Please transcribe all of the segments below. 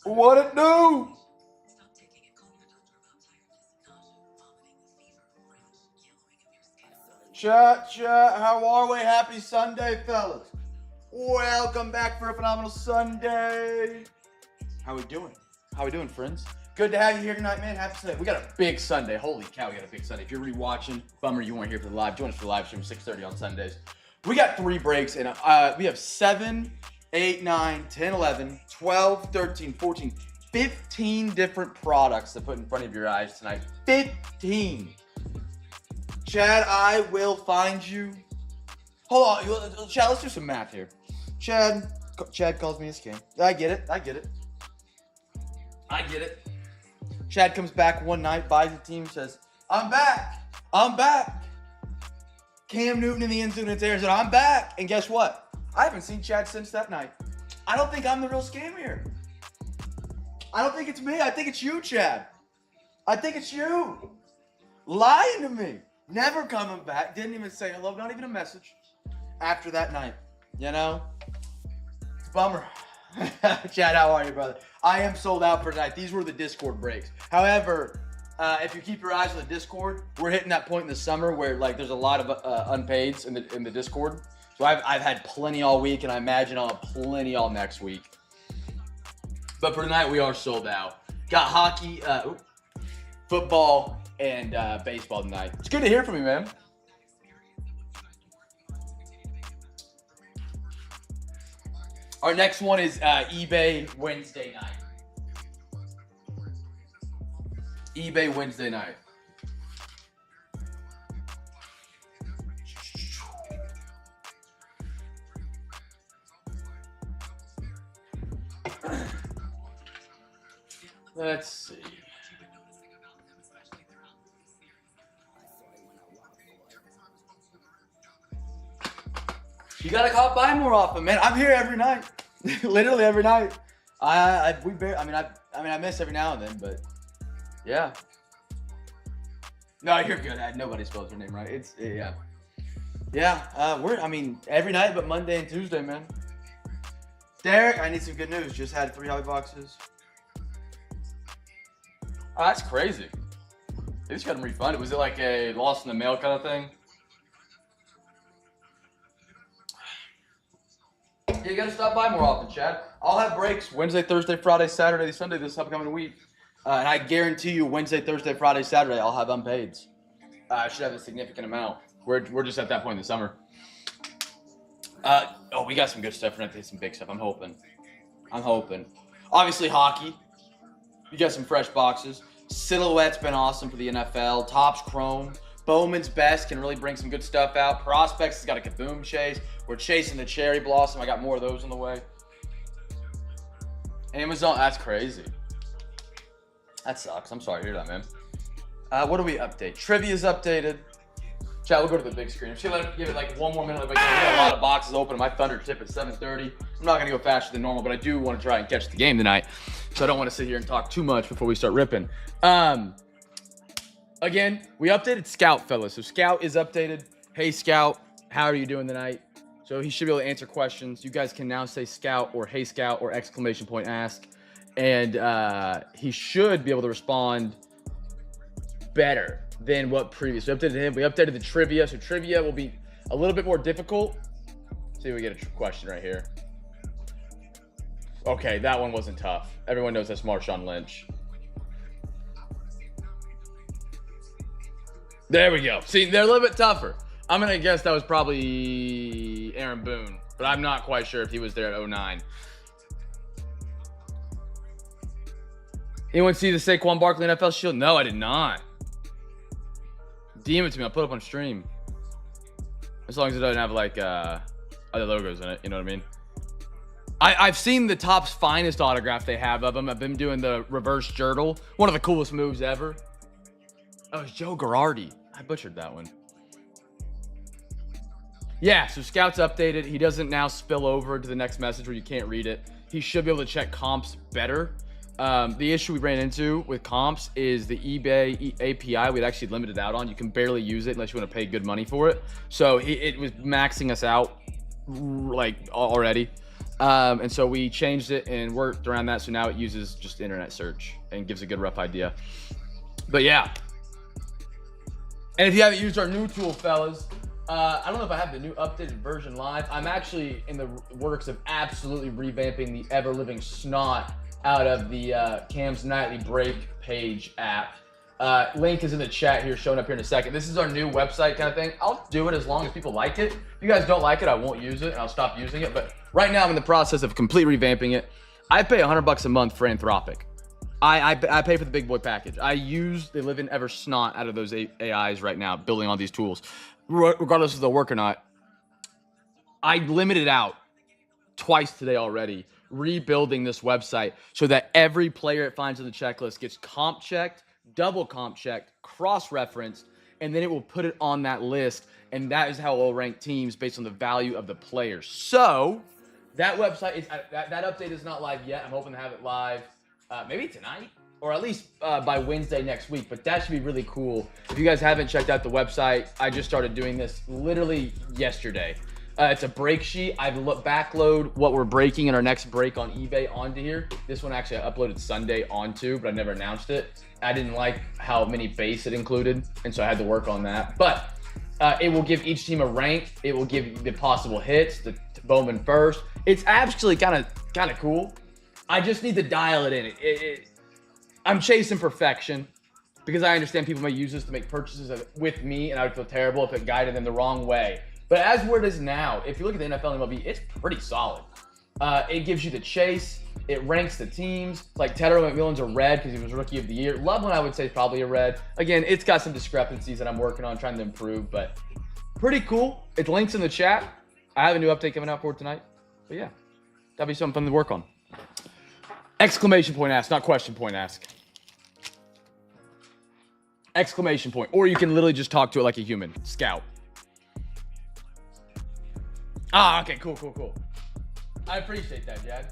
What it do? Chat, how are we? Happy Sunday, fellas. Welcome back for a phenomenal Sunday. How we doing? How we doing, friends? Good to have you here tonight, man. Happy Sunday. We got a big Sunday. Holy cow, we got a big Sunday. If you're already watching, bummer you weren't here for the live. Join us for the live stream, 6:30 on Sundays. We got 3 breaks, and we have 7, 8, 9, 10, 11, 12, 13, 14, 15 different products to put in front of your eyes tonight. 15. Chad, I will find you. Hold on, Chad, let's do some math here. Chad calls me his king. I get it. Chad comes back one night, buys the team, says, I'm back. Cam Newton in the end zone in Arizona, I'm back. And guess what? I haven't seen Chad since that night. I don't think I'm the real scam here. I don't think it's me. I think it's you, Chad. I think it's you. Lying to me. Never coming back. Didn't even say hello, not even a message after that night. You know? It's a bummer. Chad, how are you, brother? I am sold out for tonight. These were the Discord breaks. However, if you keep your eyes on the Discord, we're hitting that point in the summer where like there's a lot of unpaids in the Discord. So I've had plenty all week, and I imagine I'll have plenty all next week. But for tonight, we are sold out. Got hockey, football, and baseball tonight. It's good to hear from you, man. Our next one is eBay Wednesday night. eBay Wednesday night. Let's see. You gotta come by more often, man. I'm here every night, literally every night. I miss every now and then, but yeah. No, you're good. Nobody spells your name right. It's yeah. Every night but Monday and Tuesday, man. Derek, I need some good news. Just had 3 hobby boxes. Oh, that's crazy. They just got them refunded. Was it like a lost in the mail kind of thing? You gotta stop by more often, Chad. I'll have breaks Wednesday, Thursday, Friday, Saturday, Sunday this upcoming week. And I guarantee you Wednesday, Thursday, Friday, Saturday, I'll have unpaids. I should have a significant amount. We're just at that point in the summer. We got some good stuff for tonight. Some big stuff. I'm hoping. Obviously, hockey. You got some fresh boxes. Silhouette's been awesome for the NFL. Topps Chrome. Bowman's Best can really bring some good stuff out. Prospects has got a kaboom chase. We're chasing the cherry blossom. I got more of those on the way. Amazon, that's crazy. That sucks. I'm sorry to hear that, man. What do we update? Trivia's updated. Chat, we'll go to the big screen. I'm just gonna give it like one more minute. Like, we got a lot of boxes open. My Thunder tip at 7:30. I'm not gonna go faster than normal, but I do want to try and catch the game tonight. So I don't want to sit here and talk too much before we start ripping. Again, we updated Scout, fellas. So Scout is updated. Hey, Scout, how are you doing tonight? So he should be able to answer questions. You guys can now say Scout or Hey, Scout or exclamation point ask. And he should be able to respond better than what previous. We updated him. We updated the trivia. So trivia will be a little bit more difficult. See if we get a question right here. Okay, that one wasn't tough. Everyone knows that's Marshawn Lynch. There we go. See, they're a little bit tougher. I'm going to guess that was probably Aaron Boone, but I'm not quite sure if he was there at 09. Anyone see the Saquon Barkley NFL Shield? No, I did not. DM it to me. I'll put it up on stream. As long as it doesn't have like other logos in it. You know what I mean? I've seen the Topps finest autograph they have of him. I've been doing the reverse Jurtle. One of the coolest moves ever. Oh, it's Joe Girardi. I butchered that one. Yeah, so Scout's updated. He doesn't now spill over to the next message where you can't read it. He should be able to check comps better. The issue we ran into with comps is the eBay API we'd actually limited out on. You can barely use it unless you want to pay good money for it. So it was maxing us out like already. And so we changed it and worked around that. So now it uses just internet search and gives a good rough idea. But yeah. And if you haven't used our new tool, fellas, I don't know if I have the new updated version live. I'm actually in the works of absolutely revamping the ever-living snot out of the Cam's Nightly Break page app. Link is in the chat here, showing up here in a second. This is our new website kind of thing. I'll do it as long as people like it. If you guys don't like it, I won't use it and I'll stop using it. But right now I'm in the process of completely revamping it. I pay $100 a month for Anthropic. I pay for the big boy package. I use the living ever snot out of those AIs right now, building all these tools. Regardless if they'll work or not. I limited out twice today already, rebuilding this website so that every player it finds on the checklist gets comp checked, double comp checked, cross-referenced, and then it will put it on that list. And that is how we'll rank teams based on the value of the players. So that website is that update is not live yet. I'm hoping to have it live maybe tonight or at least by Wednesday next week. But that should be really cool. If you guys haven't checked out the website, I just started doing this literally yesterday. It's a break sheet. I've backload what we're breaking in our next break on eBay onto here. This one actually I uploaded Sunday onto, but I never announced it. I didn't like how many base it included, and so I had to work on that. But it will give each team a rank. It will give the possible hits, the Bowman first. It's actually kind of cool. I just need to dial it in. I'm chasing perfection because I understand people may use this to make purchases with me, and I would feel terrible if it guided them the wrong way. But as where it is now, if you look at the NFL and MLB, it's pretty solid. It gives you the chase. It ranks the teams. Like Tedder McMillan's a red because he was Rookie of the Year. Loveland, I would say, is probably a red. Again, it's got some discrepancies that I'm working on, trying to improve, but pretty cool. It links in the chat. I have a new update coming out for tonight. But yeah, that'll be something fun to work on. Exclamation point ask, not question point ask. Exclamation point. Or you can literally just talk to it like a human. Scout. Ah, okay, cool. I appreciate that, Jad.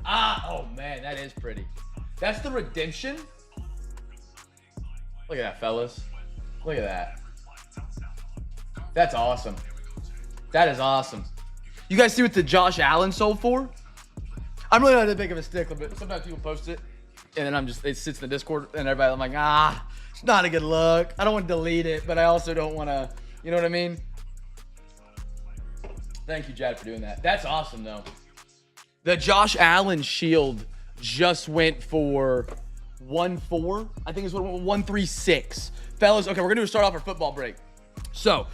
Oh man, that is pretty. That's the redemption. Look at that, fellas. Look at that. That's awesome. That is awesome. You guys see what the Josh Allen sold for? I'm really not that big of a stickler, but sometimes people post it, and then it sits in the Discord, and everybody, I'm like, it's not a good look. I don't want to delete it, but I also don't want to, you know what I mean? Thank you, Jad, for doing that. That's awesome, though. The Josh Allen shield just went for 1.4. I think it's what 1.36. Fellas, okay, we're going to start off our football break. So,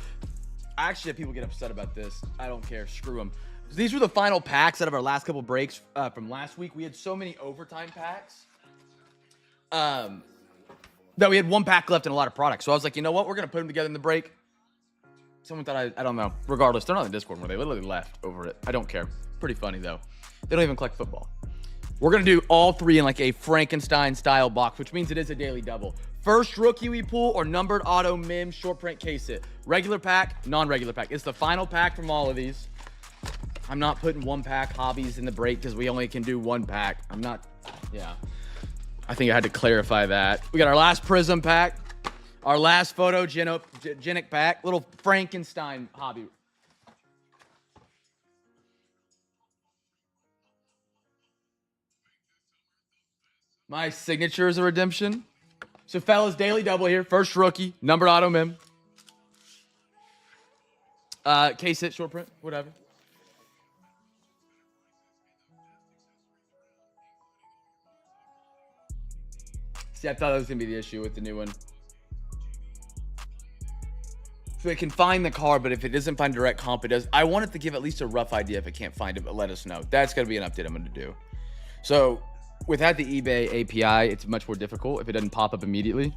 I actually have people get upset about this. I don't care. Screw them. These were the final packs out of our last couple breaks from last week. We had so many overtime packs that we had one pack left in a lot of products. So I was like, you know what? We're going to put them together in the break. Someone thought I don't know. Regardless, they're not in the Discord where they literally left over it. I don't care. Pretty funny, though. They don't even collect football. We're going to do all three in like a Frankenstein-style box, which means it is a daily double. First rookie we pull or numbered auto mim short print case it. Regular pack, non-regular pack. It's the final pack from all of these. I'm not putting one pack hobbies in the break because we only can do one pack. I'm not, yeah. I think I had to clarify that. We got our last Prism pack, our last photogenic pack, little Frankenstein hobby. My signature is a redemption. So, fellas, daily double here. First rookie, numbered auto mim. Case hit, short print, whatever. See, I thought that was going to be the issue with the new one. So it can find the card, but if it doesn't find direct comp, it does. I want it to give at least a rough idea if it can't find it, but let us know. That's going to be an update I'm going to do. So, without the eBay API, it's much more difficult if it doesn't pop up immediately.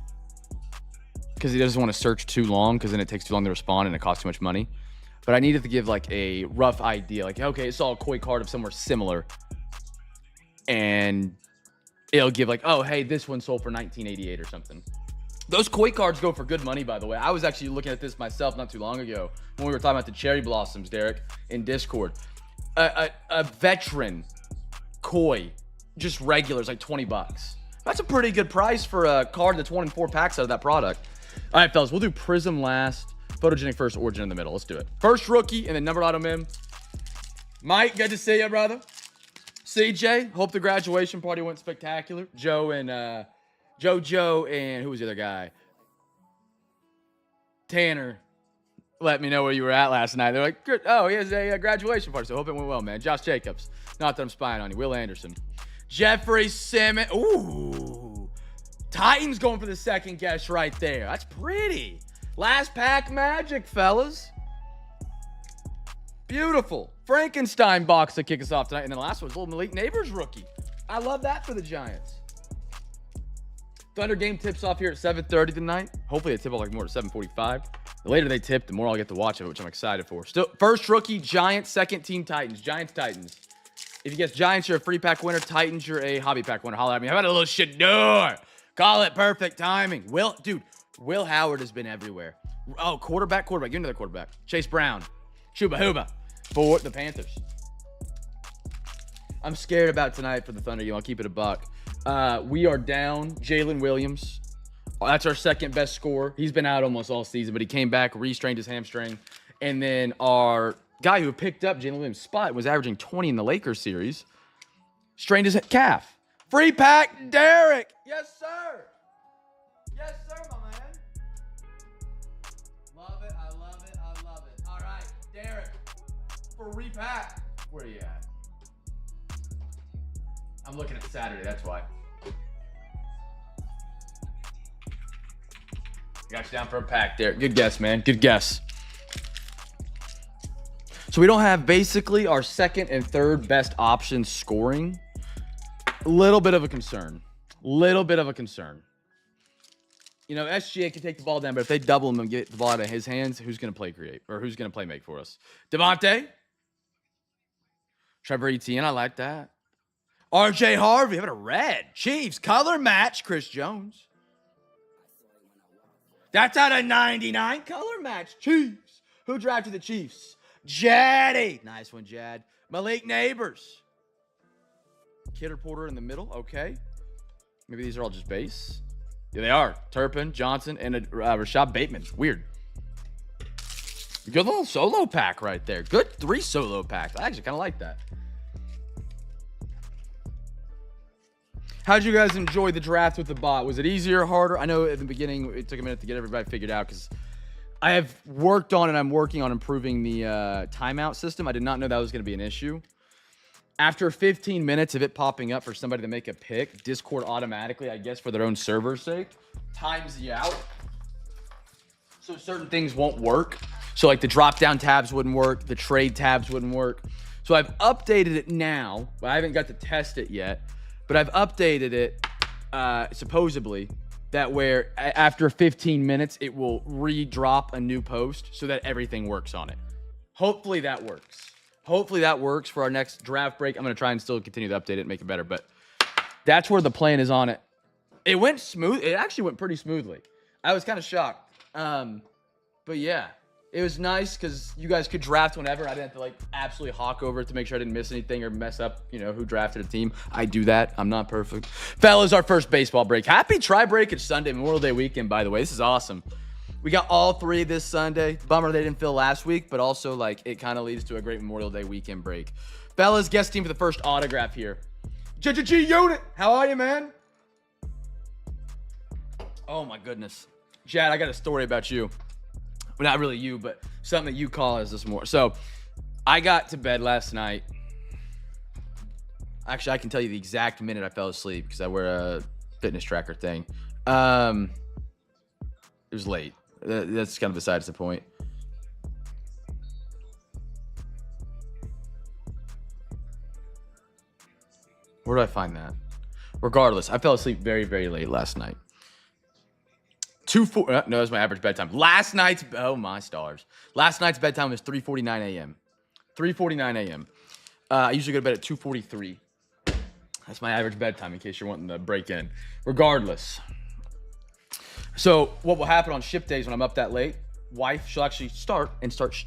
Because he doesn't want to search too long, because then it takes too long to respond and it costs too much money. But I needed to give like a rough idea. Like, okay, it saw a koi card of somewhere similar. And it'll give like, oh, hey, this one sold for $19.88 or something. Those koi cards go for good money, by the way. I was actually looking at this myself not too long ago when we were talking about the cherry blossoms, Derek, in Discord. A veteran koi, just regular, is like $20. That's a pretty good price for a card that's 1 in 4 packs out of that product. All right, fellas, we'll do Prism last. Photogenic first, origin in the middle. Let's do it. First rookie and then numbered auto mem. Mike, good to see you, brother. CJ, hope the graduation party went spectacular. Joe and who was the other guy? Tanner. Let me know where you were at last night. They're like, good. Oh, he has a graduation party, so hope it went well, man. Josh Jacobs. Not that I'm spying on you. Will Anderson. Jeffrey Simmons. Ooh. Titans going for the second guess right there. That's pretty. Last pack magic, fellas. Beautiful. Frankenstein box to kick us off tonight. And then the last one's Little Malik Neighbors rookie. I love that for the Giants. Thunder game tips off here at 7:30 tonight. Hopefully they tip off like more at 7:45. The later they tip, the more I'll get to watch it, which I'm excited for. Still, first rookie, Giants, second team, Titans. Giants, Titans. If you guess Giants, you're a free pack winner. Titans, you're a hobby pack winner. Holla at me. How about a little Shador? Call it perfect timing. Will Howard has been everywhere. Oh, quarterback. Give me another quarterback. Chase Brown. Chuba Huba for the Panthers. I'm scared about tonight for the Thunder game. I'll keep it a buck. We are down Jalen Williams. That's our second best scorer. He's been out almost all season, but he came back, restrained his hamstring. And then our guy who picked up Jalen Williams' spot was averaging 20 in the Lakers series. Strained his calf. Free pack, Derek. Yes, sir. Yes, sir, my man. Love it. I love it. All right, Derek, for repack. Where are you at? I'm looking at Saturday, that's why. Got you down for a pack there. Good guess, man. Good guess. So we don't have basically our second and third best options scoring. Little bit of a concern. You know, SGA can take the ball down, but if they double him and get the ball out of his hands, who's going to play create? Or who's going to play make for us? Devontae? Trevor Etienne, I like that. RJ Harvey, having a red. Chiefs, color match, Chris Jones. That's out of 99. Color match, Chiefs. Who drafted the Chiefs? Jaddy. Nice one, Jad. Malik Neighbors. Kidder Porter in the middle. Okay. Maybe these are all just base. Yeah, they are. Turpin, Johnson, and Rashad Bateman. Weird. Good little solo pack right there. Good 3 solo packs. I actually kind of like that. How'd you guys enjoy the draft with the bot? Was it easier or harder? I know at the beginning it took a minute to get everybody figured out because I have worked on and I'm working on improving the timeout system. I did not know that was going to be an issue. After 15 minutes of it popping up for somebody to make a pick, Discord automatically, I guess for their own server's sake, times you out. So certain things won't work. So like the drop-down tabs wouldn't work. The trade tabs wouldn't work. So I've updated it now. But I haven't got to test it yet. But I've updated it, supposedly, that where after 15 minutes, it will re-drop a new post so that everything works on it. Hopefully that works. Hopefully that works for our next draft break. I'm going to try and still continue to update it and make it better. But that's where the plan is on it. It went smooth. It actually went pretty smoothly. I was kind of shocked. But yeah, it was nice because you guys could draft whenever. I didn't have to like absolutely hawk over it to make sure I didn't miss anything or mess up, you know, who drafted a team. I do that. I'm not perfect. Fellas, our first baseball break. Happy tri-break. It's Sunday, Memorial Day weekend, by the way. This is awesome. We got all 3 this Sunday. Bummer they didn't fill last week, but also like it kind of leads to a great Memorial Day weekend break. Fellas, guest team for the first autograph here. G Unit, how are you, man? Oh my goodness. Chad, I got a story about you. Well, not really you, but something that you call us this morning. So I got to bed last night. Actually, I can tell you the exact minute I fell asleep because I wear a fitness tracker thing. It was late. That's kind of besides the point. Where did I find that? Regardless, I fell asleep very, very late last night. No, that's my average bedtime. Last night's, oh my stars. Last night's bedtime was 3:49 a.m. 3:49 a.m. I usually go to bed at 2:43. That's my average bedtime in case you're wanting to break in. Regardless. So what will happen on ship days when I'm up that late? Wife, she'll actually start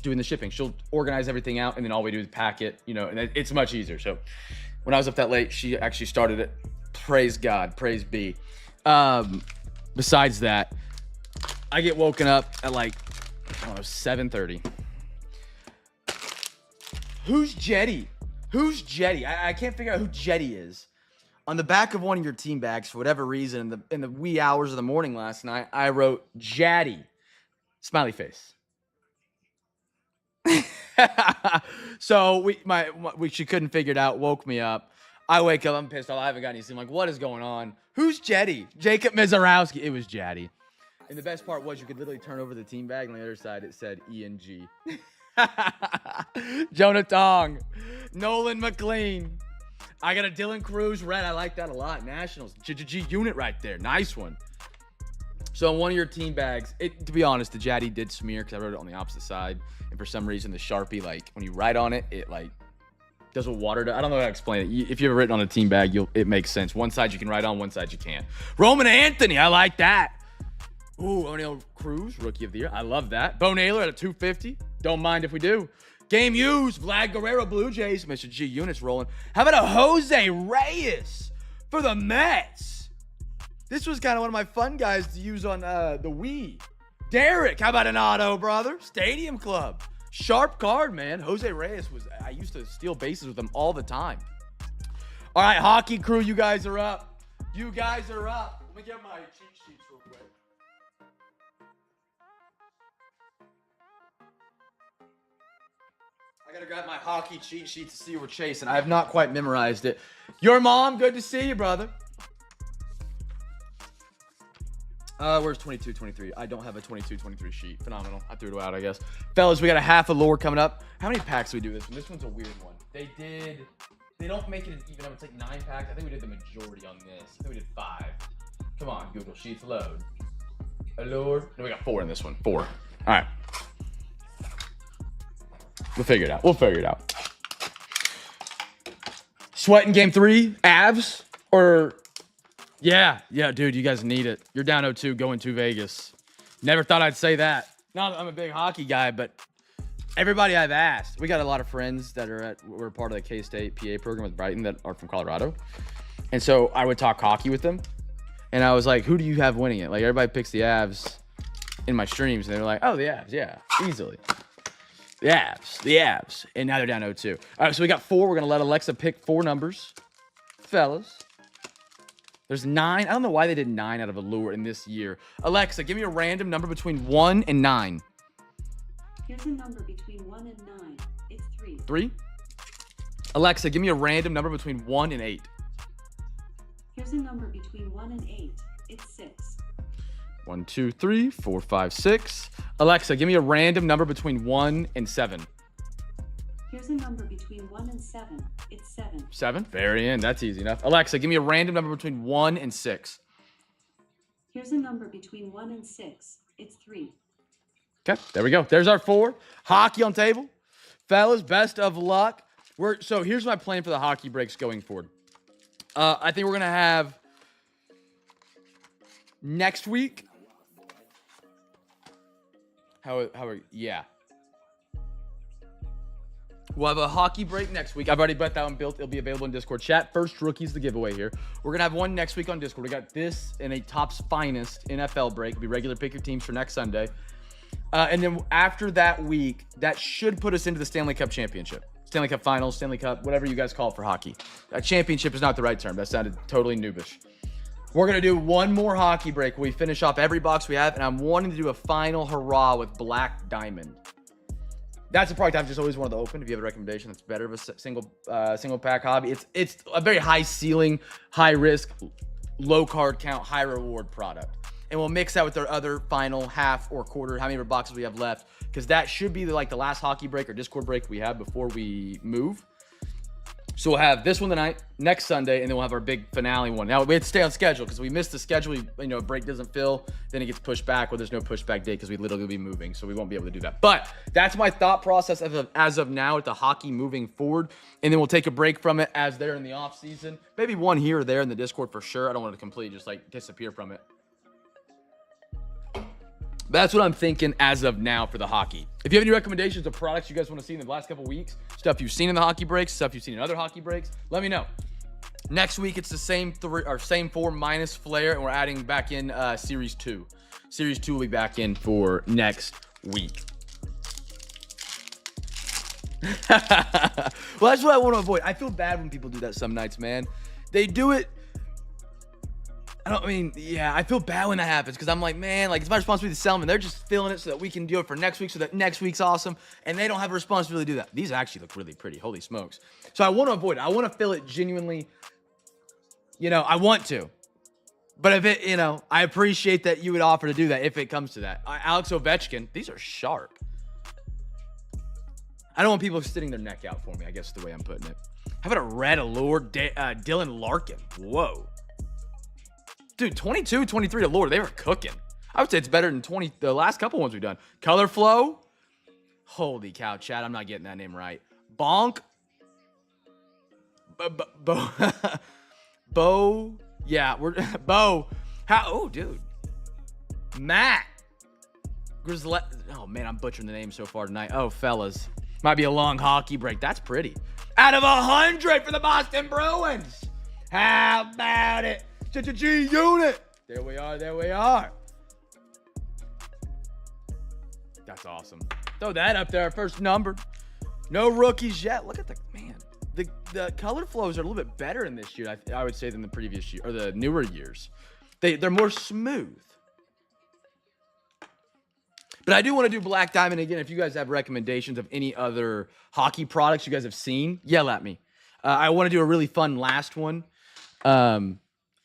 doing the shipping. She'll organize everything out, and then all we do is pack it, you know, and it's much easier. So when I was up that late, she actually started it. Praise God. Praise be. Besides that, I get woken up at like Oh, 7:30. Who's Jetty? Who's Jetty? I can't figure out who Jetty is. On the back of one of your team bags, for whatever reason, in the wee hours of the morning last night, I wrote Jaddy. Smiley face. So she couldn't figure it out, woke me up. I wake up, I'm pissed off. I haven't got any sleep. I'm like, what is going on? Who's Jetty? Jacob Mizarowski. It was Jaddy. And the best part was you could literally turn over the team bag, and on the other side it said ENG. Jonah Tong. Nolan McLean. I got a Dylan Cruz red. I like that a lot. Nationals. G unit right there. Nice one. So on one of your team bags, to be honest, the Jaddy did smear because I wrote it on the opposite side. And for some reason, the Sharpie, like, when you write on it, it, like, does what water does. I don't know how to explain it. If you've ever written on a team bag, it makes sense. One side you can write on, one side you can't. Roman Anthony, I like that. Ooh, O'Neal Cruz, Rookie of the Year. I love that. Bo Naylor at a 250. Don't mind if we do. Game used. Vlad Guerrero, Blue Jays. Mr. G units rolling. How about a Jose Reyes for the Mets? This was kind of one of my fun guys to use on the Wii. Derek, how about an auto, brother? Stadium Club. Sharp card, man. Jose Reyes I used to steal bases with him all the time. All right, hockey crew, you guys are up. You guys are up. Let me get my cheat sheets real quick. I gotta grab my hockey cheat sheet to see we're chasing. I have not quite memorized it. Your mom, good to see you, brother. Where's 22-23? I don't have a 22-23 sheet. Phenomenal. I threw it out, I guess. Fellas, we got a half of lore coming up. How many packs do we do this one? This one's a weird one. They don't make it an even number. It's like 9 packs. I think we did the majority on this. I think we did 5. Come on, Google Sheets, load. Allure. No, we got 4 in this one. 4. All right. We'll figure it out. Sweating game 3, Avs, or... Yeah, dude, you guys need it. You're down 0-2 going to Vegas. Never thought I'd say that. Not that I'm a big hockey guy, but everybody I've asked, we got a lot of friends that we're part of the K-State PA program with Brighton that are from Colorado. And so I would talk hockey with them. And I was like, who do you have winning it? Like, everybody picks the Avs in my streams. And they're like, oh, the Avs, yeah, easily. The Avs. And now they're down 0-2. All right, so we got 4. We're going to let Alexa pick 4 numbers. Fellas. There's 9. I don't know why they did 9 out of Allure in this year. Alexa, give me a random number between 1 and 9. Here's a number between 1 and 9. It's 3. 3? Alexa, give me a random number between 1 and 8. Here's a number between 1 and 8. It's 6. 1, 2, 3, 4, 5, 6. Alexa, give me a random number between 1 and 7. Here's a number between 1 and 7. It's 7. 7? Very in. That's easy enough. Alexa, give me a random number between 1 and 6. Here's a number between 1 and 6. It's 3. Okay, there we go. There's our 4. Hockey on table. Fellas, best of luck. So here's my plan for the hockey breaks going forward. I think we're going to have next week. Yeah. We'll have a hockey break next week. I've already got that one built. It'll be available in Discord chat. First rookie's the giveaway here. We're going to have one next week on Discord. We got this and a Topps Finest NFL break. It'll be regular pick your teams for next Sunday. And then after that week, that should put us into the Stanley Cup Championship. Stanley Cup Finals, Stanley Cup, whatever you guys call it for hockey. Championship is not the right term. That sounded totally noobish. We're going to do one more hockey break where we finish off every box we have. And I'm wanting to do a final hurrah with Black Diamond. That's a product I've just always wanted to open. If you have a recommendation that's better of a single pack hobby, it's a very high ceiling, high risk, low card count, high reward product. And we'll mix that with our other final half or quarter, how many more boxes we have left, because that should be like the last hockey break or Discord break we have before we move. So we'll have this one tonight, next Sunday, and then we'll have our big finale one. Now, we have to stay on schedule because we missed the schedule. A break doesn't fill, then it gets pushed back, or there's no pushback date because we literally will be moving, so we won't be able to do that. But that's my thought process as of now with the hockey moving forward, and then we'll take a break from it as they're in the off season. Maybe one here or there in the Discord for sure. I don't want to completely just disappear from it. That's what I'm thinking as of now for the hockey. If you have any recommendations of products you guys want to see in the last couple weeks, stuff you've seen in the hockey breaks, stuff you've seen in other hockey breaks, let me know. Next week, it's the same 4 minus Flair, and we're adding back in Series 2. Series 2 will be back in for next week. Well, that's what I want to avoid. I feel bad when people do that some nights, man. They do it. I feel bad when that happens because I'm like, man, like it's my responsibility to sell them, and they're just filling it so that we can do it for next week, so that next week's awesome, and they don't have a responsibility to do that. These actually look really pretty. Holy smokes. So I want to avoid it. I want to fill it genuinely. I want to. But if it, I appreciate that you would offer to do that if it comes to that. Alex Ovechkin, these are sharp. I don't want people sitting their neck out for me, I guess is the way I'm putting it. How about a red allure, Dylan Larkin? Whoa. Dude, 22, 23 allure, they were cooking. I would say it's better than the last couple ones we've done. Color Flow. Holy cow, Chad, I'm not getting that name right. Bonk. Bo. Yeah, Bo. Oh, dude. Matt. Oh, man, I'm butchering the name so far tonight. Oh, fellas. Might be a long hockey break. That's pretty. Out of 100 for the Boston Bruins. How about it? G unit. There we are. That's awesome. Throw that up there. First number. No rookies yet. Look at man. The color flows are a little bit better in this year, I would say, than the previous year or the newer years. They're more smooth. But I do want to do Black Diamond again. If you guys have recommendations of any other hockey products you guys have seen, yell at me. I want to do a really fun last one.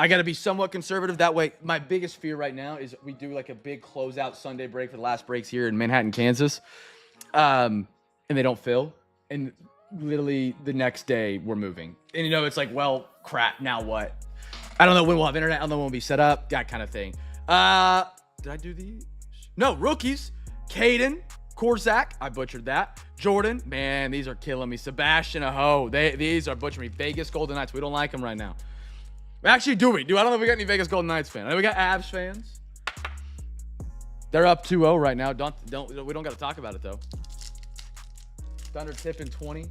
I got to be somewhat conservative. That way, my biggest fear right now is we do like a big closeout Sunday break for the last breaks here in Manhattan, Kansas. And they don't fill. And literally the next day we're moving. And it's like, well, crap, now what? I don't know when we'll have internet. I don't know when we'll be set up. That kind of thing. Did I do these? No, rookies. Caden, Korczak, I butchered that. Jordan, man, these are killing me. Sebastian Aho, these are butchering me. Vegas Golden Knights, we don't like them right now. Actually, do we? I don't know if we got any Vegas Golden Knights fans. I know we got Avs fans. They're up 2-0 right now. We don't got to talk about it though. Thunder tipping 20.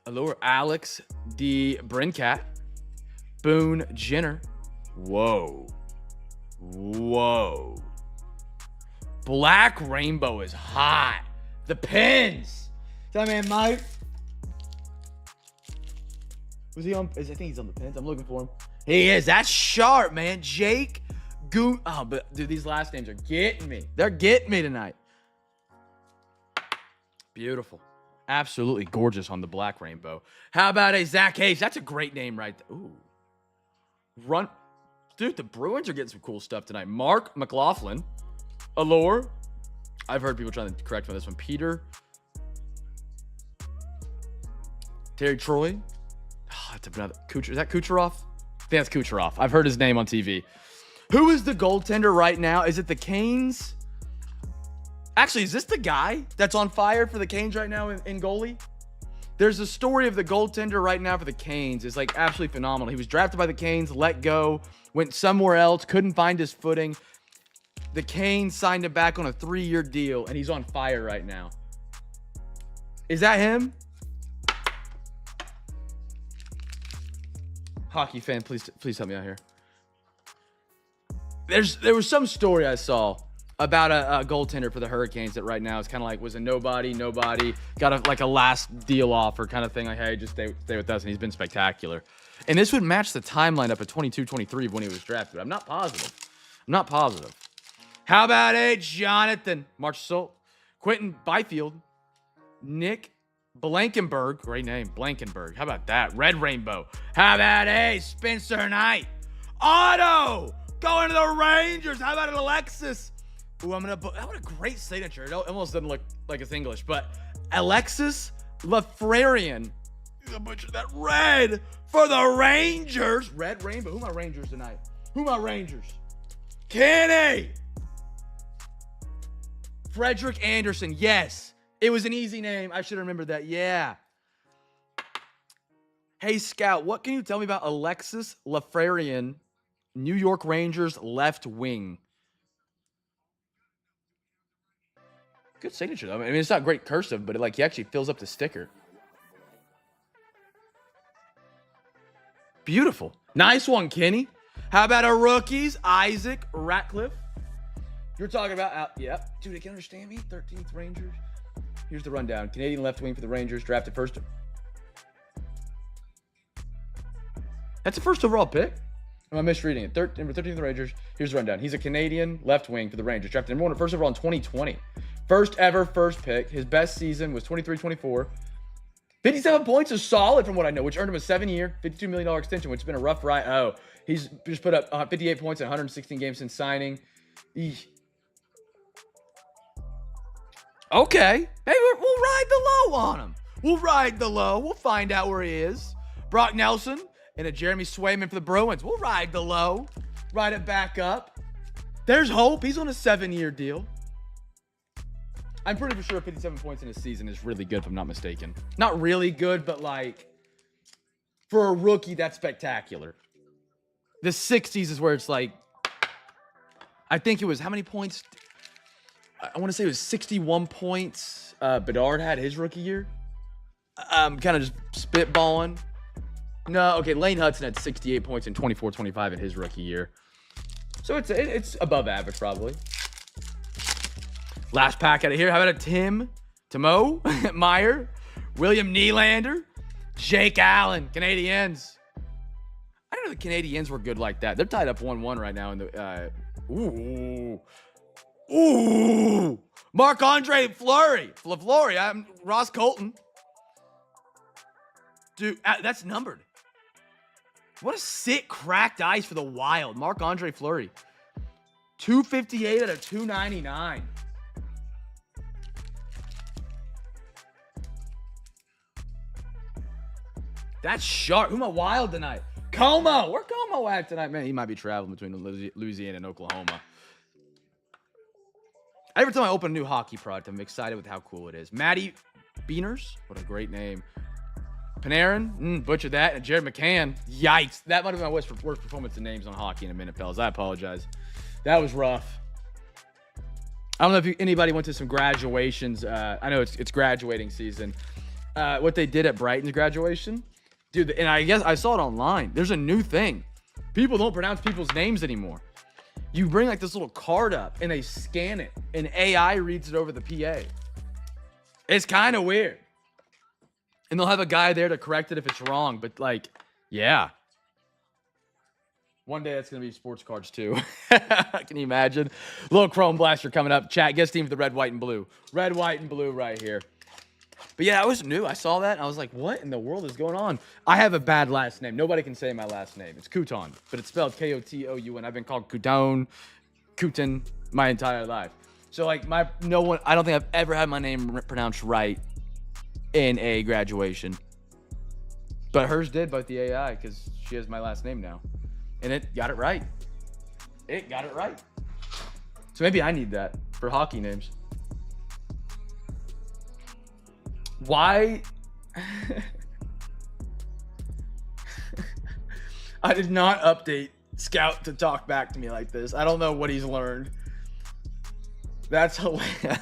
Allure Alex D. Brincat. Boone Jenner. Whoa. Black Rainbow is hot. The pins. Tell me, Mike. Was he on? I think he's on the pins. I'm looking for him. He is. That's sharp, man. Jake Goon. Oh, but dude, these last names are getting me. They're getting me tonight. Beautiful. Absolutely gorgeous on the Black Rainbow. How about a Zach Hayes? That's a great name right there. Ooh. Run. Dude, the Bruins are getting some cool stuff tonight. Mark McLaughlin. Allure. I've heard people trying to correct me on this one. Peter. Terry Troy. Oh, that's another. Is that Kucherov? I think that's Kucherov. I've heard his name on TV. Who is the goaltender right now? Is it the Canes? Actually, is this the guy that's on fire for the Canes right now in goalie? There's a story of the goaltender right now for the Canes. It's like absolutely phenomenal. He was drafted by the Canes, let go, went somewhere else, couldn't find his footing. The Canes signed him back on a 3-year deal, and he's on fire right now. Is that him? Hockey fan, please help me out here. There was some story I saw about a goaltender for the Hurricanes that right now is kind of like was a nobody, got a last deal offer kind of thing. Like, hey, just stay with us. And he's been spectacular. And this would match the timeline up at 22-23 of when he was drafted. But I'm not positive. How about a Jonathan Marchessault, Quentin Byfield, Nick Blankenberg, great name, Blankenberg. How about that? Red Rainbow. How about a Spencer Knight? Otto going to the Rangers. How about an Alexis? Ooh, what a great signature. It almost doesn't look like it's English, but Alexis Lafreniere. I butchered that. Red for the Rangers. Red Rainbow. Who my Rangers tonight? Kenny. Frederick Anderson. Yes. It was an easy name. I should have remembered that. Yeah. Hey, Scout, what can you tell me about Alexis Lafreniere, New York Rangers left wing? Good signature, though. I mean, it's not great cursive, but he actually fills up the sticker. Beautiful. Nice one, Kenny. How about our rookies? Isaac Ratcliffe. You're talking about, yep. Dude, I can understand me. 13th Rangers. Here's the rundown. Canadian left wing for the Rangers, drafted first. That's the first overall pick? Am I misreading it? Number 13 of the Rangers. Here's the rundown. He's a Canadian left wing for the Rangers. Drafted number 1 first overall in 2020. First ever first pick. His best season was 23-24. 57 points is solid from what I know, which earned him a 7-year, $52 million extension, which has been a rough ride. Oh, he's just put up 58 points in 116 games since signing. Eesh. Okay. Hey, we'll ride the low on him. We'll ride the low. We'll find out where he is. Brock Nelson and a Jeremy Swayman for the Bruins. We'll ride the low. Ride it back up. There's hope. He's on a 7-year deal. I'm pretty sure 57 points in a season is really good, if I'm not mistaken. Not really good, but like, for a rookie, that's spectacular. The 60s is where it's like, I think it was, how many points? I want to say it was 61 points Bedard had his rookie year. I'm kind of just spitballing. No, okay, Lane Hudson had 68 points in 24-25 in his rookie year. So it's above average, probably. Last pack out of here. How about a Timo Meyer, William Nylander, Jake Allen, Canadiens. I didn't know the Canadiens were good like that. They're tied up 1-1 right now in the Marc-Andre Fleury. I'm Ross Colton. Dude, that's numbered. What a sick cracked ice for the Wild. Marc-Andre Fleury. 258 out of 299. That's sharp. Who am I Wild tonight? Como. Where Como at tonight? Man, he might be traveling between Louisiana and Oklahoma. Every time I open a new hockey product, I'm excited with how cool it is. Matty Beaners. What a great name. Panarin. Butchered that. And Jared McCann. Yikes. That might have been my worst performance in names on hockey in a minute, fellas. I apologize. That was rough. I don't know if anybody went to some graduations. I know it's graduating season. What they did at Brighton's graduation. Dude, and I guess I saw it online. There's a new thing. People don't pronounce people's names anymore. You bring like this little card up and they scan it and AI reads it over the PA. It's kind of weird. And they'll have a guy there to correct it if it's wrong. But like, yeah. One day that's going to be sports cards too. Can you imagine? Little Chrome Blaster coming up. Chat, guest team for the red, white, and blue. Red, white, and blue right here. But yeah, I was new. I saw that and I was like, what in the world is going on? I have a bad last name. Nobody can say my last name. It's Couton, but it's spelled K-O-T-O-U-N. I've been called Couton my entire life. So like I don't think I've ever had my name pronounced right in a graduation. But hers did, but the AI, because she has my last name now. And it got it right. It got it right. So maybe I need that for hockey names. Why? I did not update Scout to talk back to me like this. I don't know what he's learned. That's hilarious.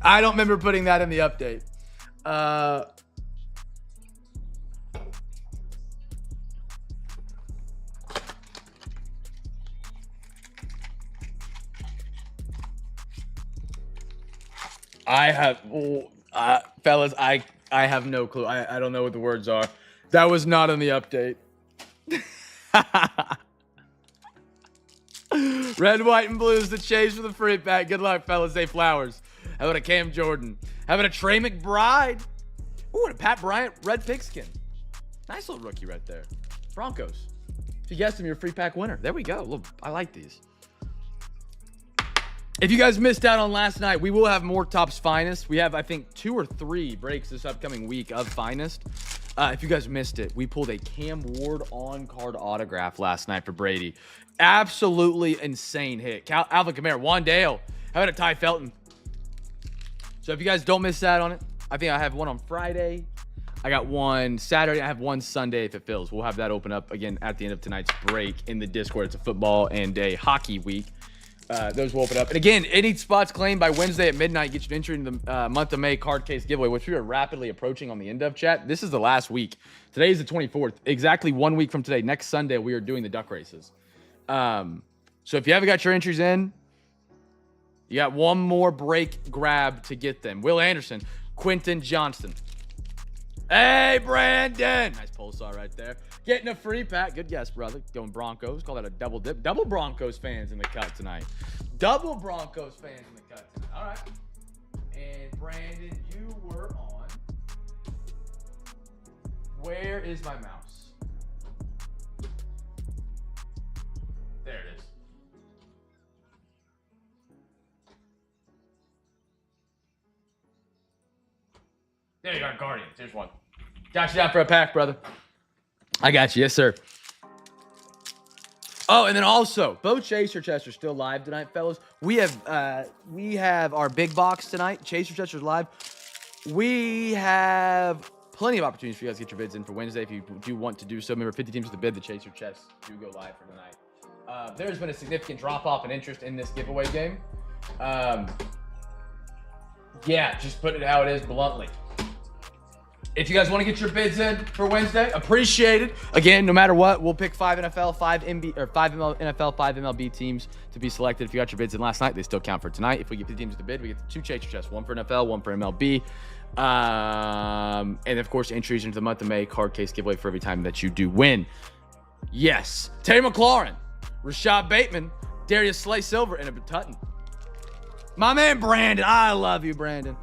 I don't remember putting that in the update. Fellas, I have no clue. I don't know what the words are. That was not in the update. Red, white, and blue is the chase for the free pack. Good luck, fellas. Say Flowers. How about a Cam Jordan? How about a Trey McBride? Ooh, and a Pat Bryant red pigskin. Nice little rookie right there. Broncos. If you guessed him, you're a free pack winner. There we go. Look, I like these. If you guys missed out on last night, we will have more Topps Finest. We have, I think, 2 or 3 breaks this upcoming week of Finest. If you guys missed it, we pulled a Cam Ward on-card autograph last night for Brady. Absolutely insane hit. Alvin Kamara, Wandale. How about a Ty Felton? So if you guys don't miss out on it, I think I have one on Friday. I got one Saturday. I have one Sunday if it fills. We'll have that open up again at the end of tonight's break in the Discord. It's a football and a hockey week. Those will open up. And again, any spots claimed by Wednesday at midnight get you entry into the month of May card case giveaway, which we are rapidly approaching on the end of chat. This is the last week. Today is the 24th. Exactly 1 week from today, next Sunday, we are doing the duck races. So if you haven't got your entries in, you got one more break grab to get them. Will Anderson, Quentin Johnston. Hey, Brandon. Nice pulsar right there. Getting a free pack. Good guess, brother. Going Broncos. Call that a double dip. Double Broncos fans in the cut tonight. Double Broncos fans in the cut tonight. All right. And Brandon, you were on. Where is my mouse? There it is. There you go, Guardians. There's one. Got you down for a pack, brother. I got you. Yes, sir. Oh, and then also, both Chaser chests are still live tonight, fellas. We have our big box tonight. Chaser chests are live. We have plenty of opportunities for you guys to get your bids in for Wednesday if you do want to do so. Remember, 50 teams with the bid. The Chaser chests do go live for tonight. There's been a significant drop-off in interest in this giveaway game. Yeah, just putting it how it is bluntly. If you guys want to get your bids in for Wednesday, appreciate it. Again, no matter what, we'll pick 5 NFL, 5 NFL, 5 MLB teams to be selected. If you got your bids in last night, they still count for tonight. If we get the teams to bid, we get the 2 Chaser chests, 1 for NFL, 1 for MLB. And of course, entries into the month of May, card case giveaway for every time that you do win. Yes. Terry McLaurin, Rashad Bateman, Darius Slay-Silver, and a Tutton. My man, Brandon. I love you, Brandon.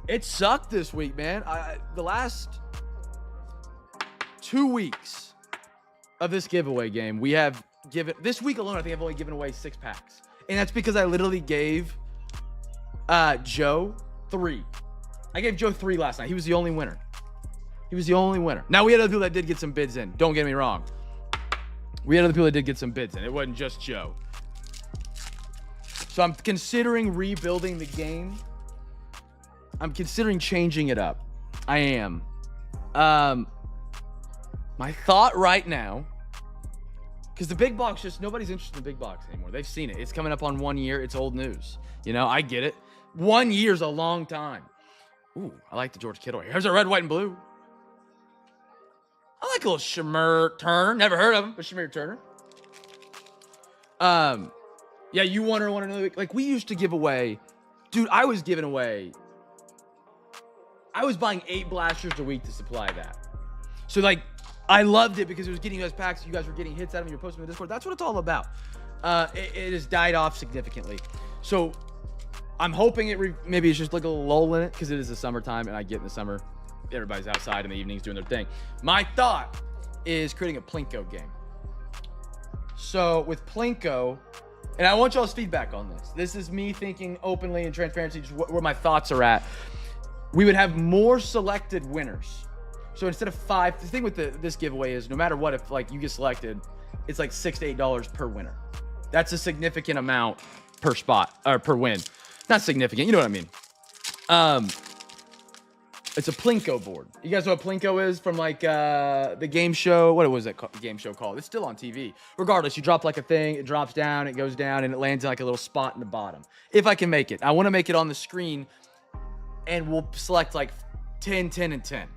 It sucked this week, man. The last 2 weeks of this giveaway game, we have given, this week alone, I think I've only given away 6 packs. And that's because I literally gave Joe 3. I gave Joe 3 last night. He was the only winner. He was the only winner. Now, we had other people that did get some bids in. Don't get me wrong. We had other people that did get some bids in. It wasn't just Joe. So I'm considering rebuilding the game. I'm considering changing it up. I am. My thought right now, because the big box, just nobody's interested in the big box anymore. They've seen it. It's coming up on 1 year. It's old news. You know, I get it. 1 year's a long time. Ooh, I like the George Kittle here. Here's a red, white, and blue. I like a little Shamir Turner. Never heard of him, but Shamir Turner. Yeah, you want to know, like we used to give away, dude, I was giving away, I was buying 8 blasters a week to supply that. So like, I loved it because it was getting you guys packs, you guys were getting hits out of them, you're posting on the Discord. That's what it's all about. It has died off significantly. So I'm hoping maybe it's just like a little lull in it because it is the summertime and I get in the summer, everybody's outside in the evenings doing their thing. My thought is creating a Plinko game. So with Plinko, and I want y'all's feedback on this. This is me thinking openly and transparency, just where my thoughts are at. We would have more selected winners. So instead of 5, the thing with this giveaway is no matter what, if like you get selected, it's like $6 to $8 per winner. That's a significant amount per spot or per win. Not significant, you know what I mean. It's a Plinko board. You guys know what Plinko is from like the game show? What was that game show called? It's still on TV. Regardless, you drop like a thing, it drops down, it goes down, and it lands in like a little spot in the bottom. If I can make it. I want to make it on the screen, and we'll select like 10, 10, and 10.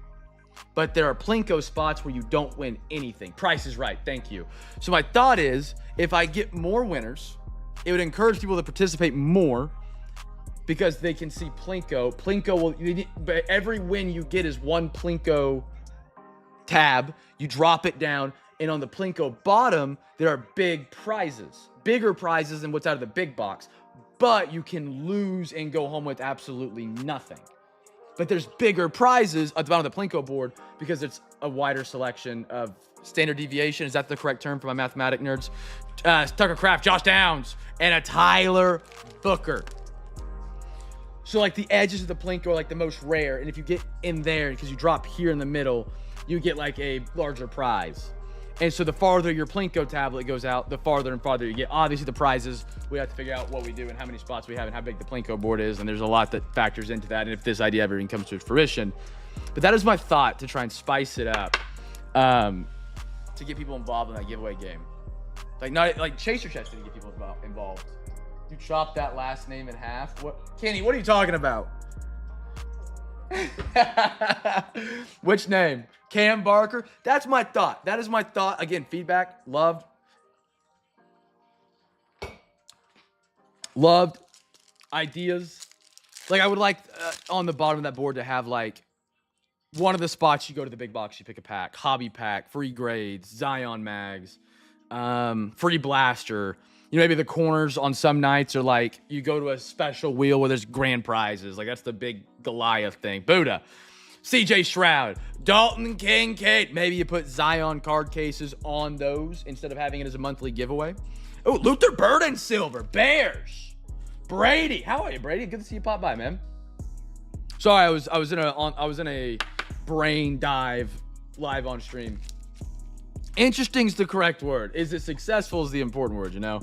But there are Plinko spots where you don't win anything. Price is right. Thank you. So my thought is, if I get more winners, it would encourage people to participate more because they can see Plinko. Plinko will, but every win you get is 1 Plinko tab. You drop it down, and on the Plinko bottom, there are big prizes. Bigger prizes than what's out of the big box. But you can lose and go home with absolutely nothing. But there's bigger prizes at the bottom of the Plinko board because it's a wider selection of standard deviation. Is that the correct term for my mathematic nerds? Tucker Kraft, Josh Downs, and a Tyler Booker. So like the edges of the Plinko are like the most rare. And if you get in there, because you drop here in the middle, you get like a larger prize. And so the farther your Plinko tablet goes out, the farther and farther you get. Obviously the prizes, we have to figure out what we do and how many spots we have and how big the Plinko board is. And there's a lot that factors into that. And if this idea ever even comes to fruition. But that is my thought, to try and spice it up, to get people involved in that giveaway game. Like not like Chaser Chest didn't get people involved. You chopped that last name in half. What, Kenny? What are you talking about? Which name? Cam Barker? That's my thought. That is my thought. Again, feedback, loved. Loved ideas. Like, I would like on the bottom of that board to have, like, one of the spots you go to the big box, you pick a pack, hobby pack, free grades, Zion mags, free blaster. You know, maybe the corners on some nights are like, you go to a special wheel where there's grand prizes. Like, that's the big Goliath thing. Buddha, CJ Stroud, Dalton Kincaid. Maybe you put Zion card cases on those instead of having it as a monthly giveaway. Oh, Luther Burden silver, Bears, Brady. How are you, Brady? Good to see you pop by, man. Sorry, I was in a brain dive live on stream. Interesting is the correct word. Is it successful is the important word, you know?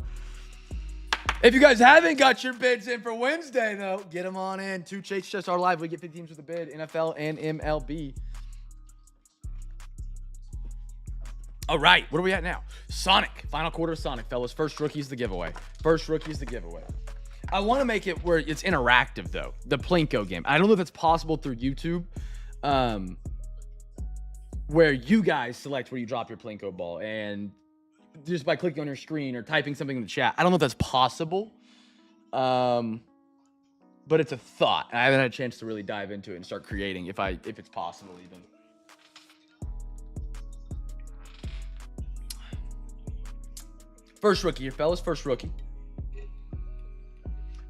If you guys haven't got your bids in for Wednesday, though, get them on in. 2 Chase Chess are live. We get 50 teams with a bid, NFL and MLB. All right, what are we at now? Sonic. Final quarter of Sonic, fellas. First rookie's the giveaway. I want to make it where it's interactive, though. The Plinko game. I don't know if it's possible through YouTube, where you guys select where you drop your Plinko ball, and just by clicking on your screen or typing something in the chat. I don't know if that's possible, but it's a thought. I haven't had a chance to really dive into it and start creating if it's possible even. First rookie here, fellas. First rookie.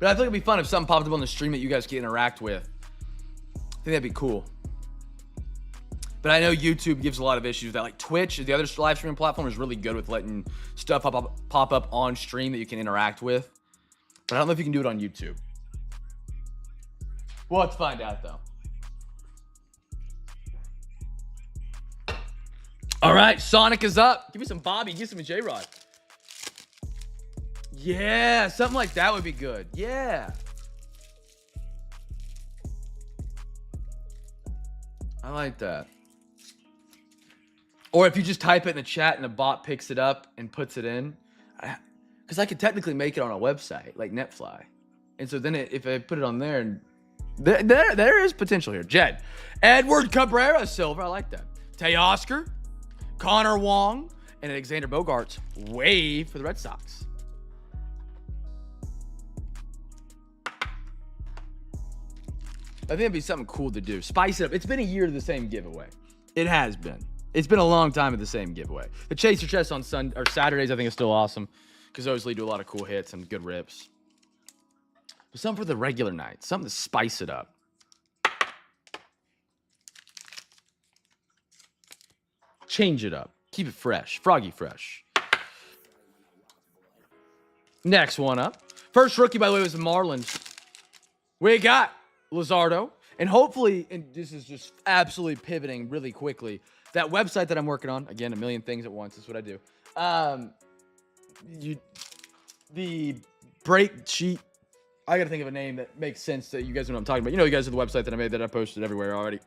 But I think it'd be fun if something popped up on the stream that you guys can interact with. I think that'd be cool. But I know YouTube gives a lot of issues with that. Like Twitch, the other live streaming platform, is really good with letting stuff pop up on stream that you can interact with. But I don't know if you can do it on YouTube. Well, let's find out, though. All right, Sonic is up. Give me some Bobby. Give me some J-Rod. Yeah, something like that would be good. Yeah. I like that. Or if you just type it in the chat and the bot picks it up and puts it in. Because I could technically make it on a website like Netfly. And so then if I put it on there, and there is potential here. Jed. Edward Cabrera silver. I like that. Teoscar. Connor Wong. And Alexander Bogaerts. Wave for the Red Sox. I think it'd be something cool to do. Spice it up. It's been a year to the same giveaway. It has been. It's been a long time of the same giveaway. The Chaser Chest on Saturdays, I think, is still awesome because those lead to a lot of cool hits and good rips. But something for the regular night. Something to spice it up. Change it up. Keep it fresh. Froggy fresh. Next one up. First rookie, by the way, was the Marlins. We got Luzardo. And hopefully, and this is just absolutely pivoting really quickly, that website that I'm working on, again, a million things at once, that's what I do. The break sheet, I got to think of a name that makes sense that you guys know what I'm talking about. You know, you guys are the website that I made that I posted everywhere already.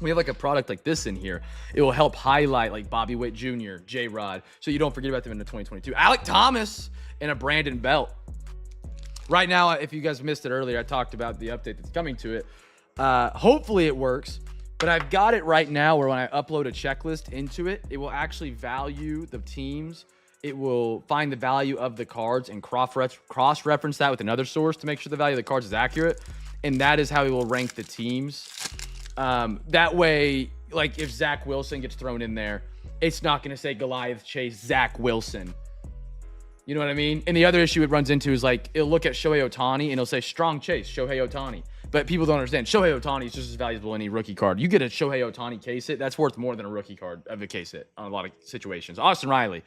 We have like a product like this in here. It will help highlight like Bobby Witt Jr., J-Rod, so you don't forget about them in the 2022. Alec Thomas and a Brandon Belt. Right now, if you guys missed it earlier, I talked about the update that's coming to it. Hopefully it works, but I've got it right now where when I upload a checklist into it, it will actually value the teams. It will find the value of the cards and cross-reference that with another source to make sure the value of the cards is accurate. And that is how it will rank the teams. That way, like if Zach Wilson gets thrown in there, it's not going to say Goliath Chase, Zach Wilson. You know what I mean? And the other issue it runs into is like, it'll look at Shohei Ohtani and it'll say strong chase, Shohei Ohtani. But people don't understand. Shohei Ohtani is just as valuable as any rookie card. You get a Shohei Ohtani case hit, that's worth more than a rookie card of a case hit on a lot of situations. Austin Riley.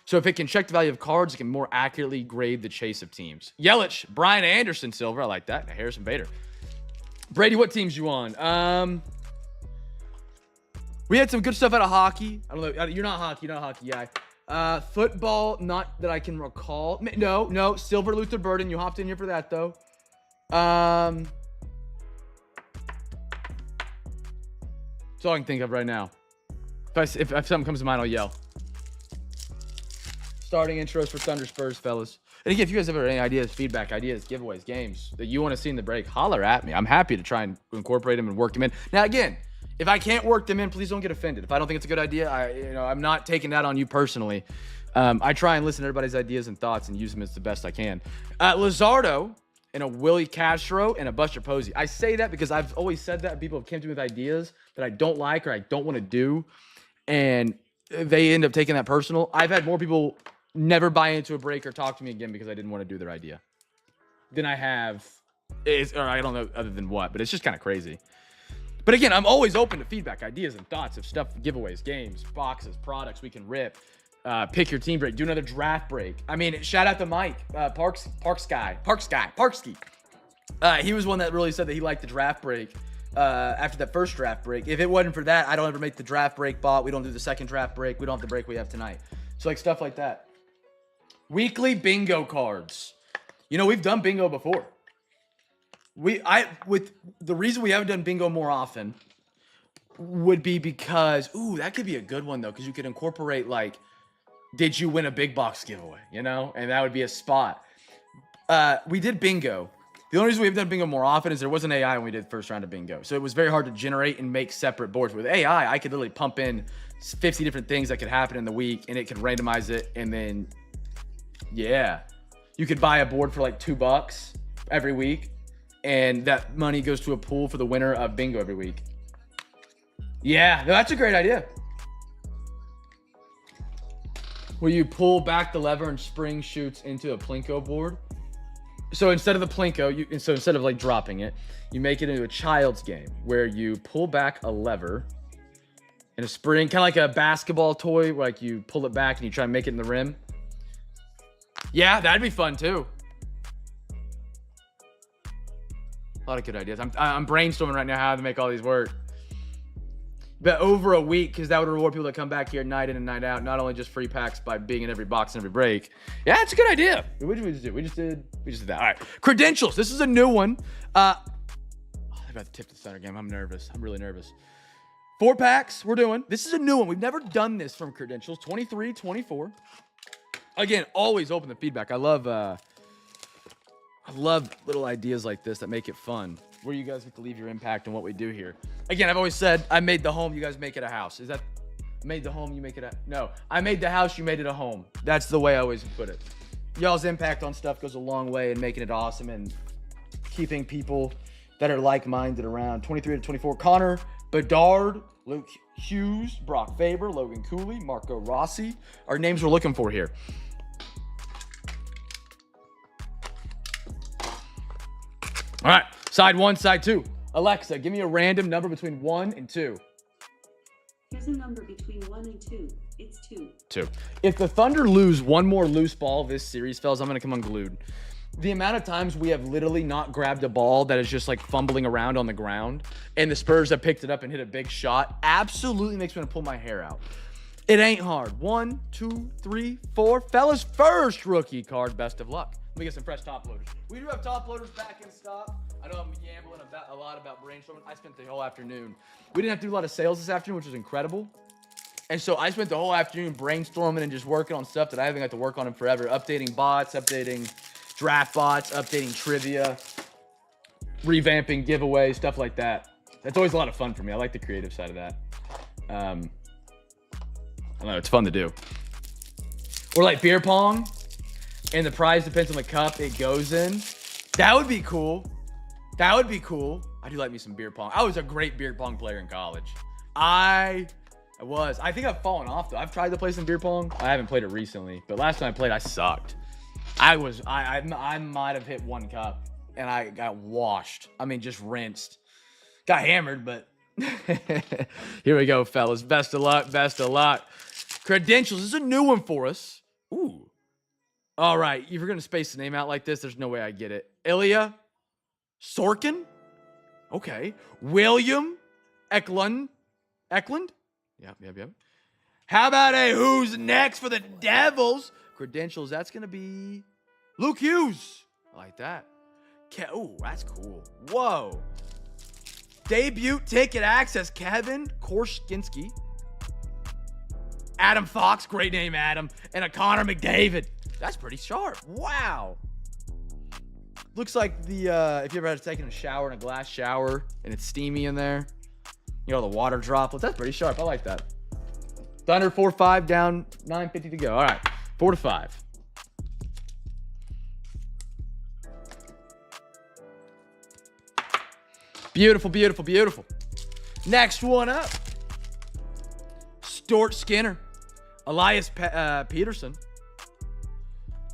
So if it can check the value of cards, it can more accurately grade the chase of teams. Yelich, Brian Anderson silver. I like that. And Harrison Bader. Brady, what teams you on? We had some good stuff out of hockey. I don't know. You're not a hockey guy. Football, not that I can recall. No. Silver Luther Burden. You hopped in here for that, though. That's all I can think of right now. If something comes to mind, I'll yell. Starting intros for Thunder Spurs, fellas. And again, if you guys have any ideas, feedback, ideas, giveaways, games that you want to see in the break, holler at me. I'm happy to try and incorporate them and work them in. Now, again, if I can't work them in, please don't get offended. If I don't think it's a good idea, I'm not taking that on you personally. I try and listen to everybody's ideas and thoughts and use them as the best I can. Lizardo and a Willie Castro and a Buster Posey. I say that because I've always said that. People have come to me with ideas that I don't like or I don't want to do, and they end up taking that personal. I've had more people never buy into a break or talk to me again because I didn't want to do their idea than I have, or I don't know other than what, but it's just kind of crazy. But again, I'm always open to feedback, ideas, and thoughts of stuff, giveaways, games, boxes, products we can rip. Pick your team break, do another draft break. I mean, shout out to Mike, Parksky. He was one that really said that he liked the draft break after that first draft break. If it wasn't for that, I don't ever make the draft break bot. We don't do the second draft break. We don't have the break we have tonight. So like stuff like that. Weekly bingo cards. You know, we've done bingo before. With the reason we haven't done bingo more often would be because, that could be a good one though, because you could incorporate like, did you win a big box giveaway, you know? And that would be a spot. We did bingo. The only reason we haven't done bingo more often is there wasn't AI when we did the first round of bingo. So it was very hard to generate and make separate boards. With AI, I could literally pump in 50 different things that could happen in the week and it could randomize it. And then, yeah, you could buy a board for like $2 every week. And that money goes to a pool for the winner of bingo every week. Yeah, no, that's a great idea. Where you pull back the lever and spring shoots into a Plinko board. So instead of the Plinko, instead of like dropping it, you make it into a child's game where you pull back a lever and a spring, kind of like a basketball toy, where like you pull it back and you try and make it in the rim. Yeah, that'd be fun too. A lot of good ideas. I'm brainstorming right now how to make all these work. But over a week, because that would reward people that come back here night in and night out, not only just free packs by being in every box and every break. Yeah, it's a good idea. What did we just do? We just did that. All right. Credentials. This is a new one. I'm about to tip the center game. I'm nervous. I'm really nervous. 4 packs we're doing. This is a new one. We've never done this from Credentials. 23, 24. Again, always open to feedback. I love little ideas like this that make it fun, where you guys get to leave your impact on what we do here. Again, I've always said, I made the home, you guys make it a house. Is that made the home, you make it a... No, I made the house, you made it a home. That's the way I always put it. Y'all's impact on stuff goes a long way in making it awesome and keeping people that are like-minded around. 23 to 24, Connor Bedard, Luke Hughes, Brock Faber, Logan Cooley, Marco Rossi. Our names we're looking for here. All right, side 1, side 2. Alexa, give me a random number between 1 and 2. Here's a number between 1 and 2. It's 2. 2. If the Thunder lose one more loose ball this series, fellas, I'm going to come unglued. The amount of times we have literally not grabbed a ball that is just like fumbling around on the ground, and the Spurs have picked it up and hit a big shot, absolutely makes me want to pull my hair out. It ain't hard. 1, 2, 3, 4. Fellas, first rookie card. Best of luck. Let me get some fresh top loaders. We do have top loaders back in stock. I know I'm gambling a lot about brainstorming. I spent the whole afternoon. We didn't have to do a lot of sales this afternoon, which was incredible. And so I spent the whole afternoon brainstorming and just working on stuff that I haven't got to work on in forever. Updating bots, updating draft bots, updating trivia, revamping giveaways, stuff like that. That's always a lot of fun for me. I like the creative side of that. I don't know, it's fun to do. Or like beer pong, and the prize depends on the cup it goes in. That would be cool. That would be cool. I do like me some beer pong. I was a great beer pong player in college. I was. I think I've fallen off though. I've tried to play some beer pong. I haven't played it recently, but last time I played, I sucked. I might have hit 1 cup and I got washed. I mean, just rinsed. Got hammered, but here we go, fellas. Best of luck. Best of luck. Credentials. This is a new one for us. Ooh. All right. If you're going to space the name out like this, there's no way I get it. Ilya Sorkin? Okay. William Eklund? Yep. How about a who's next for the Devils? Credentials. That's going to be Luke Hughes. I like that. Ooh, that's cool. Whoa. Debut ticket access. Kevin Korskinski. Adam Fox. Great name, Adam. And a Connor McDavid. That's pretty sharp. Wow. Looks like the, if you ever had taken a shower in a glass shower and it's steamy in there, you know, the water droplets. That's pretty sharp. I like that. Thunder 4-5 down, 9:50 to go. All right. 4 to 5. Beautiful, beautiful, beautiful. Next one up. Stuart Skinner. Elias Peterson.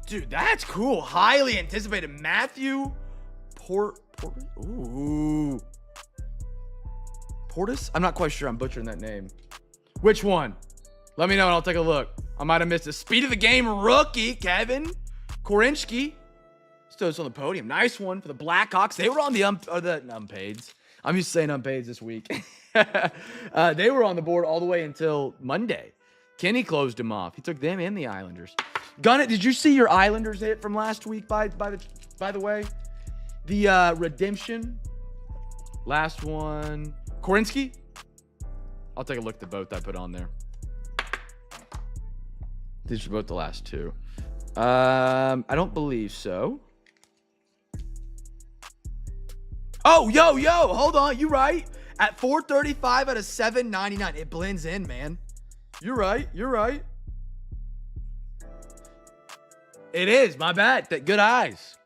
Dude, that's cool. Highly anticipated. Matthew Ooh. Portis? I'm not quite sure. I'm butchering that name. Which one? Let me know and I'll take a look. I might have missed it. Speed of the game rookie, Kevin Korinski. Still on the podium. Nice one for the Blackhawks. They were on the unpaids. I'm used to saying unpaids this week. They were on the board all the way until Monday. Kenny closed him off. He took them and the Islanders. Gunnet, did you see your Islanders hit from last week, by the way? The redemption. Last one. Korinski? I'll take a look at the both I put on there. These are both the last two. I don't believe so. Oh, yo, hold on. You right. At 435 out of 799. It blends in, man. You're right. It is. My bad. Good eyes.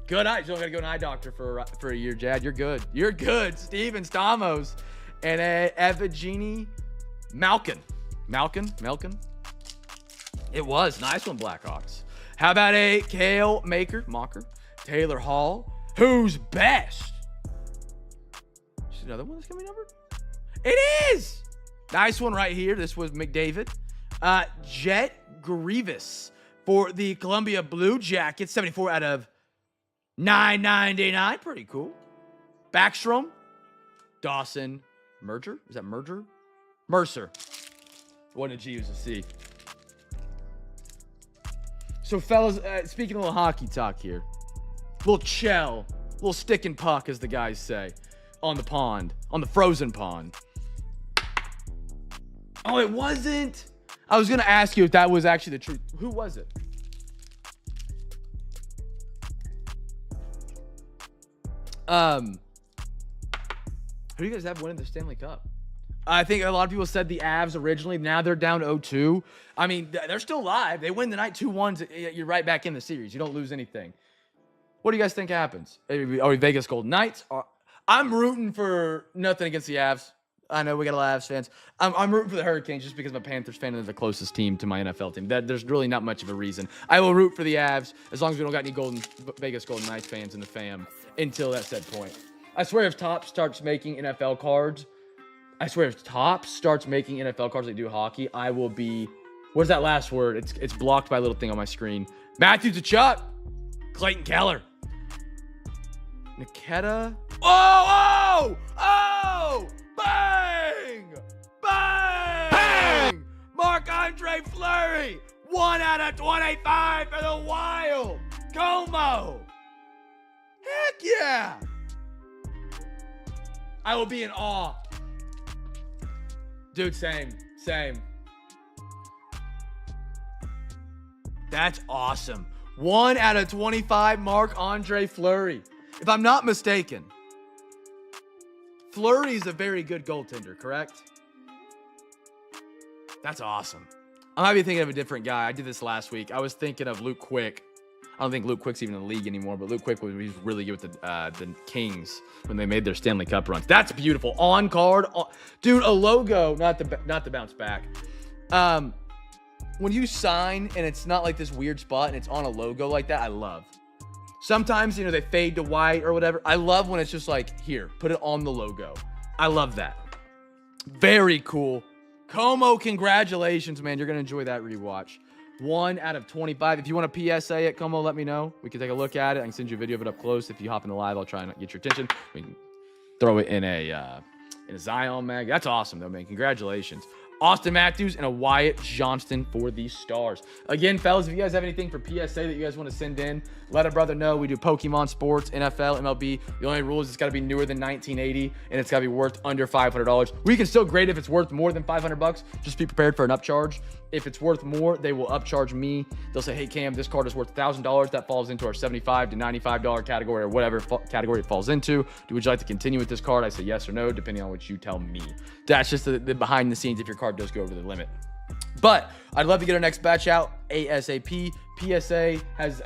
Good eyes. You don't got to go to an eye doctor for a year, Jad. You're good. You're good. Steven Stamos. And Evgeny Malkin. Malkin? It was. Nice one, Blackhawks. How about a Kale Mocker, Taylor Hall, who's best? Is another one that's going to be numbered? It is! Nice one right here. This was McDavid. Jet Grievous for the Columbia Blue Jackets. 74 out of 999. Pretty cool. Backstrom. Dawson. Merger? Is that Merger? Mercer. What did G use a C? So, fellas, speaking a little hockey talk here. Little chell. Little stick and puck, as the guys say. On the pond. On the frozen pond. Oh, it wasn't? I was going to ask you if that was actually the truth. Who was it? Who do you guys have winning the Stanley Cup? I think a lot of people said the Avs originally. Now they're down 0-2. I mean, they're still live. They win the night 2-1. You're right back in the series. You don't lose anything. What do you guys think happens? Are we Vegas Golden Knights? I'm rooting for nothing against the Avs. I know we got a lot of Avs fans. I'm rooting for the Hurricanes just because I'm a Panthers fan and they're the closest team to my NFL team. There's really not much of a reason. I will root for the Avs as long as we don't got any Vegas Golden Knights fans in the fam until that said point. I swear if Topps starts making NFL cards like they do hockey, I will be... What's that last word? It's blocked by a little thing on my screen. Matthew Tkachuk. Clayton Keller. Nikita. Oh! Bang! Marc-Andre Fleury. 1 out of 25 for the Wild. Como. Heck yeah. I will be in awe. Dude, same. That's awesome. 1 out of 25, Marc-Andre Fleury. If I'm not mistaken, Fleury's a very good goaltender, correct? That's awesome. I might be thinking of a different guy. I did this last week. I was thinking of Luke Quick. I don't think Luke Quick's even in the league anymore, but Luke Quick was really good with the Kings when they made their Stanley Cup runs. That's beautiful. On card. Dude, a logo, not to bounce back. When you sign and it's not like this weird spot and it's on a logo like that, I love. Sometimes, they fade to white or whatever. I love when it's just like, here, put it on the logo. I love that. Very cool. Como, congratulations, man. You're going to enjoy that rewatch. 1 out of 25. If you want a PSA at Como, let me know. We can take a look at it. I can send you a video of it up close. If you hop in the live, I'll try and get your attention. We can throw it in a Zion mag. That's awesome, though, man. Congratulations. Austin Matthews and a Wyatt Johnston for the Stars. Again, fellas, if you guys have anything for PSA that you guys want to send in, let a brother know. We do Pokemon sports, NFL, MLB. The only rule is it's got to be newer than 1980, and it's got to be worth under $500. We can still grade if it's worth more than $500. Just be prepared for an upcharge. If it's worth more, they will upcharge me. They'll say, hey, Cam, this card is worth $1,000. That falls into our $75 to $95 category or whatever category it falls into. Would you like to continue with this card? I say yes or no, depending on what you tell me. That's just the behind the scenes if your card does go over the limit. But I'd love to get our next batch out ASAP. PSA has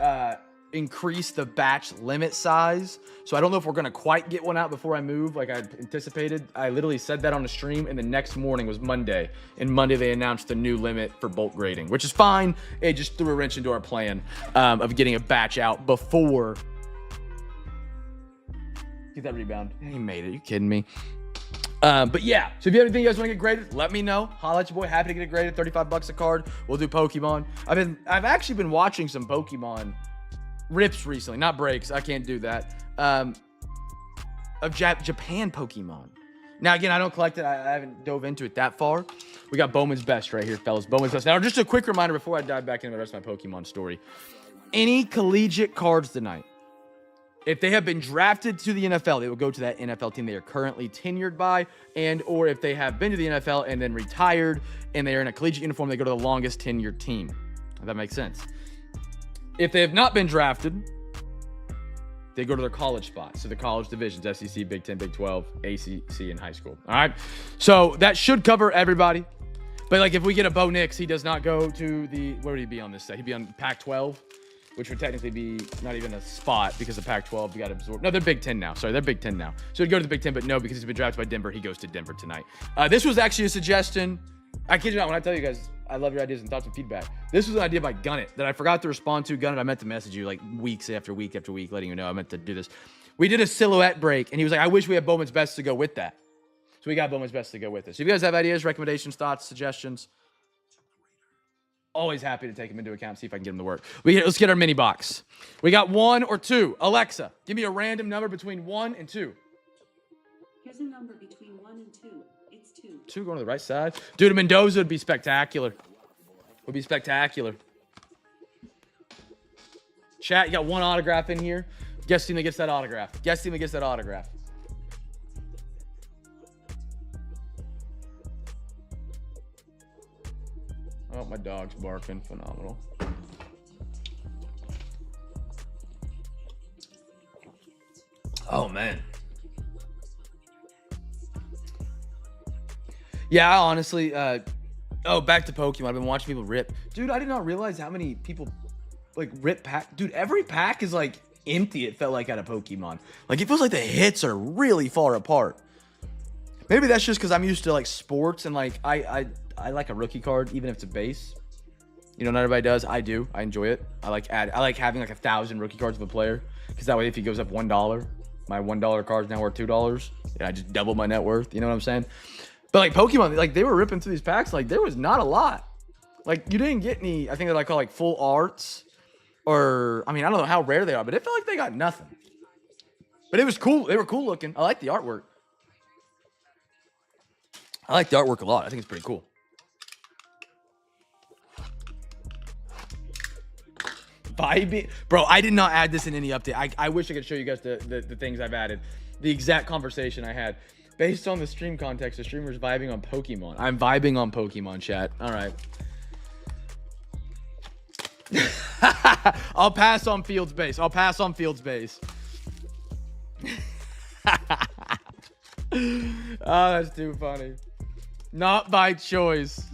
increased the batch limit size. So I don't know if we're going to quite get one out before I move like I anticipated. I literally said that on the stream, and the next morning was Monday. And Monday they announced the new limit for bulk grading, which is fine. It just threw a wrench into our plan of getting a batch out before. Get that rebound. He made it. Are you kidding me? But yeah, so if you have anything you guys want to get graded, let me know. Holla at your boy. Happy to get it graded. $35 a card. We'll do Pokemon. I've actually been watching some Pokemon rips recently, not breaks. I can't do that. Of Japan Pokemon. Now again, I don't collect it. I haven't dove into it that far. We got Bowman's Best right here, fellas. Bowman's Best. Now, just a quick reminder before I dive back into the rest of my Pokemon story. Any collegiate cards tonight, if they have been drafted to the NFL, they will go to that NFL team they are currently tenured by, and or if they have been to the NFL and then retired and they are in a collegiate uniform, they go to the longest tenured team. If that makes sense. If they have not been drafted, they go to their college spots, so the college divisions, SEC, Big 10, Big 12, ACC, and high school. All right? So that should cover everybody. But like if we get a Bo Nix, he does not go to the, where would he be on this set? He'd be on Pac-12. Which would technically be not even a spot because the Pac-12 got absorbed. No, they're Big 10 now. Sorry, they're Big 10 now. So he'd go to the Big 10, but no, because he's been drafted by Denver, he goes to Denver tonight. This was actually a suggestion. I kid you not, when I tell you guys, I love your ideas and thoughts and feedback. This was an idea by Gunnit that I forgot to respond to. Gunnit, I meant to message you like weeks after week after week, letting you know I meant to do this. We did a silhouette break, and he was like, I wish we had Bowman's Best to go with that. So we got Bowman's Best to go with it. So if you guys have ideas, recommendations, thoughts, suggestions, always happy to take them into account, see if I can get them to work. Let's get our mini box. We got 1 or 2. Alexa, give me a random number between 1 and 2. Here's a number between 1 and 2. It's 2. 2 going to the right side. Dude, a Mendoza would be spectacular. Would be spectacular. Chat, you got 1 autograph in here. Guess team that gets that autograph. Guess team that gets that autograph. Oh, my dog's barking. Phenomenal. Oh, man. Yeah, honestly, back to Pokemon. I've been watching people rip. Dude, I did not realize how many people, like, rip pack. Dude, every pack is, like, empty, it felt like, out of Pokemon. Like, it feels like the hits are really far apart. Maybe that's just because I'm used to, like, sports and, like, I like a rookie card, even if it's a base. You know, not everybody does. I do. I enjoy it. I like having, like, 1,000 rookie cards of a player. Because that way, if he goes up $1, my $1 card's now worth $2. And I just double my net worth. You know what I'm saying? But, like, Pokemon, like, they were ripping through these packs. Like, there was not a lot. Like, you didn't get any, I think that I call, like, full arts. Or, I mean, I don't know how rare they are. But it felt like they got nothing. But it was cool. They were cool looking. I like the artwork. I like the artwork a lot. I think it's pretty cool. Vibey. Bro, I did not add this in any update. I wish I could show you guys the things I've added. The exact conversation I had. Based on the stream context, the streamer's vibing on Pokemon. I'm vibing on Pokemon, chat. All right. I'll pass on Fields base. I'll pass on Fields base. Oh, that's too funny. Not by choice.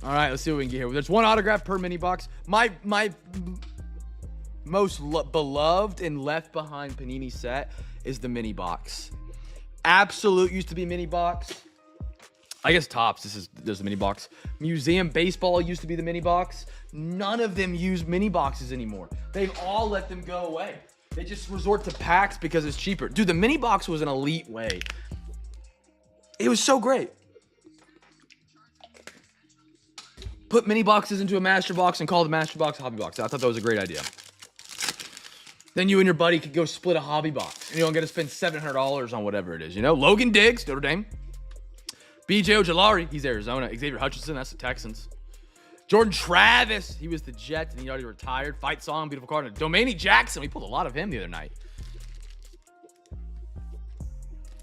All right, let's see what we can get here. There's 1 autograph per mini box. My most beloved and left behind Panini set is the mini box. Absolute used to be mini box. I guess Topps, there's the mini box. Museum Baseball used to be the mini box. None of them use mini boxes anymore. They've all let them go away. They just resort to packs because it's cheaper. Dude, the mini box was an elite way. It was so great. Put mini boxes into a master box and call the master box a hobby box. I thought that was a great idea. Then you and your buddy could go split a hobby box. And you don't get to spend $700 on whatever it is, you know? Logan Diggs, Notre Dame. BJ Ojolari, he's Arizona. Xavier Hutchinson, that's the Texans. Jordan Travis, he was the Jets and he already retired. Fight Song, beautiful card. Domaney Jackson, we pulled a lot of him the other night.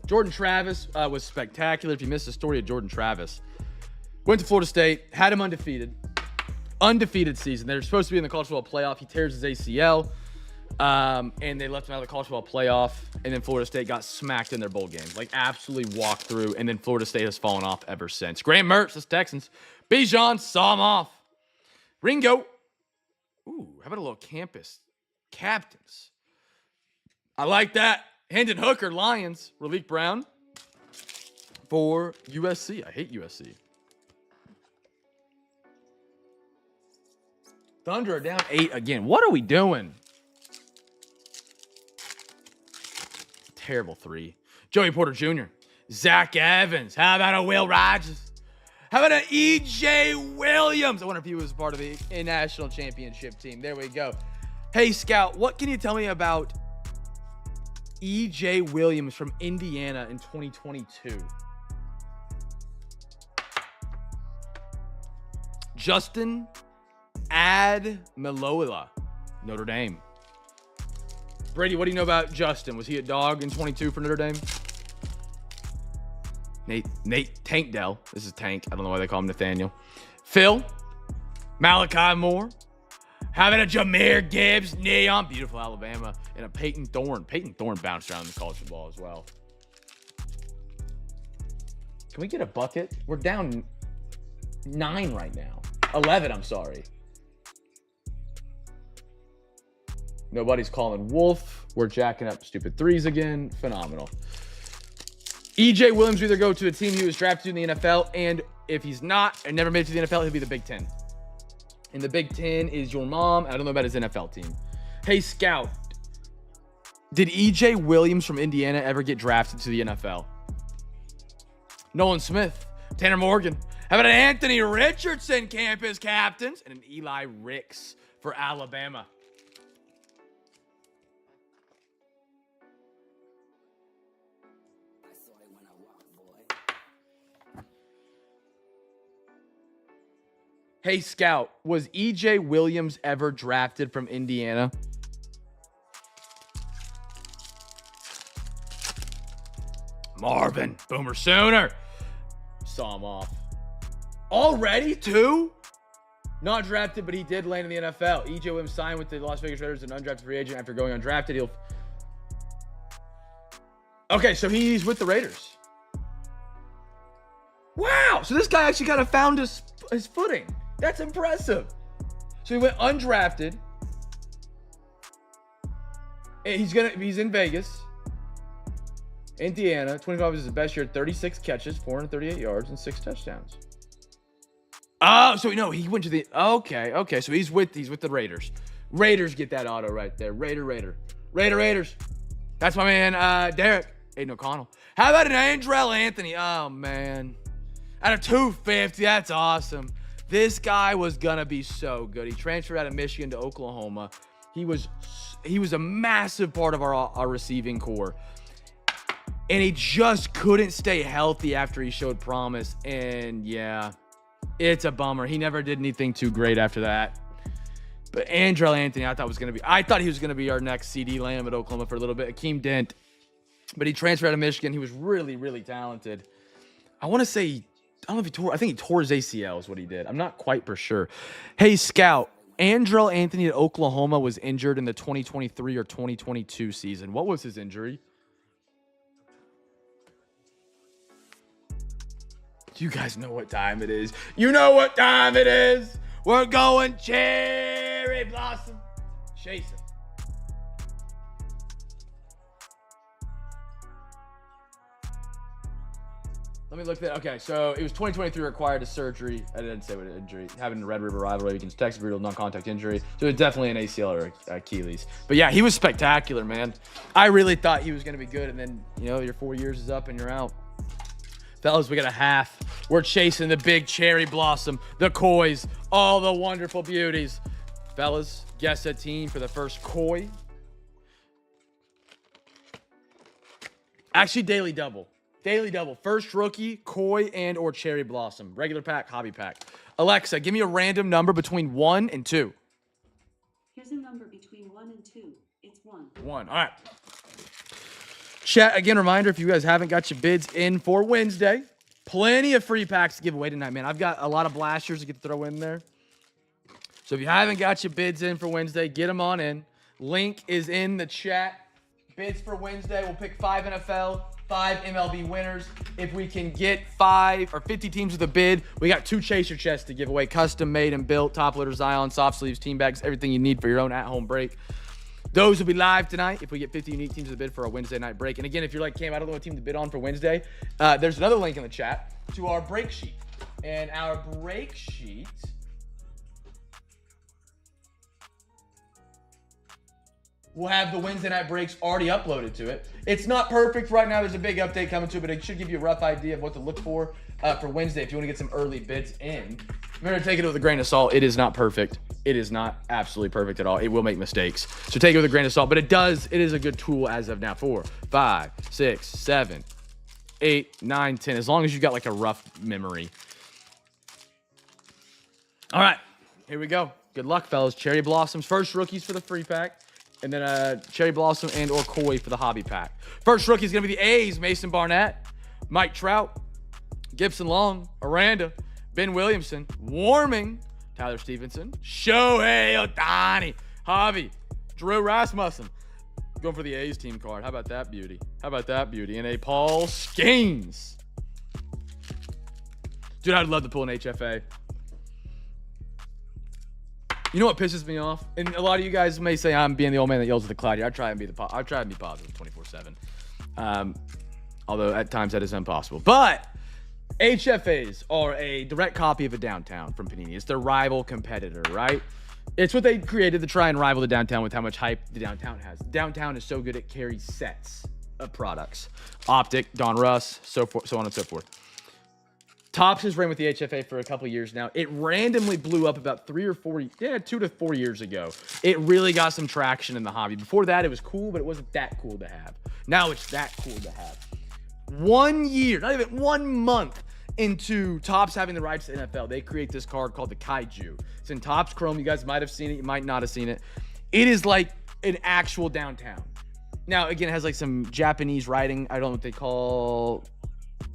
Jordan Travis was spectacular. If you missed the story of Jordan Travis, went to Florida State, had him undefeated season. They're supposed to be in the college football playoff. He tears his ACL. And they left them out of the college football playoff. And then Florida State got smacked in their bowl games. Like, absolutely walked through. And then Florida State has fallen off ever since. Graham Mertz, that's Texans. Bijan saw him off. Ringo. Ooh, how about a little campus captains? I like that. Hendon Hooker, Lions. Raleek Brown for USC. I hate USC. Thunder are down 8 again. What are we doing? Terrible 3. Joey Porter Jr. Zach Evans. How about a Will Rogers? How about an E.J. Williams? I wonder if he was part of the national championship team. There we go. Hey, Scout, what can you tell me about E.J. Williams from Indiana in 2022? Justin Admilola, Notre Dame. Brady, what do you know about Justin? Was he a dog in 22 for Notre Dame? Nate Tank Dell. This is Tank. I don't know why they call him Nathaniel. Phil. Malachi Moore. How about a Jahmyr Gibbs? Neon. Beautiful Alabama. And a Peyton Thorne. Peyton Thorne bounced around in the college football as well. Can we get a bucket? We're down 9 right now. 11, I'm sorry. Nobody's calling Wolf. We're jacking up stupid 3s again. Phenomenal. E.J. Williams will either go to a team he was drafted in the NFL, and if he's not and never made it to the NFL, he'll be the Big Ten. And the Big Ten is your mom. I don't know about his NFL team. Hey, Scout. Did E.J. Williams from Indiana ever get drafted to the NFL? Nolan Smith. Tanner Morgan. How about an Anthony Richardson, campus captains, and an Eli Ricks for Alabama? Hey, Scout, was E.J. Williams ever drafted from Indiana? Marvin, Boomer Sooner. Saw him off. Already, 2? Not drafted, but he did land in the NFL. E.J. Williams signed with the Las Vegas Raiders, an undrafted free agent. After going undrafted, Okay, so he's with the Raiders. Wow, so this guy actually kind of found his footing. That's impressive. So he went undrafted. He's in Vegas. Indiana. 25 is his best year. 36 catches, 438 yards, and 6 touchdowns. Oh, so no, he went to the okay. So he's with the Raiders. Raiders get that auto right there. Raiders. That's my man, Derek Aiden O'Connell. How about an Andrell Anthony? Oh man. Out of 250, that's awesome. This guy was gonna be so good. He transferred out of Michigan to Oklahoma. He was a massive part of our receiving core. And he just couldn't stay healthy after he showed promise. And yeah, it's a bummer. He never did anything too great after that. But Andrell Anthony, I thought he was gonna be our next CD Lamb at Oklahoma for a little bit. Akeem Dent. But he transferred out of Michigan. He was really, really talented. I want to say, I don't know if I think he tore his ACL is what he did. I'm not quite for sure. Hey, Scout, Andrell Anthony at Oklahoma was injured in the 2023 or 2022 season. What was his injury? You guys know what time it is. You know what time it is. We're going cherry blossom chasing. Let me look at that. Okay, so it was 2023 required a surgery. I didn't say what injury. Having a Red River rivalry against Texas, brutal non-contact injury. So it's definitely an ACL or Achilles. But yeah, he was spectacular, man. I really thought he was going to be good. And then, your 4 years is up and you're out. Fellas, we got a half. We're chasing the big cherry blossom, the kois, all the wonderful beauties. Fellas, guess a team for the first koi. Actually, daily double. Daily double. First rookie, koi, and or cherry blossom. Regular pack, hobby pack. Alexa, give me a random number between 1 and 2. Here's a number between 1 and 2. It's 1. 1. All right. Chat, again, reminder, if you guys haven't got your bids in for Wednesday, plenty of free packs to give away tonight, man. I've got a lot of blasters to get to throw in there. So if you haven't got your bids in for Wednesday, get them on in. Link is in the chat. Bids for Wednesday. We'll pick 5 NFL, 5 MLB winners. If we can get 5 or 50 teams with a bid, we got 2 chaser chests to give away. Custom made and built, top loader Zion, soft sleeves, team bags, everything you need for your own at-home break. Those will be live tonight if we get 50 unique teams with a bid for our Wednesday night break. And again, if you're like, Cam, I don't know what team to bid on for Wednesday, there's another link in the chat to our break sheet. And our break sheet we'll have the Wednesday night breaks already uploaded to it. It's not perfect right now. There's a big update coming to it, but it should give you a rough idea of what to look for Wednesday if you want to get some early bids in. Remember to take it with a grain of salt. It is not perfect. It is not absolutely perfect at all. It will make mistakes. So take it with a grain of salt, but it is a good tool as of now. 4, 5, 6, 7, 8, 9, 10. As long as you got like a rough memory. All right, here we go. Good luck, fellas. Cherry Blossoms, first rookies for the free pack. And then Cherry Blossom and or Koi for the hobby pack. First rookie is going to be the A's, Mason Barnett, Mike Trout, Gibson Long, Aranda, Ben Williamson, Warming, Tyler Stevenson, Shohei Ohtani, Javi, Drew Rasmussen. Going for the A's team card. How about that beauty? How about that beauty? And a Paul Skeens. Dude, I'd love to pull an HFA. You know what pisses me off? And a lot of you guys may say I'm being the old man that yells at the cloud here. I try and be positive 24/7. Although at times that is impossible. But HFAs are a direct copy of a downtown from Panini. It's their rival competitor, right? It's what they created to try and rival the downtown with how much hype the downtown has. Downtown is so good it carries sets of products. Optic, Don Russ, so on and so forth. Topps has ran with the HFA for a couple years now. It randomly blew up about 2 to 4 years ago. It really got some traction in the hobby. Before that, it was cool, but it wasn't that cool to have. Now it's that cool to have. 1 year, not even 1 month into Topps having the rights to NFL, they create this card called the Kaiju. It's in Topps Chrome. You guys might have seen it. You might not have seen it. It is like an actual downtown. Now, again, it has like some Japanese writing. I don't know what they call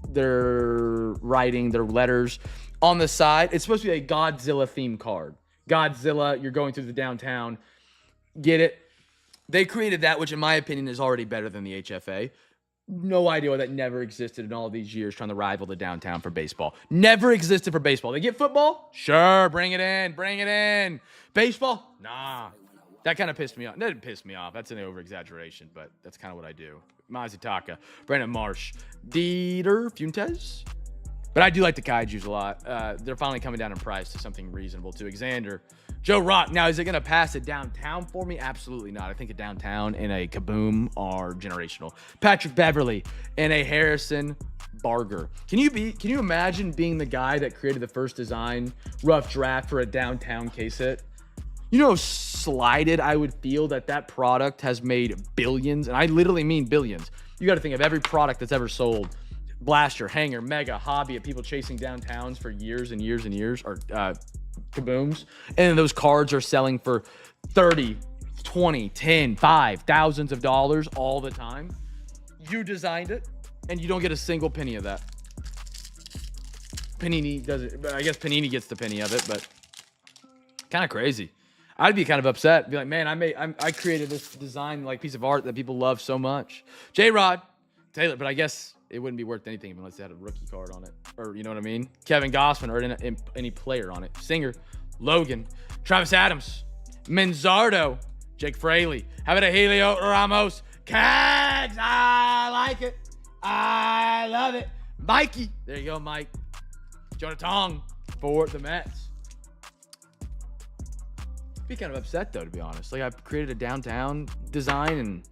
their writing, their letters on the side. It's supposed to be a Godzilla themed card. Godzilla, you're going through the downtown. Get it? They created that, which in my opinion is already better than the HFA. No idea why that never existed in all these years trying to rival the downtown for baseball. Never existed for baseball. They get football? Sure, bring it in. Bring it in. Baseball? Nah. That kind of pissed me off. That didn't piss me off. That's an over-exaggeration, but that's kind of what I do. Mazutaka, Brandon Marsh, Dieter Fuentes. But I do like the Kaijus a lot. They're finally coming down in price to something reasonable too. Xander, Joe Rock. Now, is it going to pass it downtown for me? Absolutely not. I think a downtown and a Kaboom are generational. Patrick Beverly and a Harrison Barger. Can you imagine being the guy that created the first design rough draft for a downtown case hit? You know how slighted I would feel that product has made billions, and I literally mean billions. You got to think of every product that's ever sold. Blaster, Hanger, Mega, Hobby of people chasing downtowns for years and years and years, or Kabooms. And those cards are selling for 30, 20, 10, 5, thousands of dollars all the time. You designed it, and you don't get a single penny of that. Panini doesn't, I guess Panini gets the penny of it, but kind of crazy. I'd be kind of upset. Be like, man, I created this design like piece of art that people love so much. J-Rod, Taylor, but I guess it wouldn't be worth anything unless they had a rookie card on it, or you know what I mean? Kevin Gossman, or any player on it. Singer, Logan, Travis Adams, Manzardo, Jake Fraley. How about a Helio Ramos? Cags, I like it. I love it. Mikey, there you go, Mike. Jonah Tong for the Mets. Be kind of upset though, to be honest. Like, I've created a downtown design and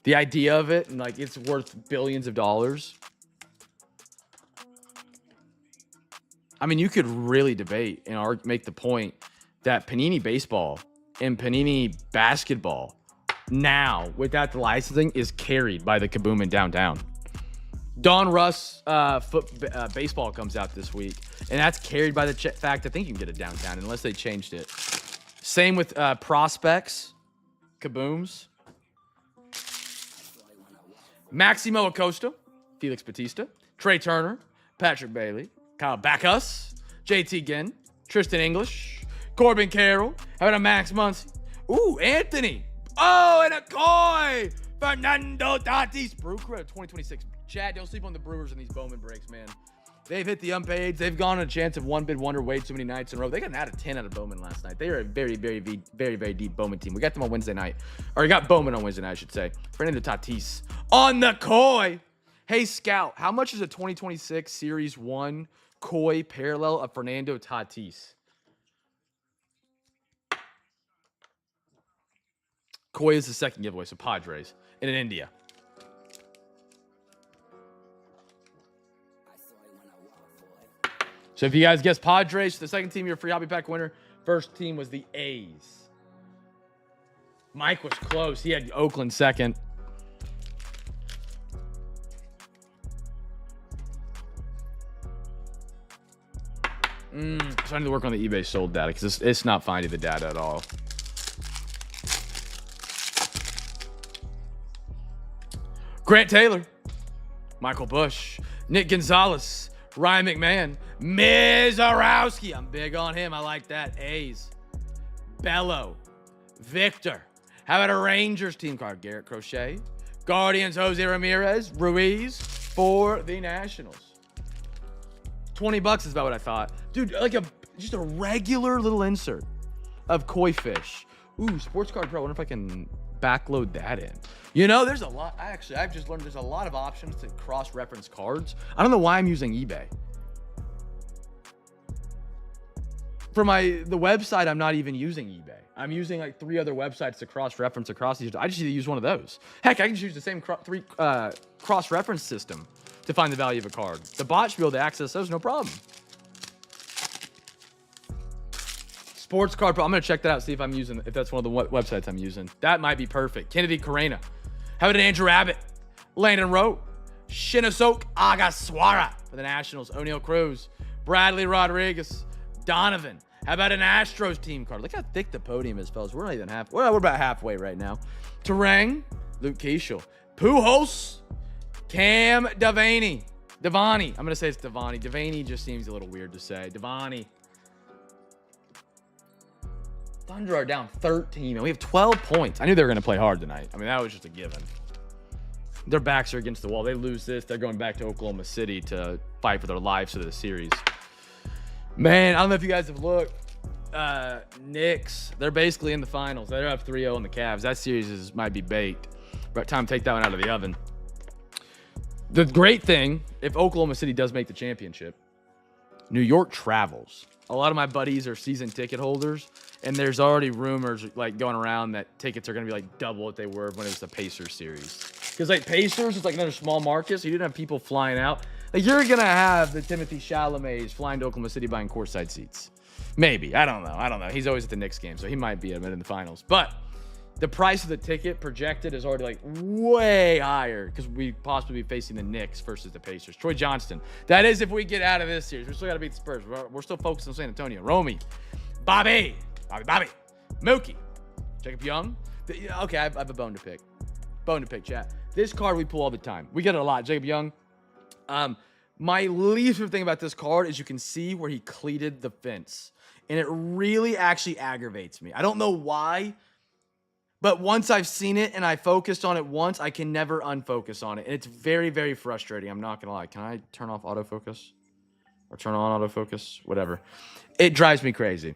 the idea of it, and like it's worth billions of dollars. I mean, you could really debate and make the point that Panini baseball and Panini basketball now, without the licensing, is carried by the Kaboom in downtown. Don Russ baseball comes out this week, and that's carried by the fact I think you can get it downtown unless they changed it. Same with prospects, Kabooms. Maximo Acosta, Felix Bautista, Trey Turner, Patrick Bailey, Kyle Backus, JT Ginn, Tristan English, Corbin Carroll. How about a Max Muncy? Ooh, Anthony. Oh, and a koi. Fernando Tatis. Brew Crew 2026. Chad, don't sleep on the Brewers in these Bowman breaks, man. They've hit the unpaids. They've gone on a chance of one bid wonder way too many nights in a row. They got an out of 10 out of Bowman last night. They are a very, very, very, very deep Bowman team. We got them on Wednesday night. Or we got Bowman on Wednesday night, I should say. Fernando Tatis on the koi. Hey, Scout, how much is a 2026 Series 1 koi parallel of Fernando Tatis? Koi is the second giveaway, so Padres in India. So if you guys guessed Padres, the second team, you're a free hobby pack winner. First team was the A's. Mike was close. He had Oakland second. So I need to work on the eBay sold data because it's not finding the data at all. Grant Taylor, Michael Bush, Nick Gonzalez, Ryan McMahon, Mizarowski. I'm big on him. I like that. A's. Bello, Victor. How about a Rangers team card? Garrett Crochet. Guardians, Jose Ramirez, Ruiz for the Nationals. $20 is about what I thought. Dude, like just a regular little insert of koi fish. Ooh, Sports Card Pro. I wonder if I can backload that in. You know, there's a lot. I've just learned there's a lot of options to cross-reference cards. I don't know why I'm using eBay. For the website, I'm not even using eBay. I'm using like 3 other websites to cross-reference across these. I just need to use one of those. Heck, I can just use the same cross-reference system to find the value of a card. The bot should be able to access those, no problem. Sports Card Pro. I'm going to check that out, see if that's one of the websites I'm using. That might be perfect. Kennedy Carrena. How about an Andrew Abbott? Landon Rowe. Shinosuke Agaswara for the Nationals. O'Neal Cruz. Bradley Rodriguez. Donovan. How about an Astros team card? Look how thick the podium is, fellas. We're not even half. Well, we're about halfway right now. Terang. Luke Keishel. Pujols. Cam Devaney. Devani. I'm going to say it's Devani. Devaney just seems a little weird to say. Devani. Thunder are down 13, and we have 12 points. I knew they were going to play hard tonight. I mean, that was just a given. Their backs are against the wall. They lose this, they're going back to Oklahoma City to fight for their lives to the series. Man, I don't know if you guys have looked. Knicks, they're basically in the finals. They're up 3-0 on the Cavs. That series might be baked. About time to take that one out of the oven. The great thing, if Oklahoma City does make the championship, New York travels. A lot of my buddies are season ticket holders, and there's already rumors like going around that tickets are going to be like double what they were when it was the Pacers series. Because like Pacers is like another small market, so you didn't have people flying out. Like you're going to have the Timothy Chalamets flying to Oklahoma City buying courtside seats. Maybe. I don't know. He's always at the Knicks game, so he might be in the finals. But the price of the ticket projected is already like way higher because we possibly be facing the Knicks versus the Pacers. Troy Johnston. That is if we get out of this series. We still got to beat the Spurs. We're still focused on San Antonio. Romy. Bobby. Mookie. Jacob Young. Okay, I have a bone to pick. Chat. This card we pull all the time. We get it a lot. Jacob Young. My least favorite thing about this card is you can see where he cleated the fence. And it really actually aggravates me. I don't know why. But once I've seen it and I focused on it once, I can never unfocus on it. And it's very, very frustrating. I'm not going to lie. Can I turn off autofocus? Or turn on autofocus? Whatever. It drives me crazy.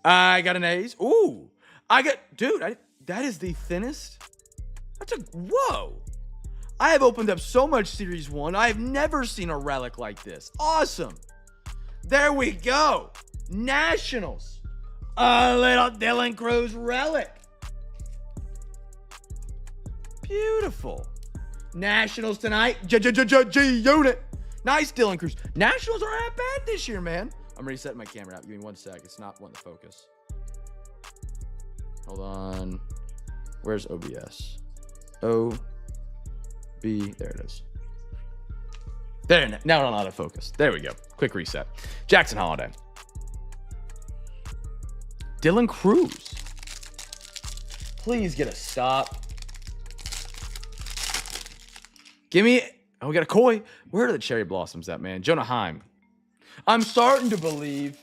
I got an A's. Ooh. That is the thinnest. Whoa. I have opened up so much Series 1. I have never seen a relic like this. Awesome. There we go. Nationals. A little Dylan Cruz relic. Beautiful. Nationals tonight. G-Unit. Nice, Dylan Cruz. Nationals aren't that bad this year, man. I'm resetting my camera out. Give me 1 sec. It's not wanting to focus. Hold on. Where's OBS? There it is. There, now on autofocus. There we go. Quick reset. Jackson Holiday. Dylan Cruz. Please get a stop. Give me. Oh, we got a koi. Where are the cherry blossoms at, man? Jonah Heim. I'm starting to believe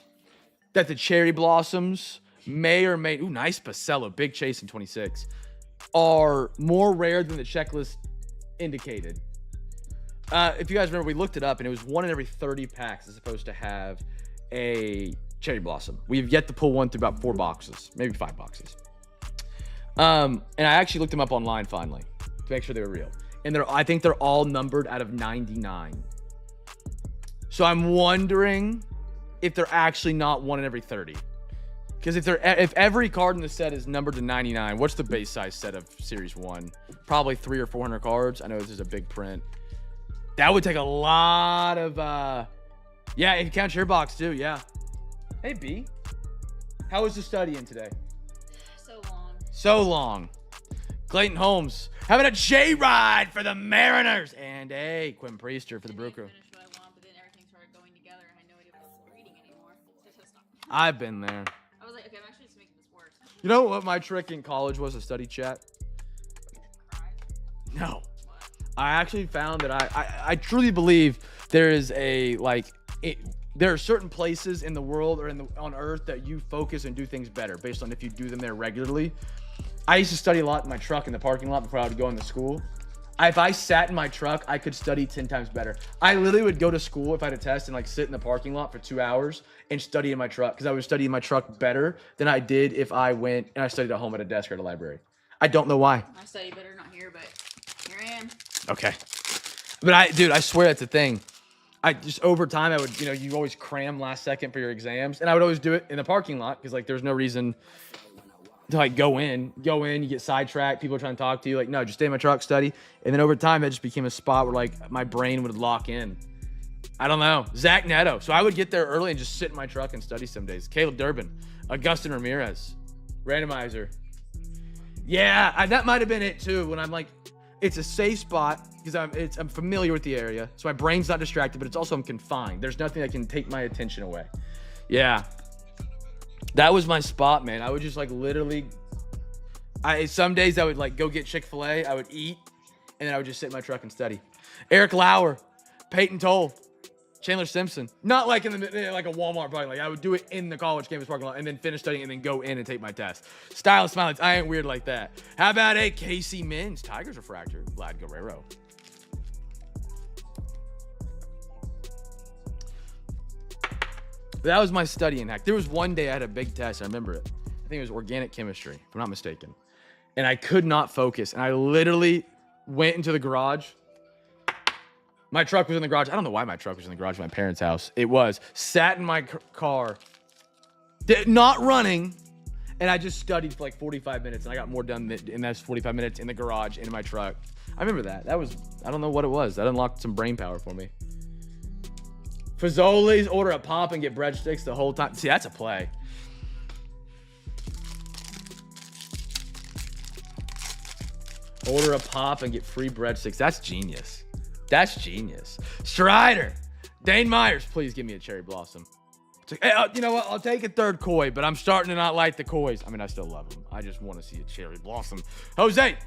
that the cherry blossoms may or may. Ooh, nice Basello. Big chase in 26. are more rare than the checklist indicated. If you guys remember, we looked it up, and it was 1 in every 30 packs is supposed to have a cherry blossom. We've yet to pull one through about 4 boxes, maybe 5 boxes. And I actually looked them up online finally to make sure they were real. And I think they're all numbered out of 99. So I'm wondering if they're actually not 1 in every 30. Because if every card in the set is numbered to 99, what's the base size set of Series 1? Probably 300 or 400 cards. I know this is a big print. That would take a lot of, yeah, if you count your box too, yeah. Hey, B. How was the studying today? So long. Clayton Holmes having a J-Ride for the Mariners. And hey, Quinn Priester for the Brew Crew. I've been there. I was like, okay, I'm actually just making this work. You know what my trick in college was? A study chat. No. I actually found that I truly believe there is there are certain places in the world or on Earth that you focus and do things better based on if you do them there regularly. I used to study a lot in my truck in the parking lot before I would go into school. If I sat in my truck, I could study 10 times better. I literally would go to school if I had a test and sit in the parking lot for 2 hours and study in my truck because I would study in my truck better than I did if I went and I studied at home at a desk or at a library. I don't know why. I study better not here, but here I am. Okay. But I swear that's a thing. I just over time, I would, you always cram last second for your exams. And I would always do it in the parking lot because there's no reason to go in, you get sidetracked. People are trying to talk to you. No, just stay in my truck, study. And then over time, it just became a spot where my brain would lock in. I don't know. Zach Neto. So I would get there early and just sit in my truck and study some days. Caleb Durbin, Augustin Ramirez, randomizer. Yeah, that might have been it too. When I'm it's a safe spot because I'm familiar with the area, so my brain's not distracted, but it's also I'm confined. There's nothing that can take my attention away. Yeah, that was my spot, man. I would just literally. Some days I would go get Chick-fil-A. I would eat, and then I would just sit in my truck and study. Eric Lauer, Peyton Toll, Chandler Simpson. Not in a Walmart parking lot. I would do it in the college campus parking lot and then finish studying and then go in and take my test. Style Smiley. I ain't weird like that. How about a Casey Mins? Tigers refractor. Vlad Guerrero. That was my studying hack. There was one day I had a big test. I remember it. I think it was organic chemistry, if I'm not mistaken. And I could not focus. And I literally went into the garage. My truck was in the garage. I don't know why my truck was in the garage of my parents' house. It was. Sat in my car. Not running. And I just studied for 45 minutes. And I got more done in those 45 minutes in the garage, in my truck. I remember that. That was, I don't know what it was. That unlocked some brain power for me. Fazoli's, order a pop and get breadsticks the whole time. See, that's a play. Order a pop and get free breadsticks. That's genius. That's genius. Strider. Dane Myers, please give me a cherry blossom. Hey, you know what? I'll take a third koi, but I'm starting to not like the kois. I mean, I still love them. I just want to see a cherry blossom. Jose.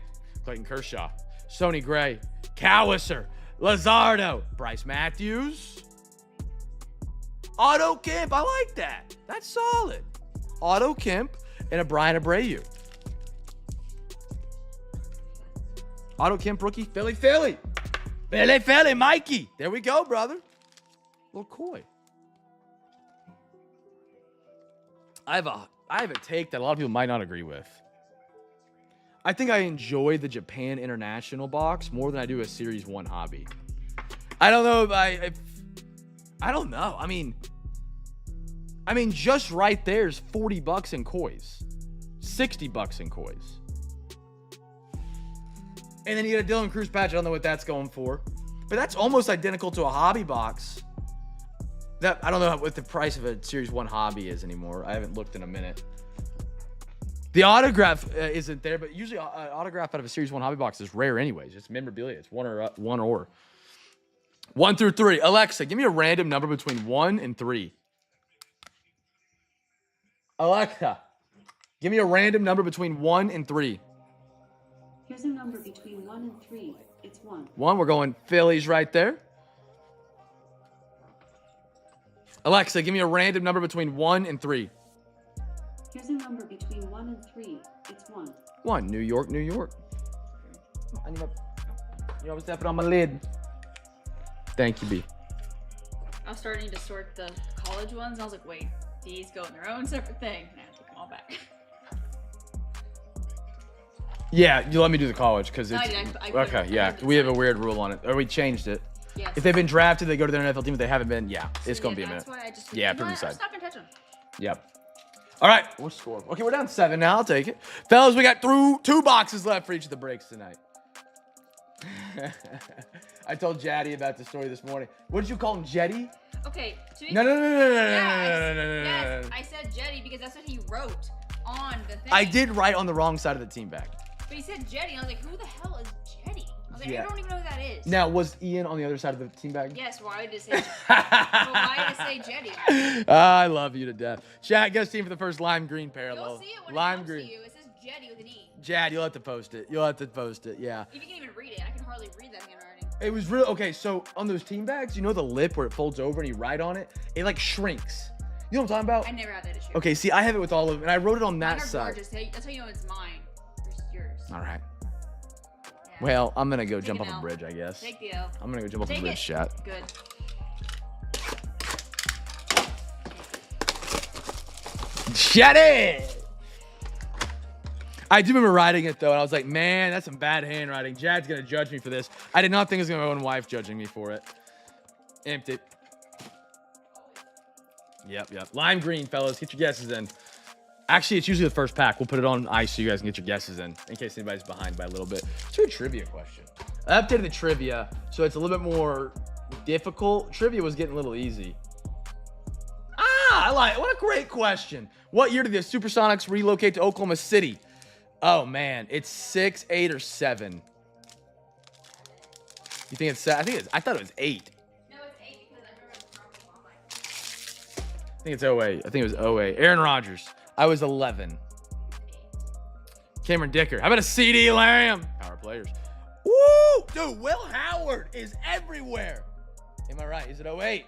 Clayton Kershaw. Sonny Gray. Cowlisser. Lazardo. Bryce Matthews. Otto Kemp. I like that. That's solid. Otto Kemp and a Brian Abreu. Otto Kemp rookie. Philly. Philly, Mikey. There we go, brother. Little koi. I have a take that a lot of people might not agree with. I think I enjoy the Japan International box more than I do a Series 1 hobby. I don't know if I don't know. I mean, just right there's $40 in kois. $60 in kois. And then you get a Dylan Cruz patch. I don't know what that's going for. But that's almost identical to a hobby box. That I don't know what the price of a Series 1 hobby is anymore. I haven't looked in a minute. The autograph isn't there, but usually autograph out of a Series 1 hobby box is rare anyways. It's memorabilia. It's one or. 1 through 3. Alexa, give me a random number between 1 and 3. Alexa, give me a random number between 1 and 3. Here's a number between 1 and 3. It's 1. 1, we're going Phillies right there. Alexa, give me a random number between 1 and 3. Here's a number between 1 and 3. It's 1. 1, New York, New York. I need my, you always tap it on my lid. Thank you, B. I was starting to sort the college ones. I was like, wait, these go in their own separate thing. And I have to put them all back. Yeah, you let me do the college because No, it's I okay. Yeah, we have a weird rule on it, or we changed it. Yes. If they've been drafted, they go to their NFL team. If they haven't been, yeah, it's gonna be a minute. That's why I just Yeah, you know pretty what? I'm side. just not gonna touch them. Yep. All right, we'll score. Okay, we're down 7 now. I'll take it, fellas. We got 2 boxes left for each of the breaks tonight. I told Jaddy about the story this morning. What did you call him, Jetty? Okay. No. Yes, I said Jetty because that's what he wrote on the thing. I did write on the wrong side of the team bag. But he said Jetty. And I was like, who the hell is Jetty? I was like, Yeah. I don't even know who that is. Now, was Ian on the other side of the team bag? Yes, why did it say why did it say Jetty? I love you to death. Chat, guest team for the first lime green parallel. You'll see it when lime it comes green. to you. It says Jetty with an E. Jad, you'll have to post it. You'll have to post it. Yeah. If you can even read it, I can hardly read that handwriting. It was real. Okay, so on those team bags, you know the lip where it folds over and you write on it? It like shrinks. You know what I'm talking about? I never had that issue. Okay, see, I have it with all of them, and I wrote it on Mine that are side. gorgeous. That's how you know it's mine. Yours. All right. Yeah. Well, I'm gonna go jump an off a L. bridge, I guess. Take the L. I'm gonna go jump off a Take bridge, it. chat. Good. Shut it! I do remember writing it though, and I was like, man, that's some bad handwriting. Jad's gonna judge me for this. I did not think it was gonna be my own wife judging me for it. Empty. Yep. Lime green, fellas. Get your guesses in. Actually, it's usually the first pack. We'll put it on ice so you guys can get your guesses in case anybody's behind by a little bit. It's a good trivia question. I updated the trivia, so it's a little bit more difficult. Trivia was getting a little easy. I like it. What a great question. What year did the Supersonics relocate to Oklahoma City? Oh, man. It's 6, 8, or 7. You think it's 7? I thought it was 8. No, it's 8 because I remember the property on my. I think it's 08. I think it was 08. Aaron Rodgers. I was 11. Cameron Dicker. How about a CD Lamb? Power players. Woo! Dude, Will Howard is everywhere. Am I right? Is it 08?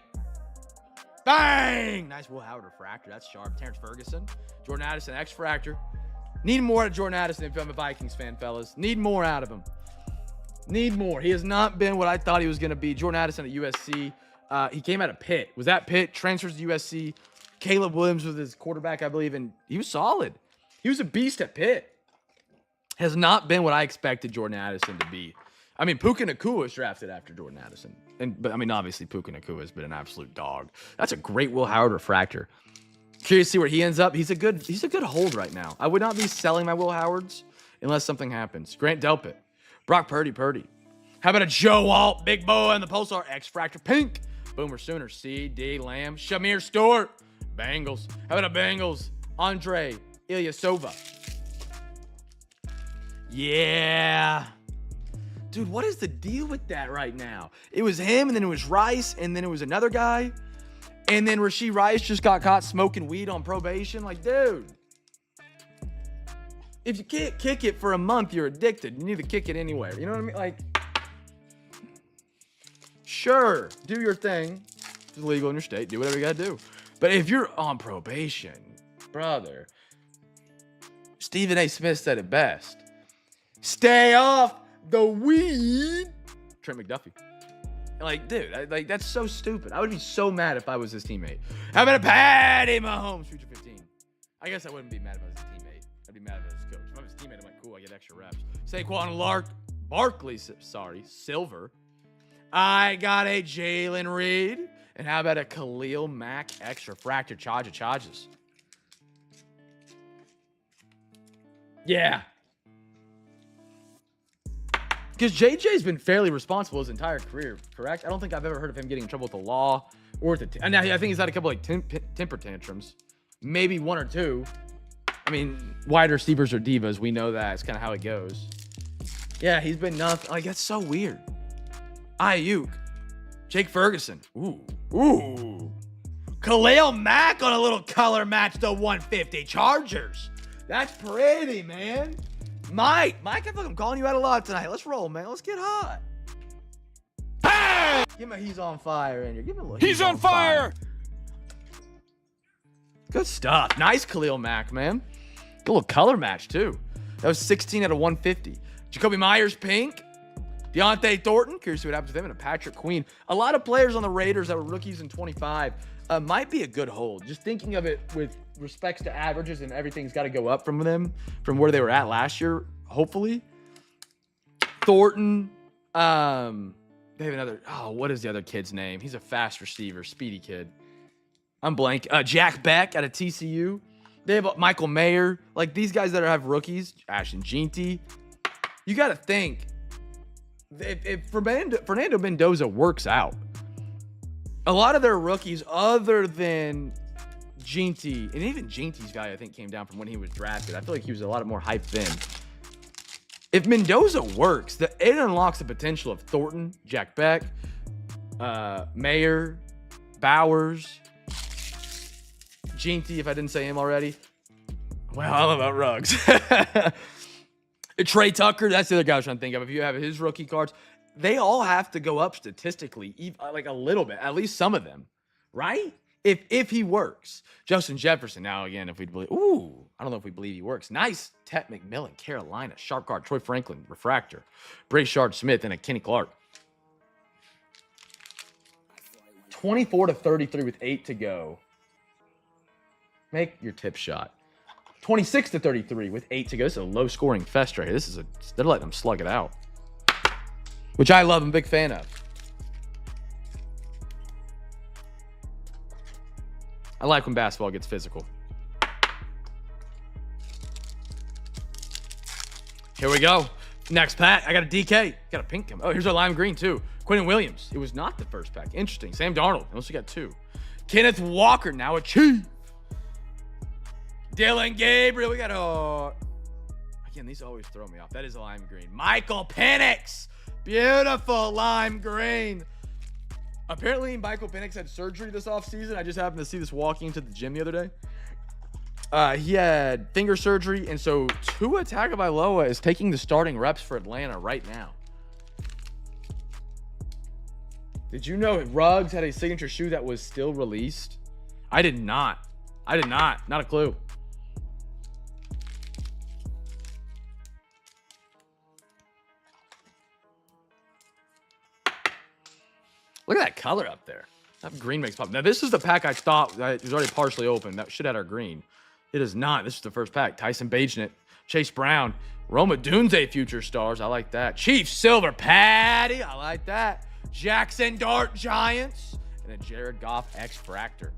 Bang! Nice Will Howard refractor. That's sharp. Terrence Ferguson. Jordan Addison, X-Fractor. Need more out of Jordan Addison if I'm a Vikings fan, fellas. Need more out of him. Need more. He has not been what I thought he was going to be. Jordan Addison at USC. He came out of Pitt. Was that Pitt? Transfers to USC. Caleb Williams was his quarterback, I believe, and he was solid. He was a beast at Pitt. Has not been what I expected Jordan Addison to be. I mean, Puka Nacua was drafted after Jordan Addison. But I mean, obviously, Puka Nacua has been an absolute dog. That's a great Will Howard refractor. Curious to see where he ends up. He's a good hold right now. I would not be selling my Will Howards unless something happens. Grant Delpit. Brock Purdy. How about a Joe Alt, big boy in the Pulsar, X-Fractor Pink. Boomer Sooner, C.D. Lamb, Shamir Stewart. Bengals. How about a Bengals? Andre Ilyasova. Yeah. Dude, what is the deal with that right now? It was him, and then it was Rice, and then it was another guy. And then Rashee Rice just got caught smoking weed on probation. Like, dude. If you can't kick it for a month, you're addicted. You need to kick it anywhere. You know what I mean? Like, sure, do your thing. It's legal in your state. Do whatever you got to do. But if you're on probation, brother, Stephen A. Smith said it best. Stay off the weed. Trent McDuffie. Like, dude, like that's so stupid. I would be so mad if I was his teammate. How about a Patty Mahomes, future 15? I guess I wouldn't be mad if I was his teammate. I'd be mad if I was his coach. If I was his teammate, I'm like, cool, I get extra reps. Saquon Barkley, Silver. I got a Jalen Reed. And how about a Khalil Mack extra fractor charges? Yeah. Because JJ's been fairly responsible his entire career, correct? I don't think I've ever heard of him getting in trouble with the law or with the. And I think he's had a couple like temper tantrums, maybe 1 or 2. I mean, wide receivers are divas. We know that. It's kind of how it goes. Yeah, he's been nothing. Like, that's so weird. Ayuk, Jake Ferguson. Ooh. Khalil Mack on a little color match to 150 Chargers. That's pretty, man. Mike, I feel like I'm calling you out a lot tonight. Let's roll, man. Let's get hot. Bang! Give me a he's on fire in here. Give me a little he's on fire. Good stuff. Nice Khalil Mack, man. Good little color match, too. That was 16 out of 150. Jacoby Myers, pink. Deontay Thornton, curious to see what happens to them, and a Patrick Queen. A lot of players on the Raiders that were rookies in 25 might be a good hold. Just thinking of it with respects to averages and everything's got to go up from them, from where they were at last year, hopefully. Thornton, they have another, what is the other kid's name? He's a fast receiver, speedy kid. I'm blank. Jack Beck out of TCU. They have Michael Mayer. Like, these guys that have rookies, Ashton Jeanty. You got to think, if Fernando Mendoza works out, a lot of their rookies, other than Jeanty, and even Jeanty's value, I think, came down from when he was drafted. I feel like he was a lot more hyped then. If Mendoza works, it unlocks the potential of Thornton, Jack Beck, Mayer, Bowers, Jeanty, if I didn't say him already. Well, I don't know about Ruggs. Trey Tucker, that's the other guy I was trying to think of. If you have his rookie cards, they all have to go up statistically, like a little bit, at least some of them, right? If he works. Justin Jefferson, now again, if we believe, I don't know if we believe he works. Nice. Tet McMillan, Carolina, sharp guard, Troy Franklin, refractor, Brayshard Smith, and a Kenny Clark. 24-33 with 8 to go. Make your tip shot. 26-33 with 8 to go. This is a low-scoring fest right here. They're letting them slug it out, which I love. I'm a big fan of. I like when basketball gets physical. Here we go. Next pack. I got a DK. Got a pink. Oh, here's our lime green, too. Quentin Williams. It was not the first pack. Interesting. Sam Darnold. I also got 2. Kenneth Walker. Now a Chief. Dylan Gabriel. We got again, these always throw me off. That is a lime green. Michael Penix. Beautiful lime green. Apparently, Michael Penix had surgery this offseason. I just happened to see this walking into the gym the other day. He had finger surgery, and so Tua Tagovailoa is taking the starting reps for Atlanta right now. Did you know Ruggs had a signature shoe that was still released? I did not. Not a clue. Look at that color up there. That green makes pop. Now, this is the pack I thought that was already partially open. That should have our green. It is not. This is the first pack. Tyson Bagent, Chase Brown, Roma Dunze Future Stars. I like that. Chief Silver Patty. I like that. Jackson Dart Giants. And a Jared Goff X Fractor.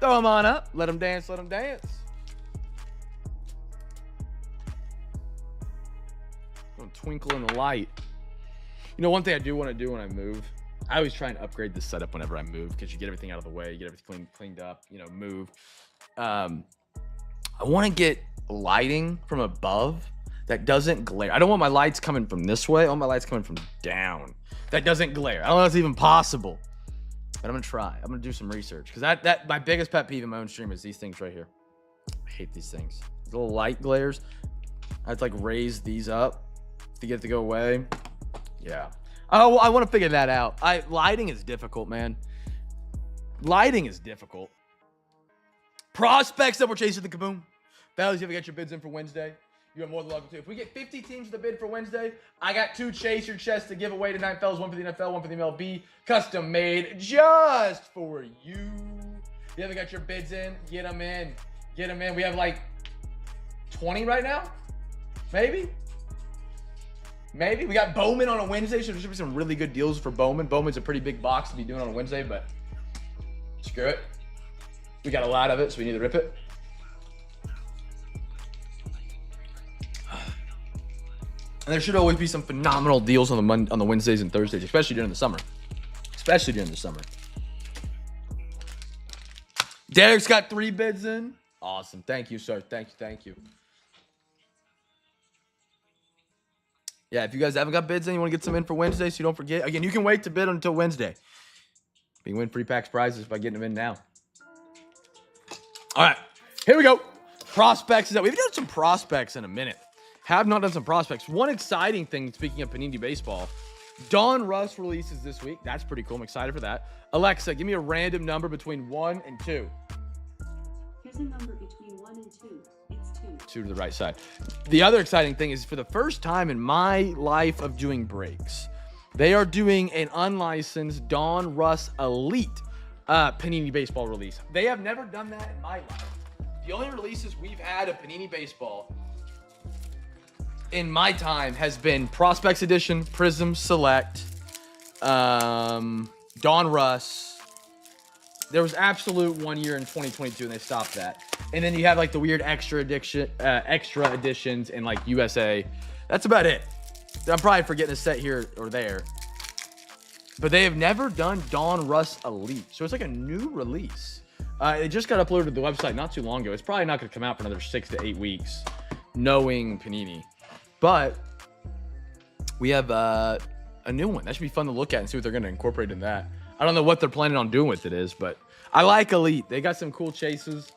Throw them on up. Let them dance. Let them dance. Gonna twinkle in the light. You know, one thing I do want to do when I move, I always try and upgrade the setup whenever I move because you get everything out of the way, you get everything cleaned up, you know, move. I want to get lighting from above that doesn't glare. I don't want my lights coming from this way. I want my lights coming from down. That doesn't glare. I don't know if it's even possible, but I'm gonna try. I'm gonna do some research because that my biggest pet peeve in my own stream is these things right here. I hate these things. These little light glares. I have to like raise these up to get it to go away. Yeah. Oh, I want to figure that out. Lighting is difficult, man. Lighting is difficult. Prospects that we're chasing the kaboom. Fellas, you ever get your bids in for Wednesday? You are more than welcome to. If we get 50 teams to bid for Wednesday, I got 2 Chase Your Chest to give away tonight, fellas. 1 for the NFL, 1 for the MLB. Custom made just for you. You ever got your bids in? Get them in. Get them in. We have like 20 right now? Maybe? Maybe. We got Bowman on a Wednesday, so there should be some really good deals for Bowman. Bowman's a pretty big box to be doing on a Wednesday, but screw it. We got a lot of it, so we need to rip it. And there should always be some phenomenal deals on the Wednesdays and Thursdays, especially during the summer. Especially during the summer. Derek's got 3 bids in. Awesome. Thank you, sir. Thank you. Yeah, if you guys haven't got bids in, you want to get some in for Wednesday so you don't forget. Again, you can wait to bid until Wednesday. You can win free packs prizes by getting them in now. All right, here we go. Prospects. We've done some prospects in a minute. Have not done some prospects. One exciting thing, speaking of Panini Baseball, Dawn Russ releases this week. That's pretty cool. I'm excited for that. Alexa, give me a random number between 1 and 2. Here's a number between 1 and 2. It's 2. 2 to the right side. The other exciting thing is for the first time in my life of doing breaks, they are doing an unlicensed Dawn Russ Elite Panini Baseball release. They have never done that in my life. The only releases we've had of Panini Baseball in my time has been Prospects Edition, Prism Select, Dawn Russ. There was Absolute one year in 2022 and they stopped that. And then you have like the weird extra editions in like USA. That's about it. I'm probably forgetting a set here or there. But they have never done Dawn Russ Elite. So it's like a new release. It just got uploaded to the website not too long ago. It's probably not going to come out for another 6 to 8 weeks, knowing Panini. But we have a new one. That should be fun to look at and see what they're going to incorporate in that. I don't know what they're planning on doing with it is, but I like Elite. They got some cool chases.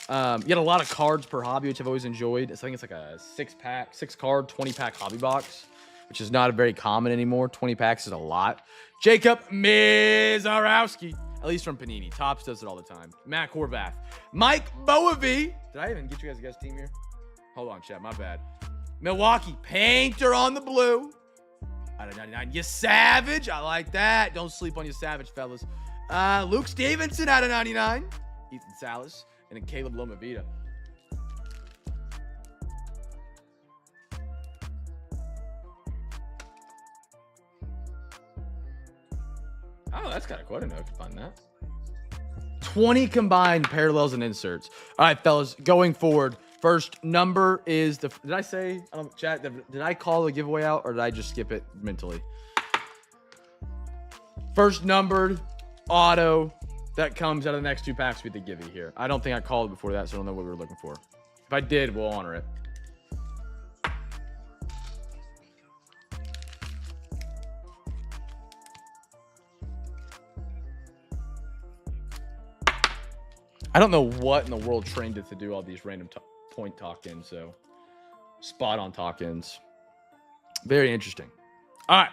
You get a lot of cards per hobby, which I've always enjoyed. I think it's like a 6-card, 20-pack hobby box, which is not very common anymore. 20 packs is a lot. Jacob Mizarowski, at least from Panini. Topps does it all the time. Matt Horvath. Mike Boavy. Did I even get you guys a guest team here? Hold on, chat. My bad. Milwaukee. Painter on the blue. Out of 99. You Savage. I like that. Don't sleep on you Savage, fellas. Luke Stevenson out of 99. Ethan Salas. And then Caleb Lomavita. Oh, that's kind of cool. I didn't know I could find that. 20 combined parallels and inserts. All right, fellas, going forward, first number is the... Did I say... chat, did I call the giveaway out or did I just skip it mentally? First numbered auto that comes out of the next 2 packs we have to give you here. I don't think I called before that, so I don't know what we were looking for. If I did, we'll honor it. I don't know what in the world trained it to do all these random point talk-ins, so spot-on talk-ins. Very interesting. All right.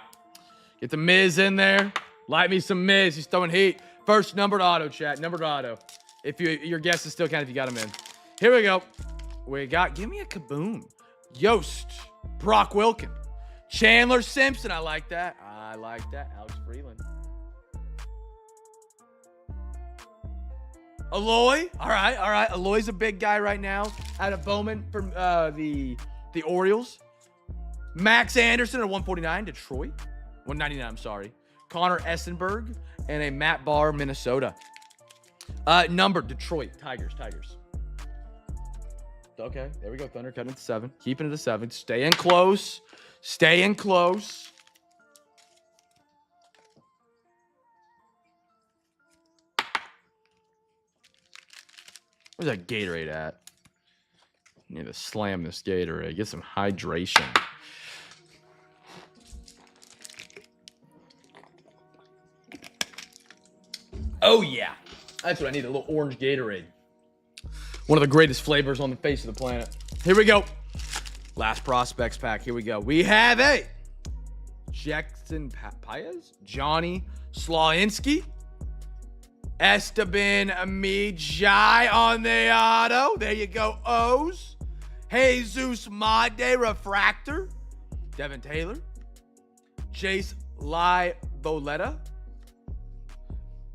Get the Miz in there. Light me some Miz. He's throwing heat. First numbered auto, chat. Numbered auto. If your guess is still count if you got him in. Here we go. We got, give me a kaboom. Yost. Brock Wilkin. Chandler Simpson. I like that. I like that. Alex Freeland. Aloy. All right. Aloy's a big guy right now. Out of Bowman from the Orioles. Max Anderson at 149, Detroit. 199, I'm sorry. Connor Essenberg and a Matt Barr, Minnesota. Number, Detroit. Tigers. Okay, there we go. Thunder cutting it to 7. Keeping it to 7. Staying close. Where's that Gatorade at? Need to slam this Gatorade. Get some hydration. Oh, yeah. That's what I need, a little orange Gatorade. One of the greatest flavors on the face of the planet. Here we go. Last prospects pack. Here we go. We have a Jackson Paez, Johnny Slawinski, Esteban Amijai on the auto. There you go, O's. Jesus Made Refractor, Devin Taylor, Chase Lai Boletta,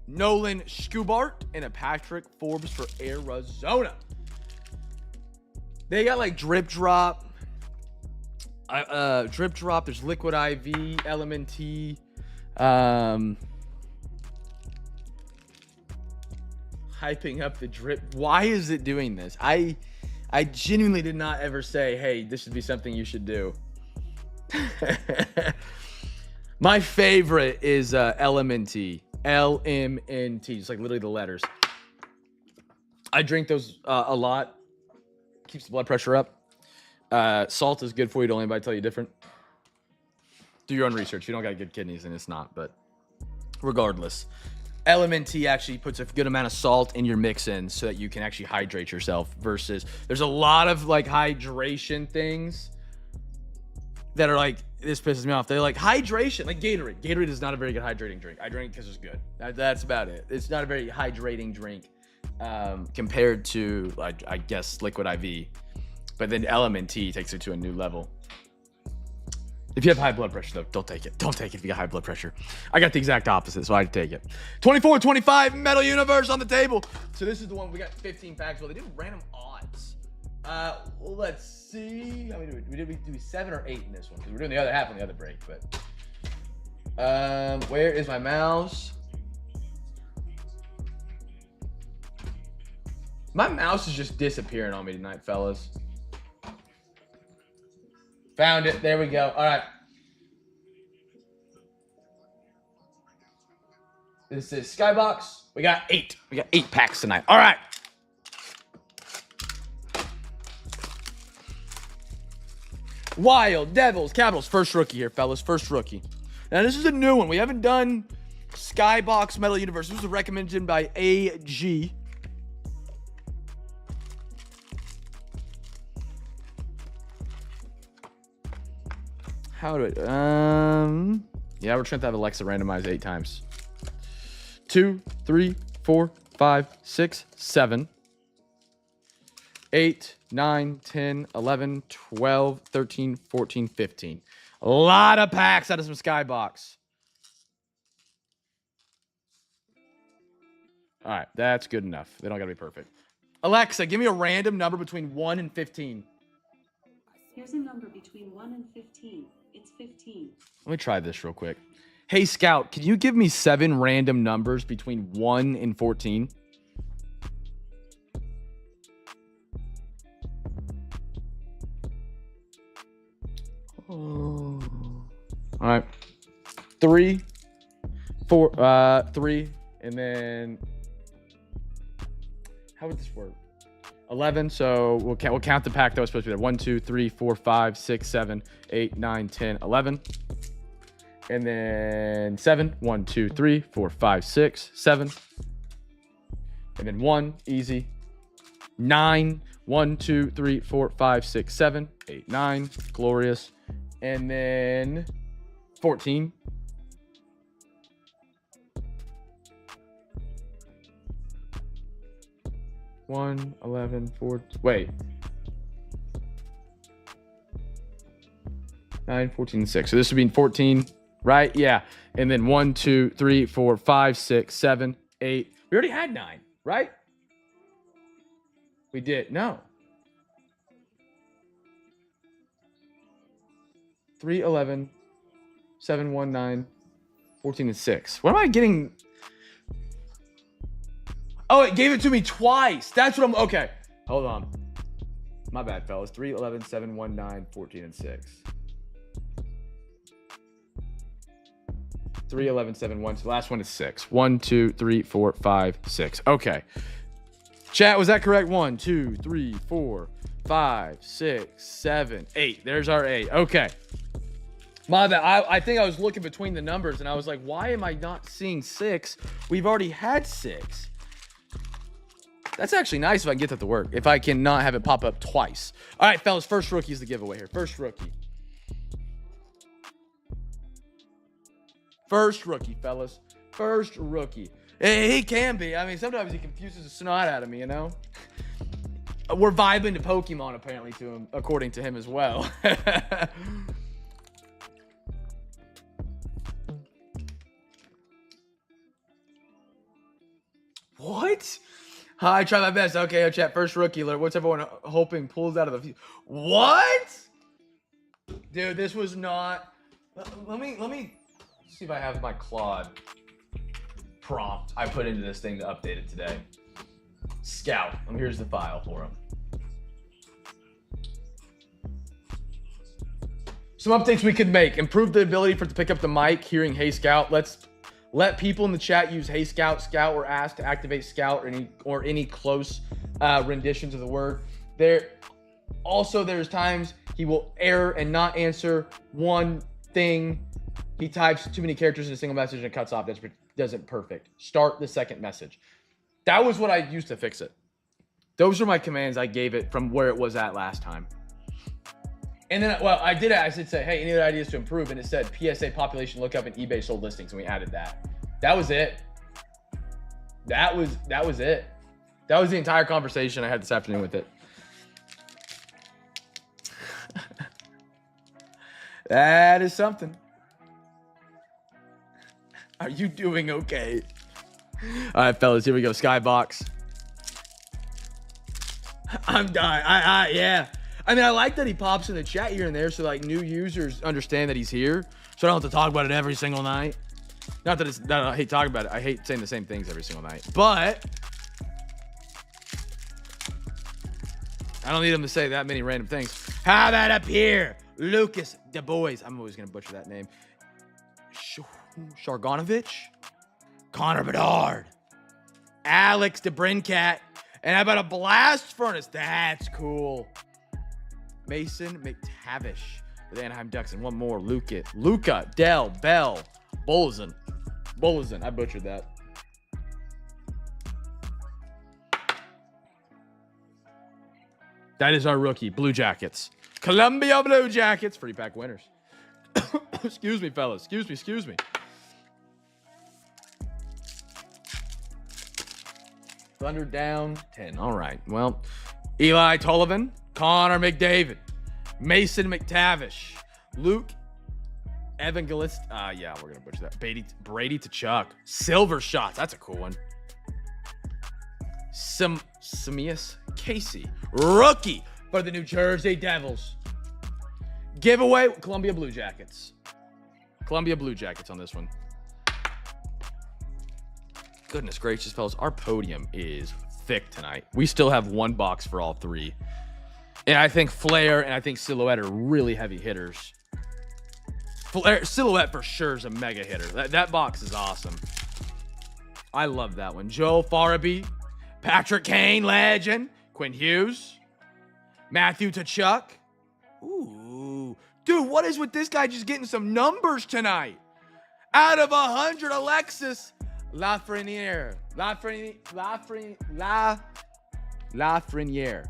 Nolan Schubart, and a Patrick Forbes for Arizona. They got like drip drop. There's Liquid IV, LMNT. Hyping up the drip. Why is it doing this? I genuinely did not ever say, hey, this should be something you should do. My favorite is LMNT. LMNT. It's like literally the letters. I drink those a lot. Keeps the blood pressure up. Salt is good for you. Don't anybody tell you different. Do your own research. You don't got good kidneys, and it's not. But regardless, LMNT actually puts a good amount of salt in your mix-in so that you can actually hydrate yourself. Versus there's a lot of like hydration things that are like, this pisses me off. They're like, hydration, like Gatorade. Gatorade is not a very good hydrating drink. I drink it because it's good. That's about it. It's not a very hydrating drink compared to, like, I guess, Liquid IV. But then LMNT takes it to a new level. If you have high blood pressure, though, don't take it. Don't take it if you got high blood pressure. I got the exact opposite, so I take it. 24-25 Metal Universe on the table. So this is the one. We got 15 packs. Well, they do random odds. Well, let's see. How many did we do? 7 or 8 in this one? Because we're doing the other half on the other break. But where is my mouse? My mouse is just disappearing on me tonight, fellas. Found it. There we go. All right. This is Skybox. We got 8. We got 8 packs tonight. All right. Wild, Devils, Capitals. First rookie here, fellas. First rookie. Now, this is a new one. We haven't done Skybox Metal Universe. This was recommended by AG. How do it? Yeah, we're trying to have Alexa randomize 8 times. 2, 3, 4, 5, 6, 7, 8, 9, 10, 11, 12, 13, 14, 15. A lot of packs out of some Skybox. All right, that's good enough. They don't got to be perfect. Alexa, give me a random number between 1 and 15. Here's a number between 1 and 15. It's 15. Let me try this real quick. Hey, Scout, can you give me 7 random numbers between 1 and 14? Oh. All right. 3, 4, 3, and then how would this work? 11, so we'll count the pack that was supposed to be there. 1, 2, 3, 4, 5, 6, 7, 8, 9, 10, 11. And then 7. 1, 2, 3, 4, 5, 6, 7. And then 1, easy. 9. 1, 2, 3, 4, 5, 6, 7, 8, 9. Glorious. And then 14. One, 11, 4, wait. 9, 14, 6. So this would be 14, right? Yeah. And then 1, 2, 3, 4, 5, 6, 7, 8. We already had 9, right? We did. No. 3, 11, 7, 1, 9, 14, and 6. What am I getting? Oh, it gave it to me twice. That's what I'm... Okay. Hold on. My bad, fellas. 3, 11, 7, 1, 9, 14, and 6. 3, 11, 7, 1. So the last one is 6. 1, 2, 3, 4, 5, 6. Okay. Chat, was that correct? 1, 2, 3, 4, 5, 6, 7, 8. There's our 8. Okay. My bad. I think I was looking between the numbers, and I was like, why am I not seeing 6? We've already had 6. That's actually nice if I can get that to work. If I can not have it pop up twice. All right, fellas, first rookie is the giveaway here. First rookie. First rookie, fellas. First rookie. He can be. I mean, sometimes he confuses the snot out of me, you know? We're vibing to Pokemon, apparently, to him, according to him as well. What? I try my best. Okay, chat. First rookie alert. What's everyone hoping pulls out of the... What? Dude, this was not... Let me see if I have my Claude prompt I put into this thing to update it today. Scout. Here's the file for him. Some updates we could make. Improve the ability for it to pick up the mic, hearing Hey Scout. Let's let people in the chat use Hey Scout, Scout, or Ask to activate Scout or any close renditions of the word. There's times he will error and not answer one thing. He types too many characters in a single message and it cuts off. That doesn't perfect. Start the second message. That was what I used to fix it. Those are my commands I gave it from where it was at last time. And then, well, I did say, hey, any other ideas to improve? And it said PSA population lookup and eBay sold listings, and we added that. That was it. That was it. That was the entire conversation I had this afternoon with it. That is something. Are you doing okay? All right, fellas, here we go. Skybox. I'm dying. Yeah. I mean, I like that he pops in the chat here and there so like new users understand that he's here. So I don't have to talk about it every single night. Not that I hate talking about it. I hate saying the same things every single night. But I don't need him to say that many random things. How about up here? Lucas Du Bois. I'm always going to butcher that name. Shargonovich? Connor Bedard. Alex DeBrincat. And how about a blast furnace? That's cool. Mason McTavish with Anaheim Ducks. And one more. Luca, Dell, Bell, Bolzan. I butchered that. That is our rookie. Blue Jackets. Columbia Blue Jackets. Free pack winners. Excuse me, fellas. Excuse me. Thunder down 10. All right. Well, Eli Tollivan, Connor McDavid, Mason McTavish, Luke Evangelist. Yeah, we're going to butcher that. Brady to Chuck. Silver shots. That's a cool one. Samias Casey. Rookie for the New Jersey Devils. Giveaway. Columbia Blue Jackets. Columbia Blue Jackets on this one. Goodness gracious, fellas. Our podium is thick tonight. We still have one box for all three. And I think Flair and I think Silhouette are really heavy hitters. Silhouette for sure is a mega hitter. That box is awesome. I love that one. Joe Farabee, Patrick Kane, legend. Quinn Hughes, Matthew Tkachuk. Ooh. Dude, what is with this guy just getting some numbers tonight? Out of 100, Alexis Lafreniere. Lafreniere.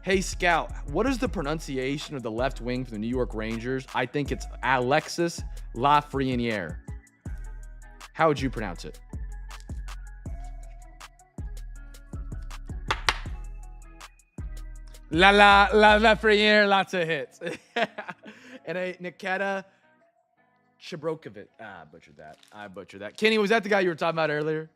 Hey, Scout, what is the pronunciation of the left wing for the New York Rangers? I think it's Alexis Lafreniere. How would you pronounce it? Lafreniere, lots of hits. And a Nikita Shabrokovic. I butchered that. Kenny, was that the guy you were talking about earlier?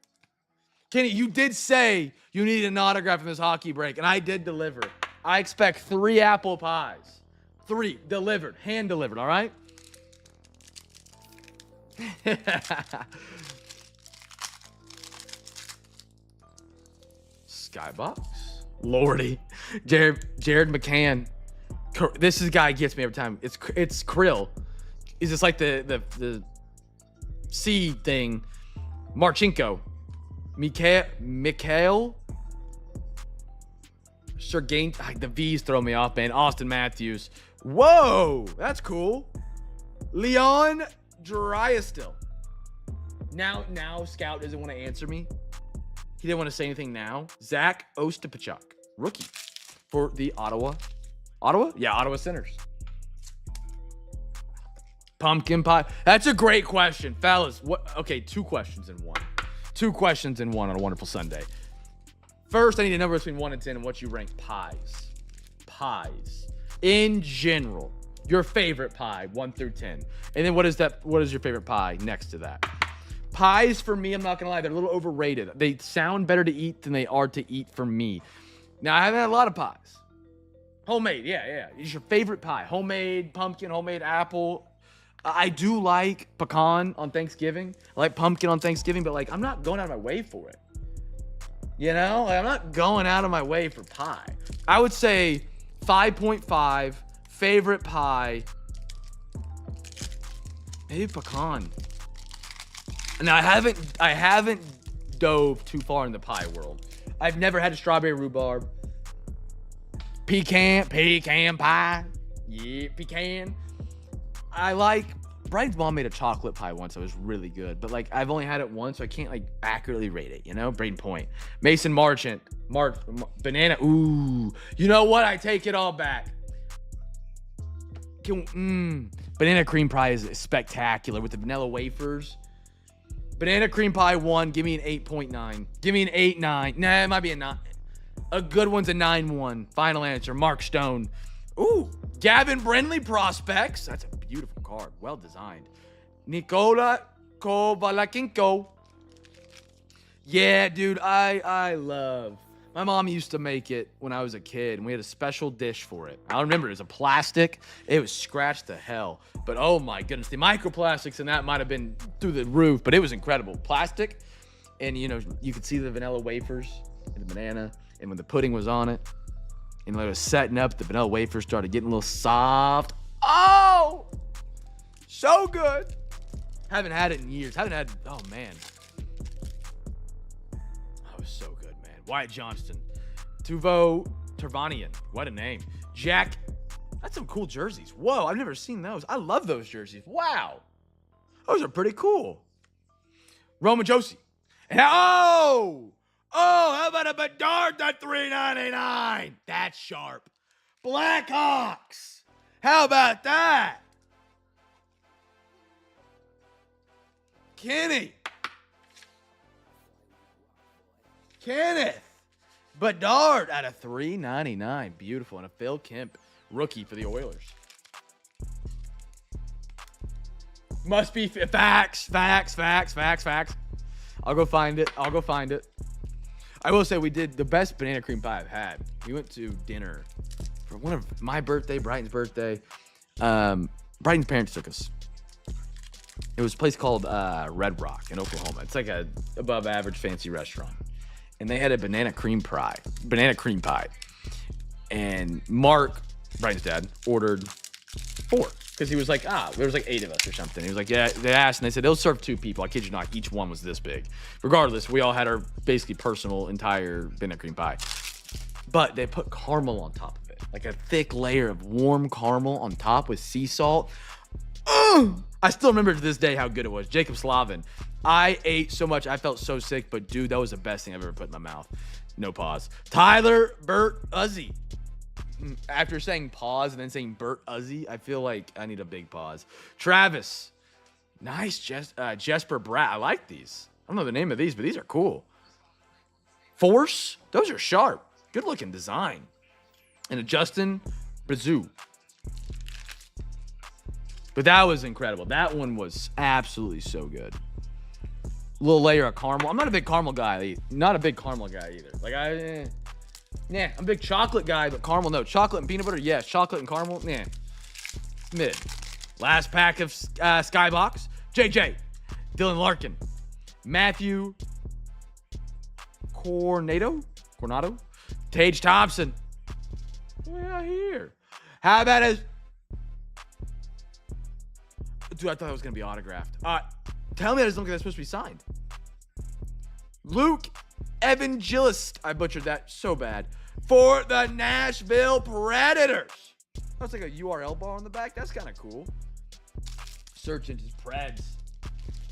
Kenny, you did say you needed an autograph in this hockey break, and I did deliver. I expect 3 apple pies. 3 delivered, hand delivered, all right? Skybox. Lordy. Jared McCann. This is the guy gets me every time. It's Krill. Is this like the C thing? Marchenko. Mikhail. Sergey. The V's throw me off, man. Austin Matthews. Whoa, that's cool. Leon Draisaitl. Now Scout doesn't want to answer me. He didn't want to say anything now. Zach Ostapachuk, rookie for the Ottawa? Yeah, Ottawa Senators. Pumpkin pie. That's a great question, fellas. Okay, 2 questions in one. 2 questions in one on a wonderful Sunday. First, I need a number between 1 and 10 and what you rank pies. Pies. In general, your favorite pie, 1 through 10. And then what is your favorite pie next to that? Pies, for me, I'm not going to lie, they're a little overrated. They sound better to eat than they are to eat for me. Now, I haven't had a lot of pies. Homemade, yeah. Is your favorite pie? Homemade pumpkin, homemade apple. I do like pecan on Thanksgiving. I like pumpkin on Thanksgiving, but I'm not going out of my way for it. You know? I'm not going out of my way for pie. I would say 5.5, favorite pie, maybe pecan. Now, I haven't dove too far in the pie world. I've never had a strawberry rhubarb. Pecan pie. Yeah, pecan. I like Brian's mom made a chocolate pie once. It was really good, but like I've only had it once, so I can't like accurately rate it. You know, Braden Point, Mason Marchant, banana. Ooh, you know what? I take it all back. Banana cream pie is spectacular with the vanilla wafers. Banana cream pie 1. Give me an 8.9. Give me an 8.9. Nah, it might be a 9. A good one's a 9.1. Final answer. Mark Stone. Ooh, Gavin Brindley prospects. That's a beautiful card. Well designed. Nikola Kovalakinko. Yeah, dude, I love. My mom used to make it when I was a kid, and we had a special dish for it. I remember it was a plastic. It was scratched to hell. But oh my goodness, the microplastics in that might have been through the roof, but it was incredible. Plastic, and you know, you could see the vanilla wafers and the banana, and when the pudding was on it, and when it was setting up, the vanilla wafers started getting a little soft. Oh, so good. Haven't had it in years. Oh man. That was so good, man. Wyatt Johnston. Tuvo Tervanian. What a name. Jack. That's some cool jerseys. Whoa, I've never seen those. I love those jerseys. Wow. Those are pretty cool. Roman Josie. And how about a Bedard at $3.99? That's sharp. Blackhawks. How about that? Kenneth Bedard at a $3.99. Beautiful. And a Phil Kemp rookie for the Oilers. Must be facts. I'll go find it. I will say we did the best banana cream pie I've had. We went to dinner for one of my birthday, Brighton's birthday. Brighton's parents took us. It was a place called Red Rock in Oklahoma. It's like a above average fancy restaurant. And they had a banana cream pie. And Mark, Brighton's dad, ordered 4. Because he was like, there was like 8 of us or something. He was like, yeah, they asked, and they said, they'll serve 2 people. I kid you not, each one was this big. Regardless, we all had our basically personal entire banana cream pie. But they put caramel on top of it. Like a thick layer of warm caramel on top with sea salt. I still remember to this day how good it was. Jacob Slavin. I ate so much, I felt so sick, but dude, that was the best thing I've ever put in my mouth. No pause. Tyler Burt Uzzy. After saying pause and then saying Burt Uzzy, I feel like I need a big pause. Travis. Nice. Jesper Bratt. I like these. I don't know the name of these, but these are cool. Force. Those are sharp. Good looking design. And a Justin Bazoo. But that was incredible. That one was absolutely so good. Little layer of caramel. I'm not a big caramel guy. Not a big caramel guy either. Like I'm a big chocolate guy, but caramel, no. Chocolate and peanut butter, yes. Chocolate and caramel, mid. Last pack of Skybox. JJ, Dylan Larkin, Matthew Coronado, Tage Thompson. We're here. How about a... Dude, I thought it was going to be autographed. Tell me that doesn't look like that's supposed to be signed. Luke Evangelist. I butchered that so bad. For the Nashville Predators. That's like a URL bar on the back. That's kind of cool. Search engines. Preds.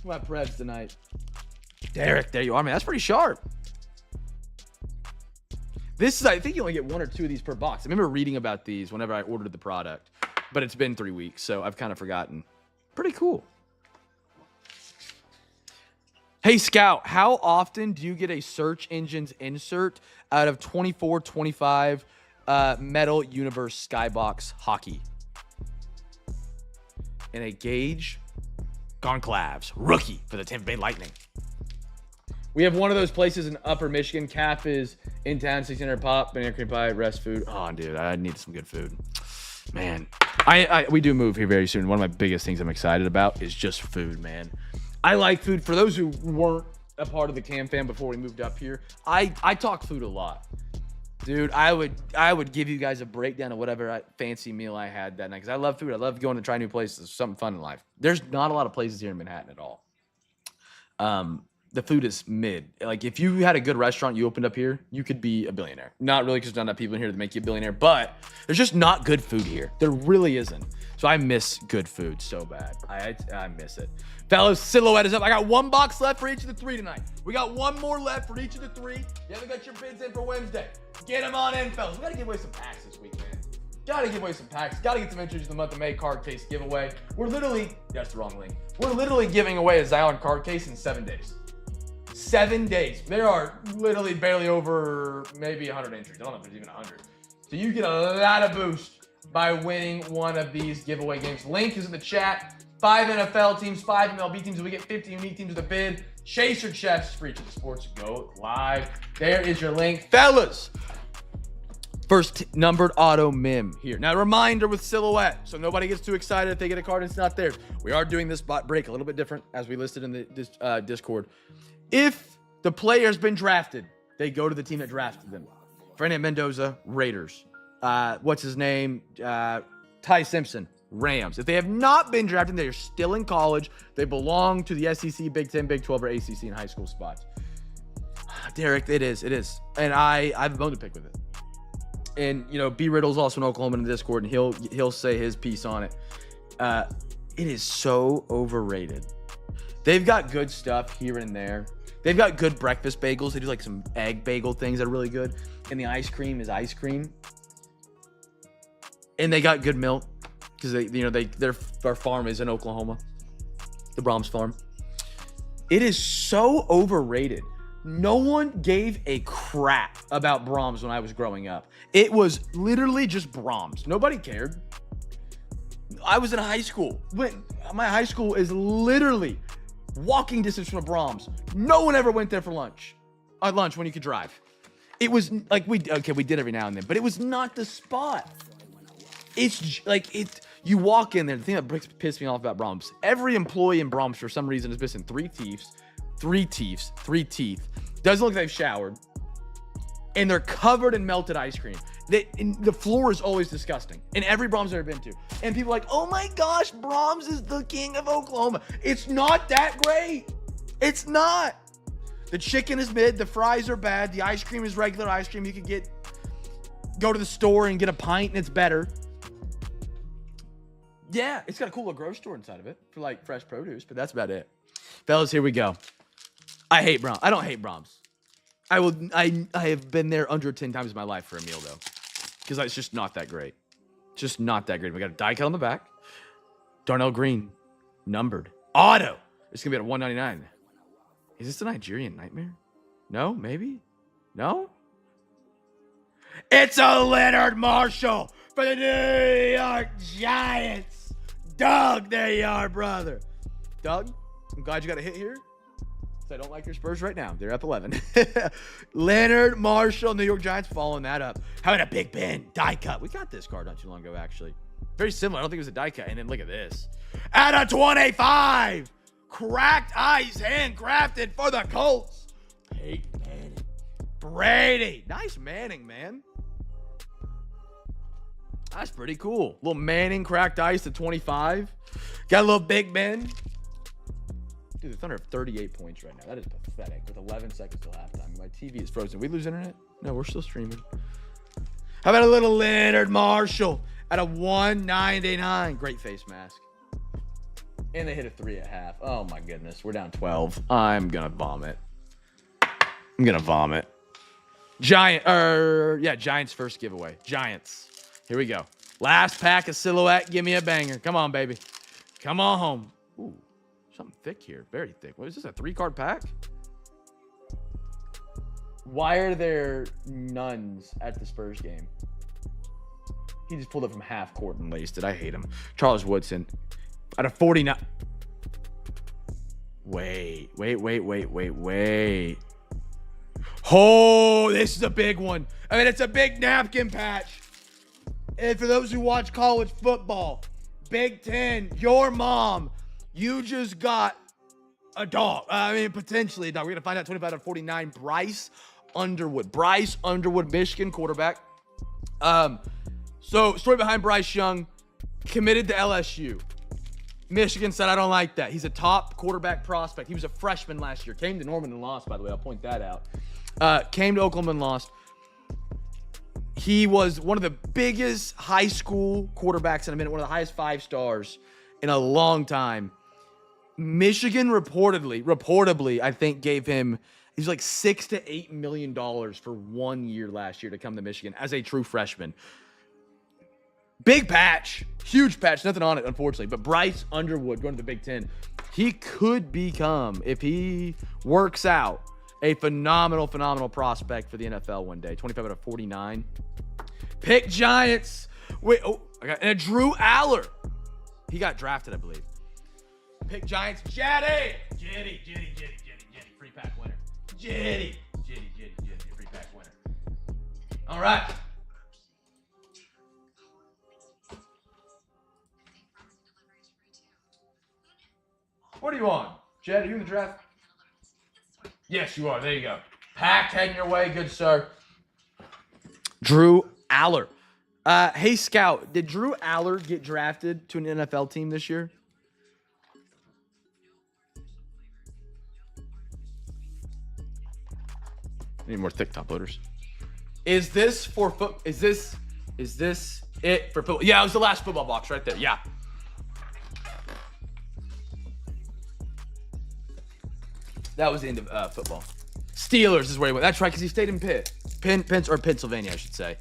What Preds tonight? Derek, there you are, man. That's pretty sharp. This is, I think you only get 1 or 2 of these per box. I remember reading about these whenever I ordered the product. But it's been 3 weeks, so I've kind of forgotten. Pretty cool. Hey, Scout, how often do you get a search engines insert out of 24-25 Metal Universe Skybox Hockey? And a Gage Goncalves, rookie for the Tampa Bay Lightning. We have one of those places in Upper Michigan. Calf is in town, 600 pop, banana cream pie, rest food. Oh, dude, I need some good food. Man, we do move here very soon. One of my biggest things I'm excited about is just food, man. I like food. For those who weren't a part of the CamFam before we moved up here, I talk food a lot. Dude, I would give you guys a breakdown of whatever fancy meal I had that night because I love food. I love going to try new places. It's something fun in life. There's not a lot of places here in Manhattan at all. the food is mid. Like if you had a good restaurant you opened up here, you could be a billionaire. Not really, because there's not enough people in here to make you a billionaire, but there's just not good food here. There really isn't. So I miss good food so bad. I miss it. Fellas, Silhouette is up. I got 1 box left for each of the 3 tonight. We got 1 more left for each of the 3. You haven't got your bids in for Wednesday. Get them on in, fellas. We got to give away some packs this week, man. Got to give away some packs. Got to get some entries in the month of May card case giveaway. That's the wrong link. We're literally giving away a Zion card case in 7 days. 7 days. There are literally barely over maybe 100 entries. I don't know if there's even 100. So you get a lot of boost by winning one of these giveaway games. Link is in the chat. 5 NFL teams, 5 MLB teams. We get 50 unique teams with a bid. Chase your checks for each of the sports. Go live. There is your link. Fellas, first numbered auto mim here. Now, reminder with Silhouette, so nobody gets too excited if they get a card and it's not theirs. We are doing this spot break a little bit different, as we listed in the Discord. If the player's been drafted, they go to the team that drafted them. Fernando Mendoza, Raiders. What's his name? Ty Simpson, Rams. If they have not been drafted, they are still in college. They belong to the SEC, Big 10, Big 12, or ACC in high school spots. Derek, it is. And I have a bone to pick with it. And, you know, B. Riddle's also in Oklahoma in the Discord, and he'll say his piece on it. It is so overrated. They've got good stuff here and there. They've got good breakfast bagels. They do like some egg bagel things that are really good. And the ice cream is ice cream. And they got good milk because their farm is in Oklahoma, the Brahms farm. It is so overrated. No one gave a crap about Brahms when I was growing up. It was literally just Brahms. Nobody cared. I was in high school. My high school is literally walking distance from a Brahms. No one ever went there for lunch. At lunch when you could drive. It was like we did every now and then, but it was not the spot. It's like you walk in there. The thing that pissed me off about Brahms, every employee in Brahms for some reason is missing 3 teeth. Doesn't look like they've showered. And they're covered in melted ice cream. The floor is always disgusting. In every Brahms I've ever been to. And people are like, oh my gosh, Brahms is the king of Oklahoma. It's not that great. It's not. The chicken is mid. The fries are bad. The ice cream is regular ice cream. You could go to the store and get a pint and it's better. Yeah, it's got a cool little grocery store inside of it for like fresh produce, but that's about it. Fellas, here we go. I hate Brahms. I don't hate Brahms. I have been there under 10 times in my life for a meal though, because it's just not that great. Just not that great. We got a die cut on the back. Darnell Green, numbered. Auto. It's gonna be at $199. Is this the Nigerian Nightmare? No, maybe. No. It's a Leonard Marshall for the New York Giants. Doug, there you are, brother. Doug, I'm glad you got a hit here. I don't like your Spurs right now. They're up 11. Leonard Marshall, New York Giants, following that up. How about a Big Ben die cut? We got this card not too long ago, actually. Very similar. I don't think it was a die cut. And then look at this. At a 25. Cracked ice, handcrafted for the Colts. Peyton Manning. Brady. Nice Manning, man. That's pretty cool. Little Manning cracked ice to 25. Got a little Big Ben. Dude, the Thunder have 38 points right now. That is pathetic with 11 seconds till halftime. My TV is frozen. We lose internet? No, we're still streaming. How about a little Leonard Marshall at a 199? Great face mask. And they hit a 3 at half. Oh, my goodness. We're down 12. I'm going to vomit. Giants first giveaway. Giants. Here we go. Last pack of Silhouette. Give me a banger. Come on, baby. Come on home. Ooh. Something thick here. Very thick. What is this? A 3-card pack? Why are there nuns at the Spurs game? He just pulled it from half court and laced it. I hate him. Charles Woodson. At a 49. Wait. Oh, this is a big one. I mean, it's a big napkin patch. And for those who watch college football, Big Ten, your mom, you just got a dog. I mean, potentially a dog. We're going to find out 25 out of 49. Bryce Underwood, Michigan quarterback. So, story behind Bryce Young. Committed to LSU. Michigan said, I don't like that. He's a top quarterback prospect. He was a freshman last year. Came to Norman and lost, by the way. I'll point that out. Came to Oklahoma and lost. He was one of the biggest high school quarterbacks in a minute, one of the highest 5 stars in a long time. Michigan reportedly, I think gave him, he's like $6 to $8 million for 1 year last year to come to Michigan as a true freshman. Big patch, huge patch, nothing on it, unfortunately. But Bryce Underwood going to the Big Ten, he could become, if he works out, a phenomenal prospect for the NFL one day. 25 out of 49. Pick Giants. Wait, and Drew Aller. He got drafted, I believe. Pick Giants. Jetty, free pack winner. Jetty, free pack winner. All right. What are you on? Jed, are you in the draft? Yes, you are. There you go. Pack heading your way, good sir. Drew Aller. Hey, Scout, did Drew Aller get drafted to an NFL team this year? Need more thick top loaders. Is this for foot? Is this it for football? Yeah, it was the last football box right there. Yeah. That was the end of football. Steelers is where he went. That's right, because he stayed in Pennsylvania, I should say.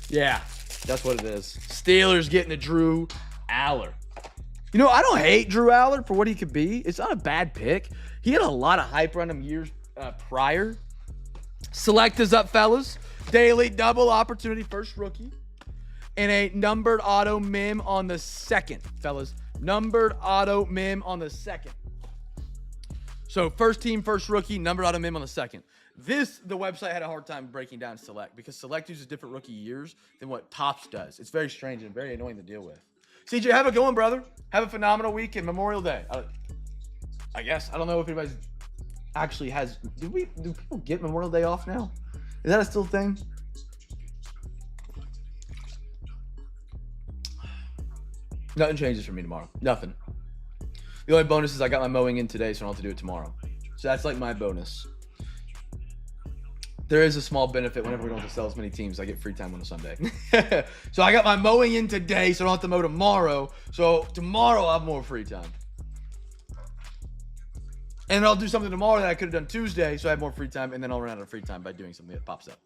Yeah, that's what it is. Steelers getting to Drew Aller. You know, I don't hate Drew Aller for what he could be. It's not a bad pick. He had a lot of hype around him years prior. Select is up, fellas. Daily double opportunity, first rookie. And a numbered auto mim on the second, fellas. Numbered auto mim on the second. So first team, first rookie, numbered auto mim on the second. The website had a hard time breaking down Select because Select uses different rookie years than what Topps does. It's very strange and very annoying to deal with. CJ, have a good one, brother. Have a phenomenal weekend, Memorial Day. I guess. I don't know if anybody actually has. Do people get Memorial Day off now? Is that a still thing? Nothing changes for me tomorrow. Nothing. The only bonus is I got my mowing in today, so I don't have to do it tomorrow. So that's like my bonus. There is a small benefit whenever we don't have to sell as many teams. I get free time on a Sunday. So I got my mowing in today, so I don't have to mow tomorrow. So tomorrow I'll have more free time. And I'll do something tomorrow that I could have done Tuesday, so I have more free time, and then I'll run out of free time by doing something that pops up.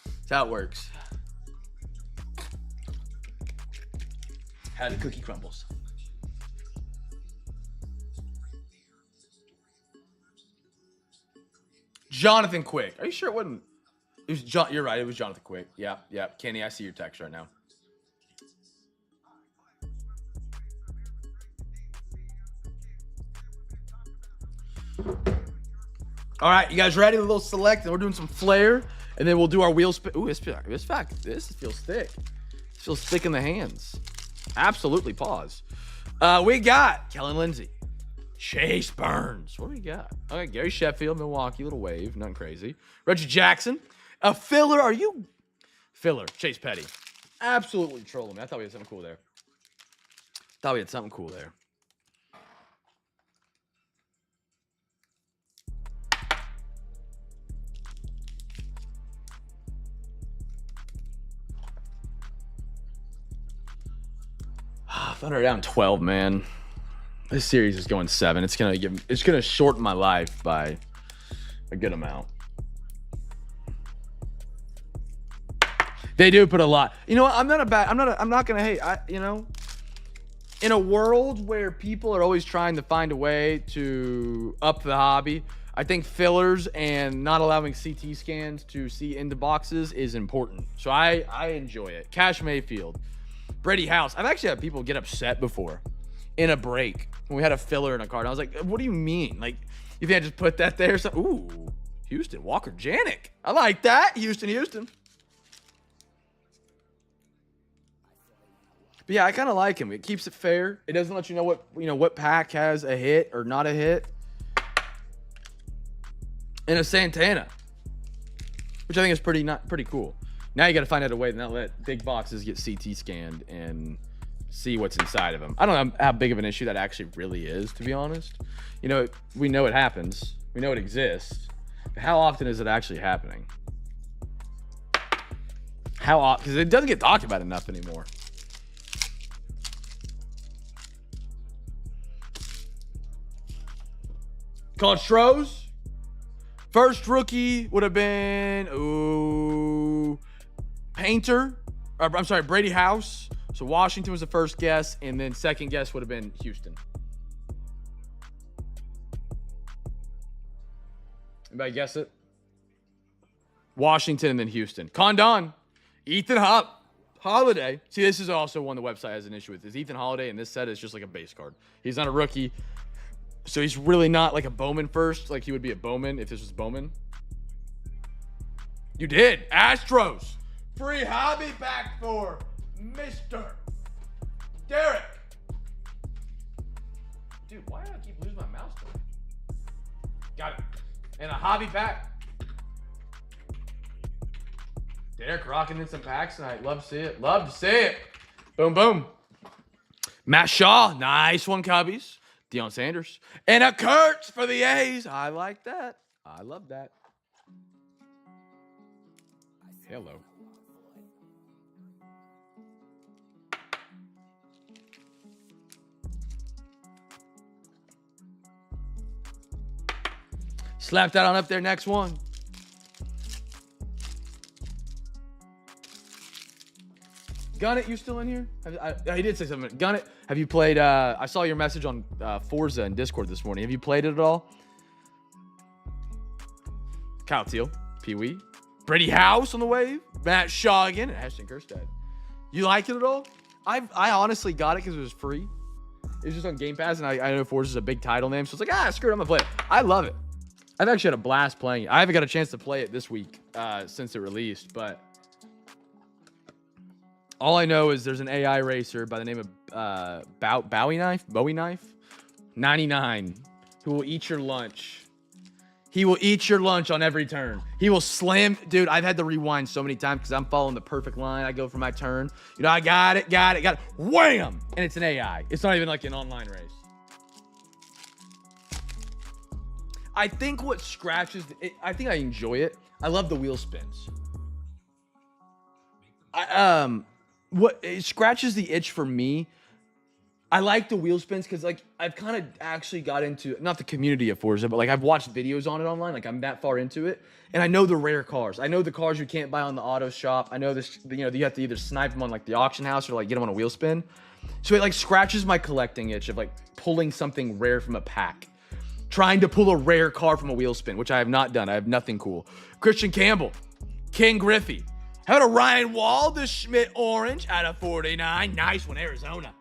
That's how it works. How the cookie crumbles. Jonathan Quick. Are you sure it wasn't? It was John. You're right. It was Jonathan Quick. Yeah. Kenny, I see your text right now. All right, you guys ready? A little select, and we're doing some flair, and then we'll do our wheel spin. Ooh, this feels thick. This feels thick in the hands. Absolutely pause. We got Kellen Lindsay. Chase Burns. What do we got? Okay, Gary Sheffield, Milwaukee, little wave, nothing crazy. Reggie Jackson. A filler. Are you? Filler. Chase Petty. Absolutely trolling me. I thought we had something cool there. Thunder are down 12, man. This series is going 7. It's gonna shorten my life by a good amount. They do put a lot. You know what? I'm not gonna hate. In a world where people are always trying to find a way to up the hobby, I think fillers and not allowing CT scans to see into boxes is important. So I enjoy it. Cash Mayfield. Brady House. I've actually had people get upset before in a break when we had a filler in a card. I was like, what do you mean? Like, you think I just put that there? So, ooh, Houston, Walker Janik. I like that. Houston. But yeah, I kind of like him. It keeps it fair. It doesn't let you know what pack has a hit or not a hit. And a Santana, which I think is pretty cool. Now you got to find out a way to not let big boxes get CT scanned and see what's inside of them. I don't know how big of an issue that actually really is, to be honest. You know, we know it happens. We know it exists. But how often is it actually happening? How often? Because it doesn't get talked about enough anymore. Called Strohs. First rookie would have been Painter. I'm sorry, Brady House. So Washington was the first guess, and then second guess would have been Houston. Anybody guess it? Washington and then Houston. Condon. Ethan Holiday. See, this is also one the website has an issue with. Is Ethan Holiday, and this set is just like a base card. He's not a rookie. So he's really not like a Bowman first. Like he would be a Bowman if this was Bowman. You did. Astros. Free hobby back for Mr. Derek. Dude, why do I keep losing my mouse tool? Got it. And a hobby pack. Derek rocking in some packs tonight. Love to see it. Love to see it. Boom, boom. Matt Shaw. Nice one, Cubbies. Deion Sanders. And a Kurtz for the A's. I like that. I love that. Hello. Slap that on up there. Next one. Gunnet, you still in here? He did say something. Gunnet, have you played? I saw your message on Forza in Discord this morning. Have you played it at all? Kyle Teal, Pee Wee, Brady House on the wave, Matt Shaw again, and Ashton Kerstad. You like it at all? I honestly got it because it was free. It was just on Game Pass, and I know Forza's a big title name, so it's like, screw it, I'm gonna play it. I love it. I've actually had a blast playing it. I haven't got a chance to play it this week since it released, but all I know is there's an AI racer by the name of Bowie Knife, 99, who will eat your lunch. He will eat your lunch on every turn. He will slam. Dude, I've had to rewind so many times because I'm following the perfect line. I go for my turn. You know, I got it. Wham! And it's an AI. It's not even like an online race. I think what scratches it, I think I enjoy it. I love the wheel spins. What it scratches the itch for me. I like the wheel spins because like I've kind of actually got into not the community of Forza, but like I've watched videos on it online. Like I'm that far into it, and I know the rare cars. I know the cars you can't buy on the auto shop. I know this. You know, you have to either snipe them on like the auction house or like get them on a wheel spin. So it like scratches my collecting itch of like pulling something rare from a pack. Trying to pull a rare car from a wheel spin, which I have not done. I have nothing cool. Christian Campbell, King Griffey. How about a Ryan Waldschmidt orange out of 49? Nice one, Arizona.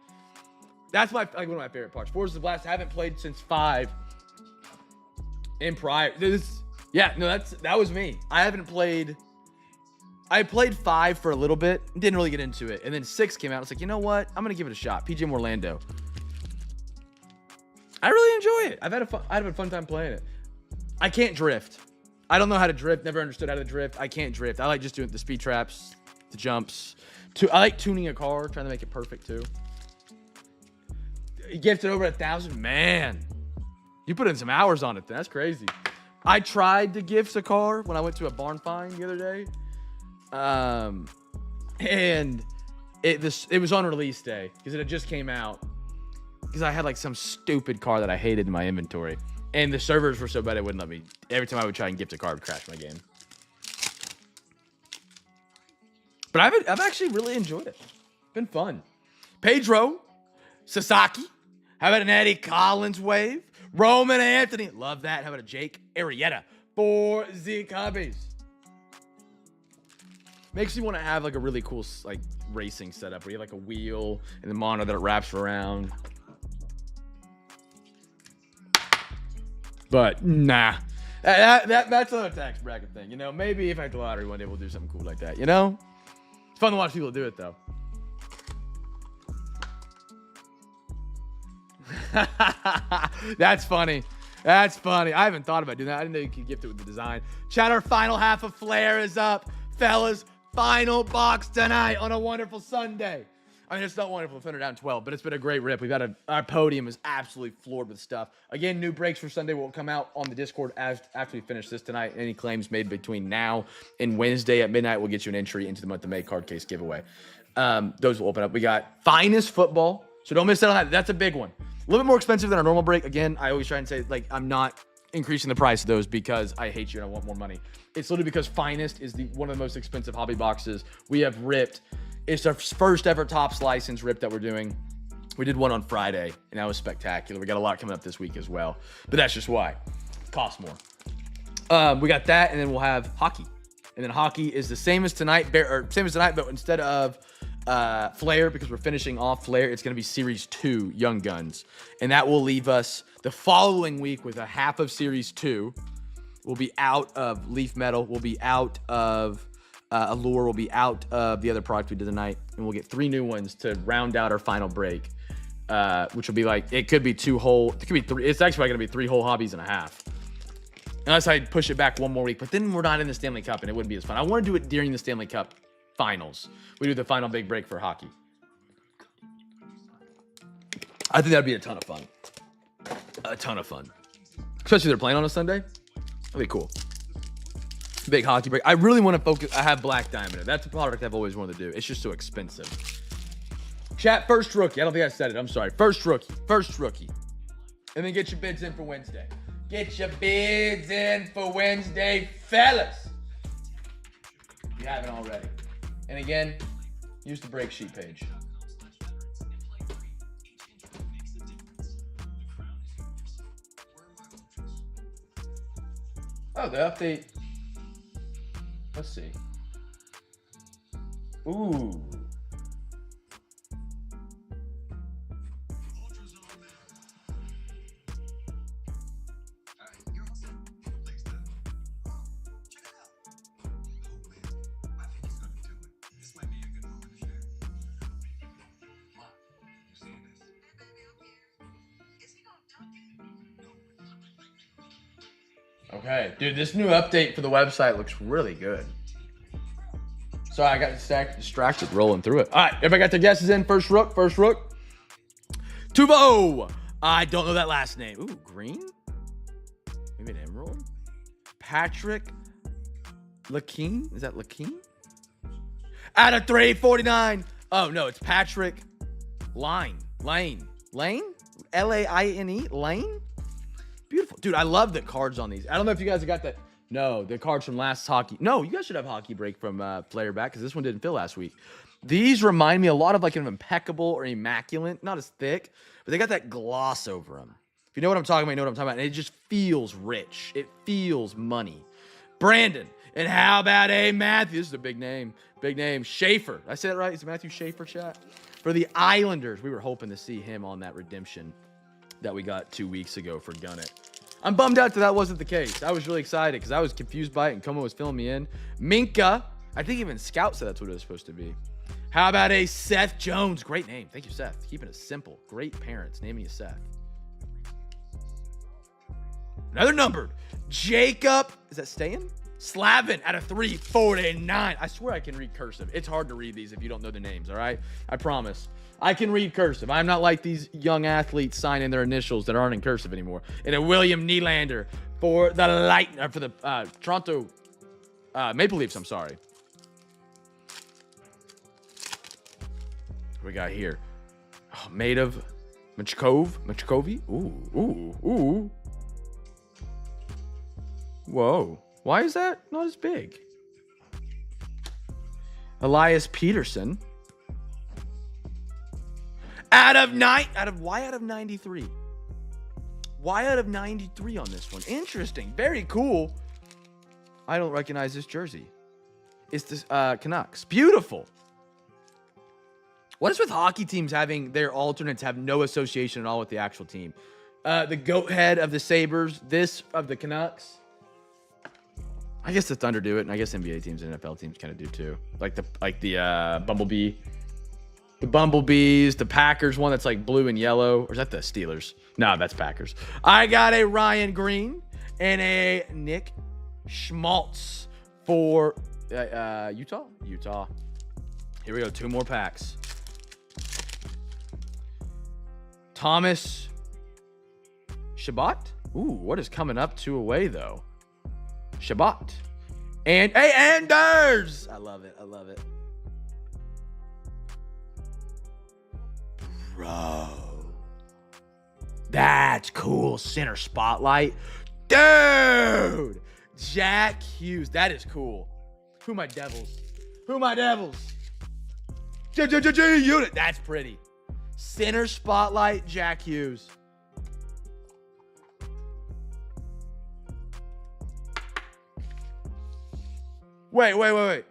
That's one of my favorite parts. Forza Blast, I haven't played since 5. In prior, that was me. I played 5 for a little bit, didn't really get into it, and then 6 came out. It's like, you know what? I'm gonna give it a shot. PGM Orlando. I really enjoy it. I had a fun time playing it. I can't drift. I don't know how to drift. Never understood how to drift. I can't drift. I like just doing the speed traps, the jumps. I like tuning a car, trying to make it perfect too. Gifted over 1,000. Man, you put in some hours on it. That's crazy. I tried to gift a car when I went to a barn find the other day. And it was on release day because it had just came out. Because I had like some stupid car that I hated in my inventory. And the servers were so bad it wouldn't let me. Every time I would try and gift a car, it would crash my game. But I've actually really enjoyed it. Been fun. Pedro, Sasaki. How about an Eddie Collins wave? Roman Anthony. Love that. How about a Jake Arrieta for the Cubbies? Makes you want to have like a really cool like racing setup where you have like a wheel and the monitor that it wraps around. But nah, that's another tax bracket thing. You know, maybe if I hit the lottery one day, we'll do something cool like that. You know, it's fun to watch people do it though. That's funny. That's funny. I haven't thought about doing that. I didn't know you could gift it with the design. Chat, our final half of Flair is up, fellas. Final box tonight on a wonderful Sunday. I mean, it's not wonderful if they're down 12, but it's been a great rip. We've got our podium is absolutely floored with stuff. Again, new breaks for Sunday will come out on the Discord after we finish this tonight. Any claims made between now and Wednesday at midnight will get you an entry into the month of May card case giveaway. Those will open up. We got Finest Football, so don't miss out on that. That's a big one. A little bit more expensive than our normal break. Again, I always try and say, like, I'm not increasing the price of those because I hate you and I want more money. It's literally because Finest is one of the most expensive hobby boxes we have ripped. It's our first ever Topps license rip that we're doing. We did one on Friday, and that was spectacular. We got a lot coming up this week as well, but that's just why. It costs more. We got that, and then we'll have hockey. And then hockey is the same as tonight, but instead of Flair, because we're finishing off Flair, it's going to be Series 2 Young Guns. And that will leave us the following week with a half of Series 2. We'll be out of Leaf Metal. We'll be out of Allure. We'll be out of the other product we did tonight. And we'll get 3 new ones to round out our final break, which will be like, it could be 2 whole, it could be 3. It's actually going to be 3 whole hobbies and a half. Unless I push it back one more week. But then we're not in the Stanley Cup, and it wouldn't be as fun. I want to do it during the Stanley Cup finals. We do the final big break for hockey. I think that'd be a ton of fun. A ton of fun. Especially if they're playing on a Sunday. That'd be cool. Big hockey break. I really want to focus. I have Black Diamond. That's a product I've always wanted to do. It's just so expensive. Chat, first rookie. I don't think I said it. I'm sorry. First rookie. First rookie. And then get your bids in for Wednesday. Get your bids in for Wednesday, fellas. If you haven't already. And again, use the break sheet page. Oh, the update. Let's see. Ooh. Okay, dude, this new update for the website looks really good. Sorry, I got distracted rolling through it. All right, everybody got their guesses in? First rook. Tuvo. I don't know that last name. Ooh, green? Maybe an emerald? Patrick Lakeen? Is that Lakeen? Out of 349. Oh, no, it's Patrick Lane? L-A-I-N-E? Lane? Beautiful. Dude, I love the cards on these. I don't know if you guys have got that. No, the cards from last hockey. No, you guys should have hockey break from Flair back because this one didn't fill last week. These remind me a lot of like an impeccable or immaculate. Not as thick, but they got that gloss over them. If you know what I'm talking about, you know what I'm talking about. And it just feels rich. It feels money. Brandon. And how about a Matthew? This is a big name. Big name. Schaefer. Did I say that right? Is it Matthew Schaefer, chat? For the Islanders. We were hoping to see him on that redemption that we got 2 weeks ago for Gunnett. I'm bummed out that wasn't the case. I was really excited because I was confused by it and Como was filling me in. Minka. I think even Scout said that's what it was supposed to be. How about a Seth Jones? Great name. Thank you, Seth. Keeping it simple. Great parents naming you Seth. Another numbered. Jacob. Is that staying? Slavin out of 349. I swear I can read cursive. It's hard to read these if you don't know the names, all right? I promise. I can read cursive. I'm not like these young athletes signing their initials that aren't in cursive anymore. And a William Nylander for the Toronto Maple Leafs, I'm sorry. What we got here? Oh, made of Machkovi? Ooh. Whoa. Why is that not as big? Elias Peterson. Why out of 93? Why out of 93 on this one? Interesting. Very cool. I don't recognize this jersey. It's this Canucks. Beautiful. What is with hockey teams having their alternates have no association at all with the actual team? The goat head of the Sabres, this of the Canucks. I guess the Thunder do it, and I guess NBA teams and NFL teams kind of do too. Like the Bumblebee. The Bumblebees, the Packers one that's like blue and yellow. Or is that the Steelers? No, that's Packers. I got a Ryan Green and a Nick Schmaltz for Utah. Here we go. 2 more packs. Thomas Shabbat. Ooh, what is coming up 2 away, though? Shabbat. And, hey, Anders! I love it. I love it. Bro. That's cool. Center spotlight. Dude! Jack Hughes. That is cool. Who my Devils? Who my Devils? Unit. That's pretty. Center spotlight, Jack Hughes. Wait.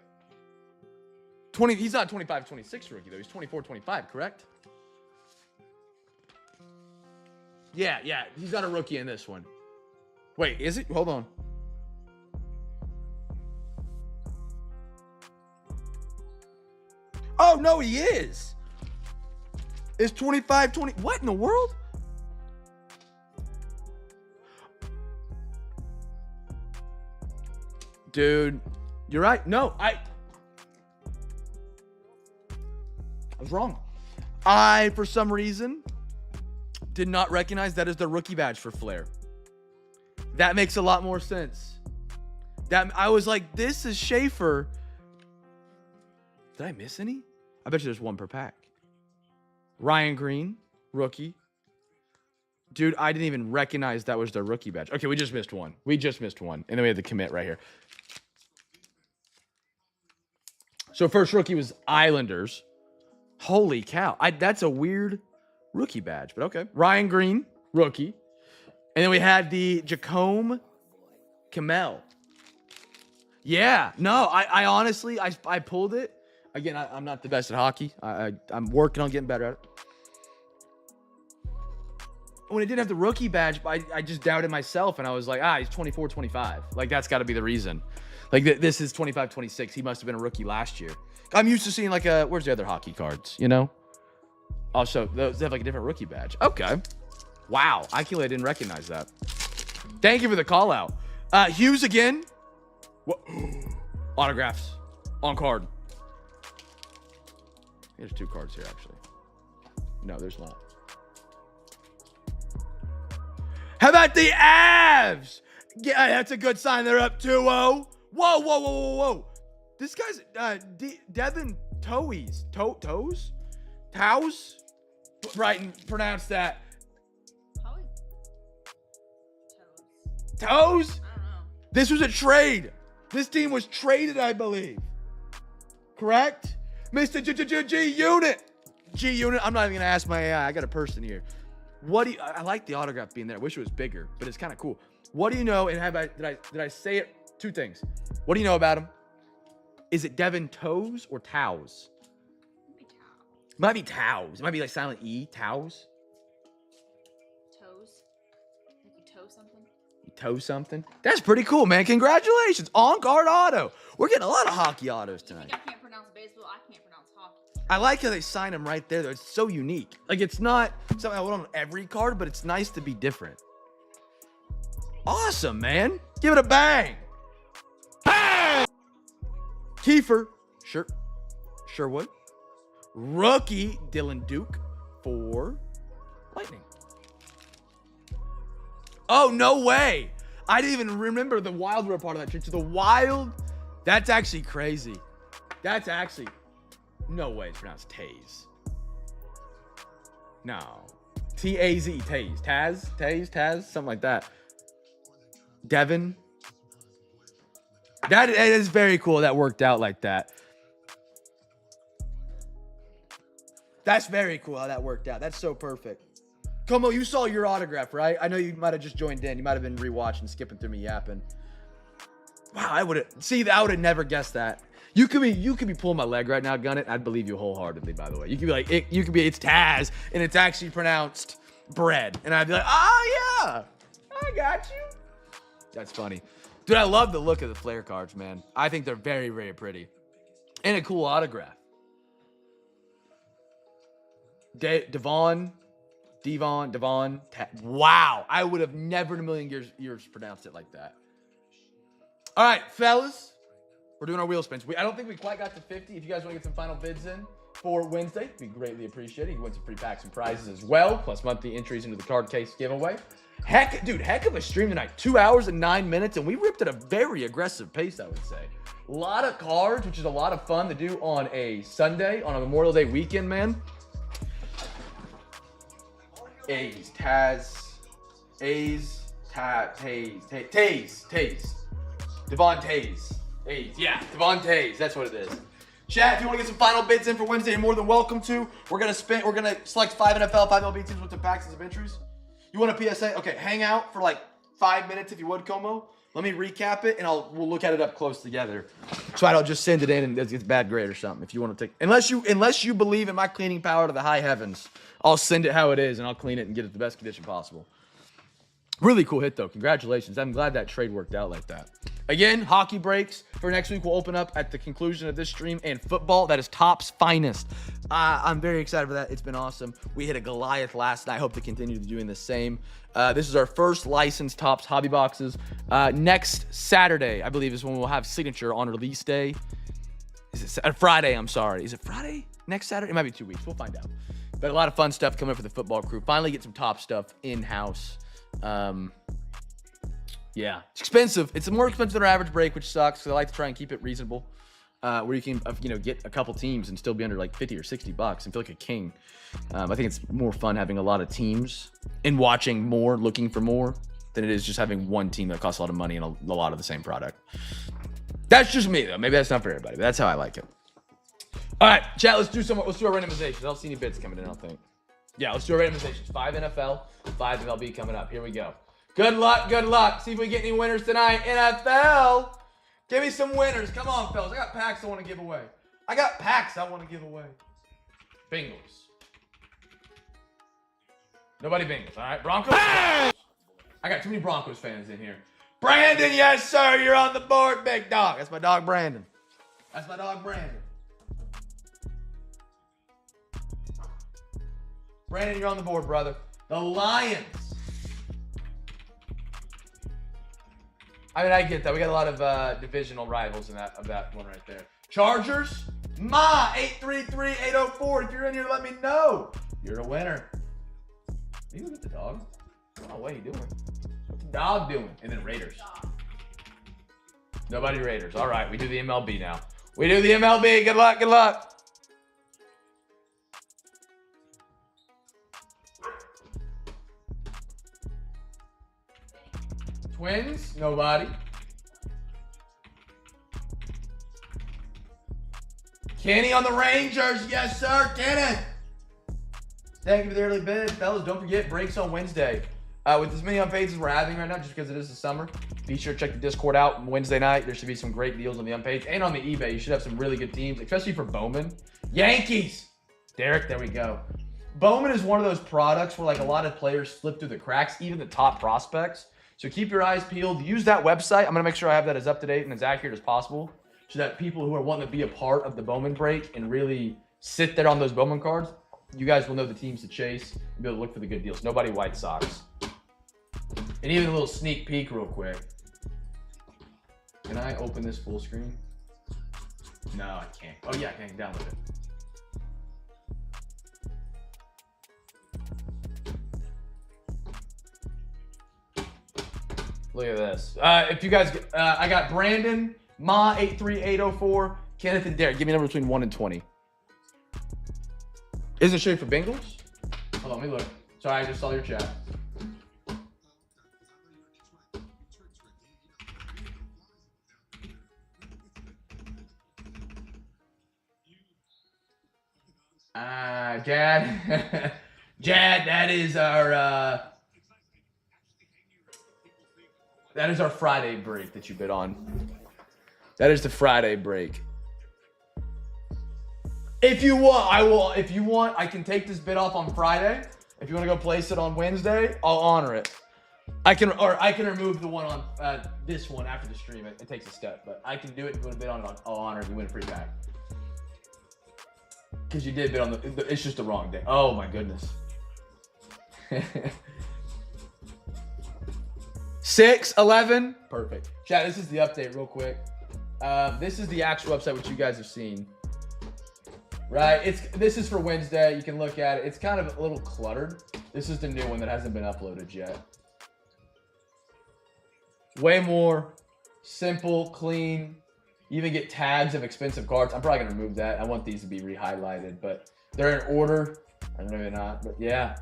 20. He's not 25, 26 rookie, though. He's 24, 25, correct? Yeah. He's not a rookie in this one. Wait, is it? Hold on. Oh, no, he is. It's 25, 20. What in the world? Dude, you're right. No, I was wrong. I, for some reason, did not recognize that as the rookie badge for Flair. That makes a lot more sense. I was like, this is Schaefer. Did I miss any? I bet you there's one per pack. Ryan Green, rookie. Dude, I didn't even recognize that was their rookie badge. Okay, we just missed one. And then we had the commit right here. So first rookie was Islanders. Holy cow. That's a weird rookie badge, but okay. Ryan Green, rookie. And then we had the Jacome Kamel. Yeah, no, I honestly, I pulled it. Again, I'm not the best at hockey. I'm working on getting better at it. When it didn't have the rookie badge, I just doubted myself, and I was like, he's 24, 25. Like, that's got to be the reason. Like, this is 25, 26. He must have been a rookie last year. I'm used to seeing, like, where's the other hockey cards, you know? Also, they have, like, a different rookie badge. Okay. Wow. I didn't recognize that. Thank you for the call out. Hughes again. What? Autographs. On card. There's 2 cards here, actually. No, there's not. How about the Avs? Yeah, that's a good sign. They're up 2-0. Whoa. This guy's Devin Toes? Toes? Brighton, pronounce that. Probably Toes? I don't know. This was a trade. This team was traded, I believe. Correct? Mr. G-Unit. G-Unit. I'm not even going to ask my AI. I got a person here. I like the autograph being there. I wish it was bigger, but it's kind of cool. What do you know? And did I say it? 2 things. What do you know about him? Is it Devin Toes or Tows? Might be Tows. It might be like silent E. Tows. Toes. Like you toe something. You toe something. That's pretty cool, man. Congratulations. On card auto. We're getting a lot of hockey autos You tonight. think I can't pronounce baseball? I can't pronounce hockey. I like how they sign them right there, though. It's so unique. Like, it's not something I want on every card, but it's nice to be different. Awesome, man. Give it a bang. Bang! Kiefer. Sherwood. Rookie Dylan Duke for Lightning. Oh, no way. I didn't even remember the Wild were part of that trade. So the Wild, that's actually crazy. That's actually... No way it's pronounced Taze. No. T-A-Z, Taze. Taz, something like that. Devin. That is very cool that worked out like that. That's very cool how that worked out. That's so perfect. Como, you saw your autograph, right? I know you might have just joined in. You might have been rewatching, skipping through me yapping. Wow, I would have never guessed that. You could be pulling my leg right now, Gun It. I'd believe you wholeheartedly, by the way. You could be like, it's Taz, and it's actually pronounced bread. And I'd be like, oh, yeah, I got you. That's funny. Dude, I love the look of the Flair cards, man. I think they're very, very pretty. And a cool autograph. Devon. Wow. I would have never in a million years pronounced it like that. All right, fellas. We're doing our wheel spins. I don't think we quite got to 50. If you guys want to get some final bids in for Wednesday, we greatly appreciate it. You can win some free packs and prizes as well, plus monthly entries into the card case giveaway. Heck of a stream tonight. 2 hours and 9 minutes, and we ripped at a very aggressive pace, I would say. A lot of cards, which is a lot of fun to do on a Sunday, on a Memorial Day weekend, man. A's, Taz, A's, Taze. Devon Taze. A's. Yeah, Devon Taze. That's what it is. Chat, if you want to get some final bids in for Wednesday, you're more than welcome to. We're gonna select 5 NFL, 5 MLB teams with the packs of entries. You want a PSA? Okay, hang out for like 5 minutes if you would, Como. Let me recap it, and we'll look at it up close together. So I don't just send it in and it's bad grade or something. If you want to take, unless you believe in my cleaning power to the high heavens, I'll send it how it is and I'll clean it and get it the best condition possible. Really cool hit though. Congratulations. I'm glad that trade worked out like that. Again, hockey breaks for next week will open up at the conclusion of this stream, and football, that is Top's finest. I'm very excited for that. It's been awesome. We hit a Goliath last night. I hope to continue doing the same. This is our first licensed Topps hobby boxes. Next Saturday, I believe, is when we'll have signature on release day. Is it Friday? I'm sorry. Is it Friday? Next Saturday? It might be 2 weeks. We'll find out. But a lot of fun stuff coming up for the football crew. Finally get some Top stuff in-house. Yeah, it's expensive. It's more expensive than our average break, which sucks. So I like to try and keep it reasonable, where you can, get a couple teams and still be under like 50 or 60 bucks and feel like a king. I think it's more fun having a lot of teams and watching more, looking for more, than it is just having one team that costs a lot of money and a lot of the same product. That's just me though. Maybe that's not for everybody, but that's how I like it. All right, chat. Let's do our randomizations. I don't see any bids coming in, I don't think. Yeah, let's do our randomizations. 5 NFL, 5 MLB coming up. Here we go. Good luck, good luck. See if we get any winners tonight. NFL, give me some winners. Come on, fellas. I got packs I want to give away. Bengals. Nobody Bengals, all right? Broncos? Hey! I got too many Broncos fans in here. Brandon, yes, sir. You're on the board, big dog. That's my dog, Brandon. Brandon, you're on the board, brother. The Lions. I mean, I get that. We got a lot of divisional rivals in that one right there. Chargers. Ma, 833-804. If you're in here, let me know. You're a winner. Are you with the dog? Oh, what are you doing? What's the dog doing? And then Raiders. Nobody Raiders. All right, we do the MLB now. Good luck. Twins? Nobody. Kenny on the Rangers. Yes, sir. Kenny. Thank you for the early bid. Fellas, don't forget, breaks on Wednesday. With as many unpaids as we're having right now, just because it is the summer, be sure to check the Discord out Wednesday night. There should be some great deals on the unpaids and on the eBay. You should have some really good teams, especially for Bowman. Yankees. Derek, there we go. Bowman is one of those products where like a lot of players slip through the cracks, even the top prospects. So keep your eyes peeled. Use that website. I'm going to make sure I have that as up to date and as accurate as possible so that people who are wanting to be a part of the Bowman break and really sit there on those Bowman cards, you guys will know the teams to chase and be able to look for the good deals. Nobody White Sox. And even a little sneak peek real quick. Can I open this full screen? No, I can't. Oh, yeah, I can download it. Look at this. If you guys, I got Brandon, Ma, 83804, Kenneth, and Derek. Give me a number between 1 and 20. Isn't it showing for Bengals? Hold on, let me look. Sorry, I just saw your chat. Jad. Jad, that is our Friday break that you bid on. That is the Friday break. If you want, I can take this bid off on Friday. If you want to go place it on Wednesday, I'll honor it. I can remove the one on this one after the stream. It takes a step, but I can do it. If you want to bid on it, I'll honor it. You win a free pack. Because you did bid on it's just the wrong day. Oh my goodness. 6-11. Perfect. Chat, this is the update real quick. This is the actual website which you guys have seen. Right, this is for Wednesday. You can look at it. It's kind of a little cluttered. This is the new one that hasn't been uploaded yet. Way more simple, clean. You even get tags of expensive cards. I'm probably gonna remove that. I want these to be re-highlighted, but they're in order. I don't know they're not, but yeah.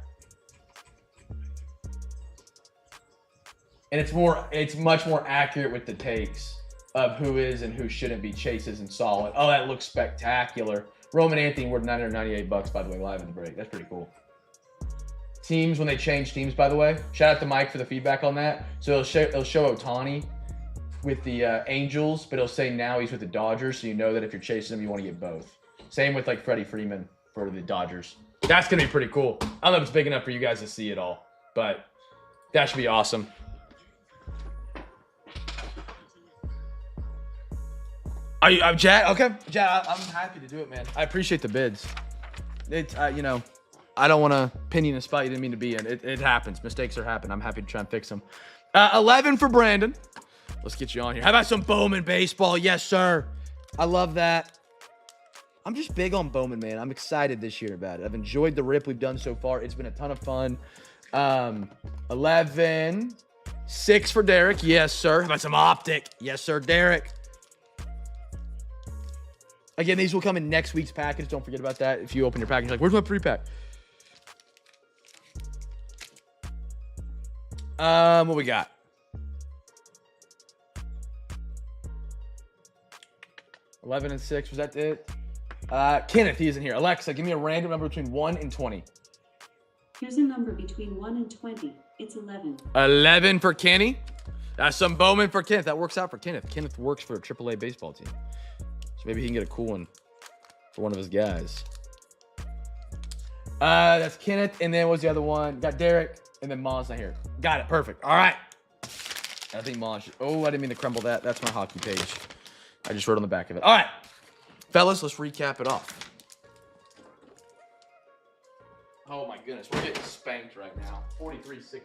And it's much more accurate with the takes of who is and who shouldn't be chases and solid. Oh, that looks spectacular. Roman Anthony worth $998, by the way, live in the break. That's pretty cool. Teams, when they change teams, by the way, shout out to Mike for the feedback on that. So it'll show Ohtani with the Angels, but it'll say now he's with the Dodgers, so you know that if you're chasing him, you want to get both. Same with like Freddie Freeman for the Dodgers. That's gonna be pretty cool. I don't know if it's big enough for you guys to see it all, but that should be awesome. Are you, Chad? Okay, Chad, I'm happy to do it, man. I appreciate the bids. It's, you know, I don't want to pin you in a spot you didn't mean to be in. It happens. Mistakes are happening. I'm happy to try and fix them. 11 for Brandon. Let's get you on here. How about some Bowman baseball? Yes, sir. I love that. I'm just big on Bowman, man. I'm excited this year about it. I've enjoyed the rip we've done so far. It's been a ton of fun. 11. 6 for Derek. Yes, sir. How about some Optic? Yes, sir, Derek. Again, these will come in next week's package. Don't forget about that. If you open your package, you're like, where's my pre-pack? What we got? $11 and 6. Was that it? Kenneth, he isn't here. Alexa, give me a random number between 1 and 20. Here's a number between 1 and 20. It's 11. 11 for Kenny. That's some Bowman for Kenneth. That works out for Kenneth. Kenneth works for a AAA baseball team. Maybe he can get a cool one for one of his guys. That's Kenneth. And then what's the other one? Got Derek. And then Mon's not here. Got it. Perfect. All right. I think Mon should. Oh, I didn't mean to crumble that. That's my hockey page. I just wrote on the back of it. All right. Fellas, let's recap it off. Oh, my goodness. We're getting spanked right now. 43-61.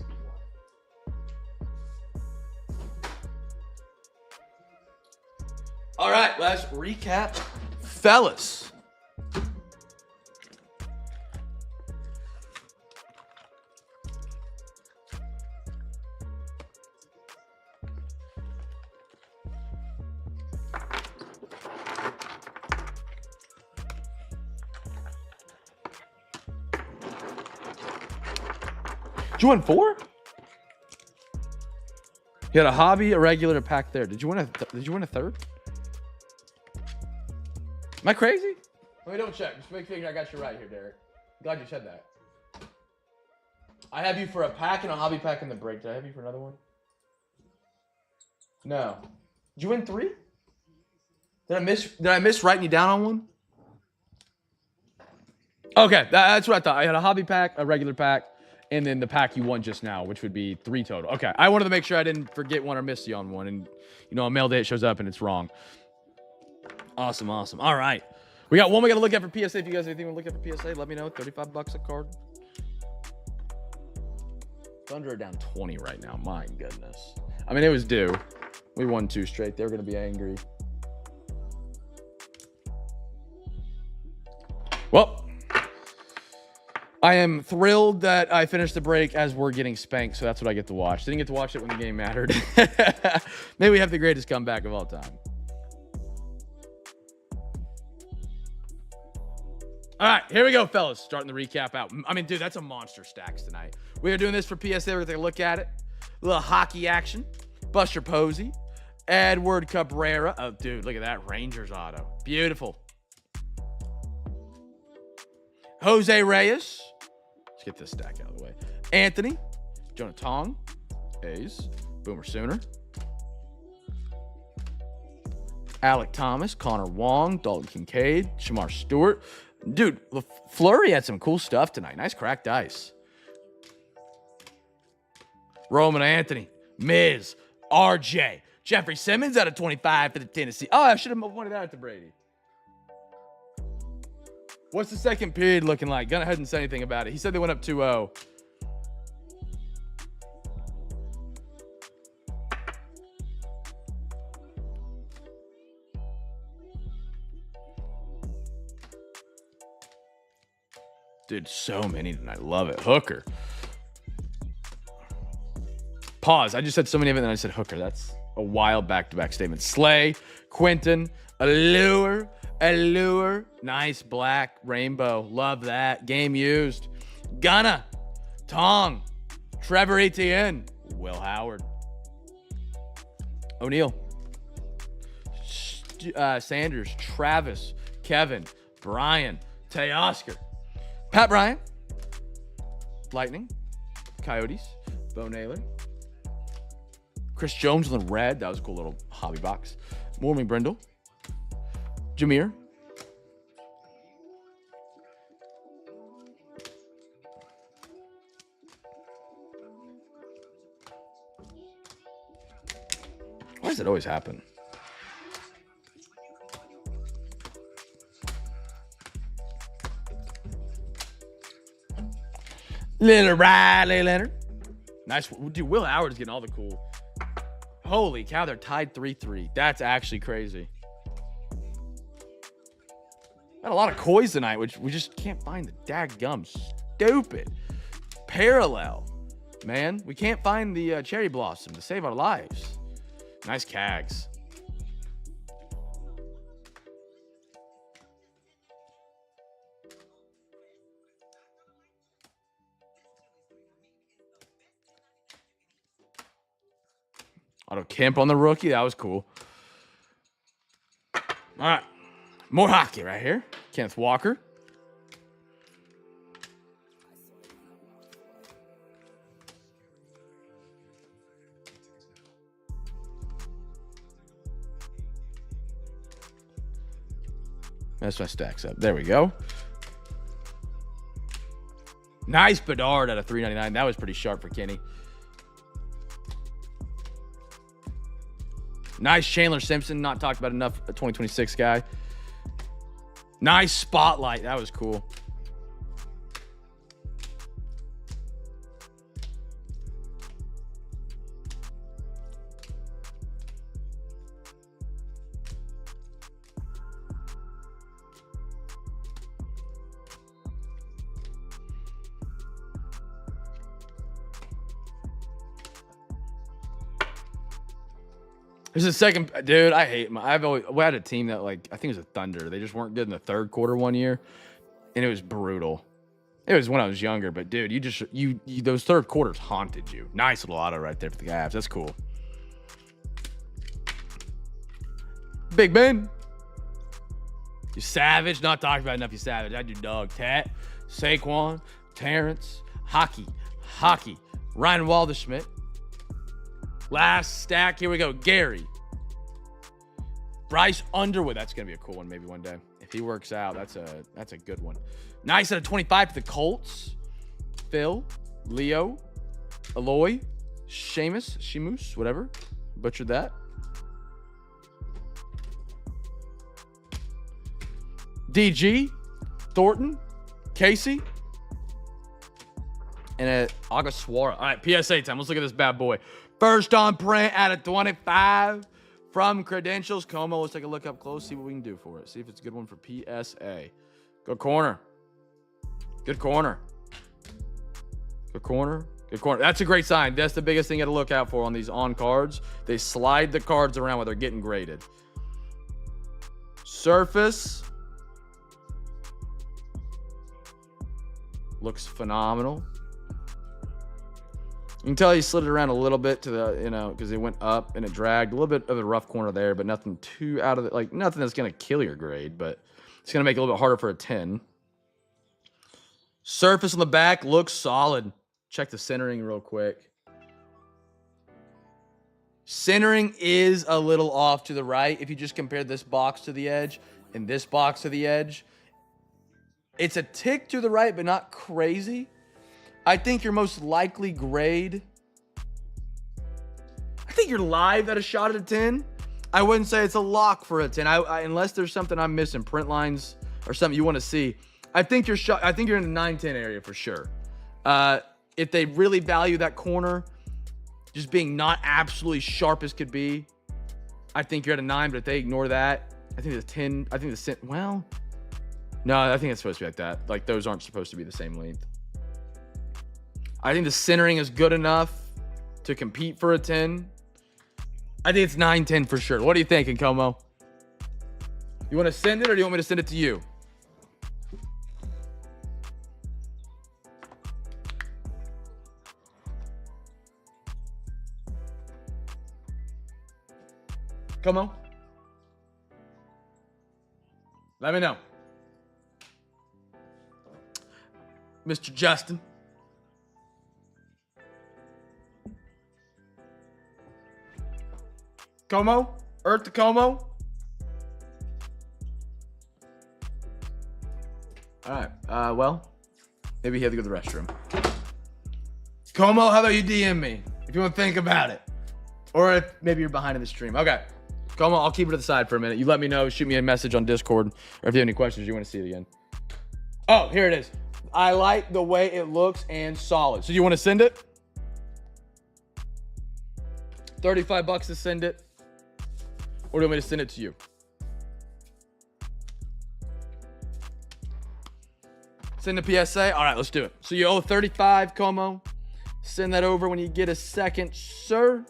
All right, let's recap. Fellas. Did you win 4? You had a hobby, a regular, a pack there. Did you win a third? Am I crazy? Let me double check. Just make sure I got you right here, Derek. Glad you said that. I have you for a pack and a hobby pack in the break. Did I have you for another one? No. Did you win 3? Did I miss writing you down on one? Okay, that's what I thought. I had a hobby pack, a regular pack, and then the pack you won just now, which would be 3 total. Okay, I wanted to make sure I didn't forget one or miss you on one. And, you know, on mail day it shows up and it's wrong. Awesome, awesome. All right. We got one we got to look at for PSA. If you guys have anything to look at for PSA, let me know. $35 a card. Thunder are down 20 right now. My goodness. I mean, it was due. We won 2 straight. They were going to be angry. Well, I am thrilled that I finished the break as we're getting spanked, so that's what I get to watch. Didn't get to watch it when the game mattered. Maybe we have the greatest comeback of all time. All right, here we go, fellas. Starting the recap out. I mean, dude, that's a monster stacks tonight. We are doing this for PSA. We're going to take a look at it. A little hockey action. Buster Posey. Edward Cabrera. Oh, dude, look at that. Rangers auto. Beautiful. Jose Reyes. Let's get this stack out of the way. Anthony. Jonah Tong. A's. Boomer Sooner. Alec Thomas. Connor Wong. Dalton Kincaid. Shamar Stewart. Dude, Fleury had some cool stuff tonight. Nice cracked dice. Roman Anthony. Miz. RJ. Jeffrey Simmons out of 25 for the Tennessee. Oh, I should have pointed that out to Brady. What's the second period looking like? Gunnar hadn't said anything about it. He said they went up 2-0. Dude, so many tonight. Love it. Hooker. Pause. I just said so many of it, and then I said Hooker. That's a wild back-to-back statement. Slay, Quentin, Allure. Nice black rainbow. Love that. Game used. Gunna, Tong, Trevor Etienne, Will Howard, O'Neal, Sanders, Travis, Kevin, Brian, Teoscar, Pat Bryant, Lightning, Coyotes, Bo Naylor, Chris Jones on the red. That was a cool little hobby box. Mormie Brindle, Jameer, why does it always happen? Little Riley Leonard. Nice. Dude, Will Howard's getting all the cool. Holy cow, they're tied 3-3. That's actually crazy. Got a lot of Kois tonight, which we just can't find the daggum. Stupid. Parallel. Man, we can't find the cherry blossom to save our lives. Nice Cags. Auto Kemp on the rookie. That was cool. All right. More hockey right here. Kenneth Walker. That's my stacks up. There we go. Nice Bedard at a $3.99. That was pretty sharp for Kenny. Nice Chandler Simpson. Not talked about enough. A 2026 guy. Nice Spotlight. That was cool. This is the second, dude. I hate we had a team that, like, I think it was a Thunder. They just weren't good in the third quarter one year, and it was brutal. It was when I was younger, but dude, you those third quarters haunted you. Nice little auto right there for the Avs. That's cool. Big Ben, you savage. Not talking about enough. You savage. I do dog. Tat, Saquon, Terrence, hockey. Ryan Walderschmidt. Last stack. Here we go. Gary. Bryce Underwood. That's going to be a cool one maybe one day. If he works out, that's a good one. Nice out of 25 to the Colts. Phil. Leo. Aloy. Sheamus. Whatever. Butchered that. DG. Thornton. Casey. And Auguswara. All right, PSA time. Let's look at this bad boy. First on print out of 25 from Credentials. Como, let's take a look up close, see what we can do for it. See if it's a good one for PSA. Good corner. That's a great sign. That's the biggest thing you got to look out for on these on cards. They slide the cards around while they're getting graded. Surface. Looks phenomenal. You can tell he slid it around a little bit to the, because it went up and it dragged. A little bit of a rough corner there, but nothing too out of it. Like, nothing that's going to kill your grade, but it's going to make it a little bit harder for a 10. Surface on the back looks solid. Check the centering real quick. Centering is a little off to the right. If you just compare this box to the edge and this box to the edge, it's a tick to the right, but not crazy. I think your most likely grade, I think you're live at a shot at a 10. I wouldn't say it's a lock for a 10. Unless there's something I'm missing, print lines or something you want to see. I think you're in the 9-10 area for sure. If they really value that corner just being not absolutely sharp as could be, I think you're at a 9, but if they ignore that, I think the 10, well, No, I think it's supposed to be like that. Like, those aren't supposed to be the same length. I think the centering is good enough to compete for a 10. I think it's 9-10 for sure. What are you thinking, Como? You want to send it, or do you want me to send it to you? Como? Let me know. Mr. Justin. Como? Earth to Como? All right. Well, maybe he had to go to the restroom. Como, how about you DM me if you want to think about it? Or if maybe you're behind in the stream. Okay. Como, I'll keep it to the side for a minute. You let me know. Shoot me a message on Discord. Or if you have any questions, you want to see it again. Oh, here it is. I like the way it looks and solid. So you want to send it? $35 to send it. Or do you want me to send it to you? Send the PSA? All right, let's do it. So you owe 35, Como. Send that over when you get a second, sir.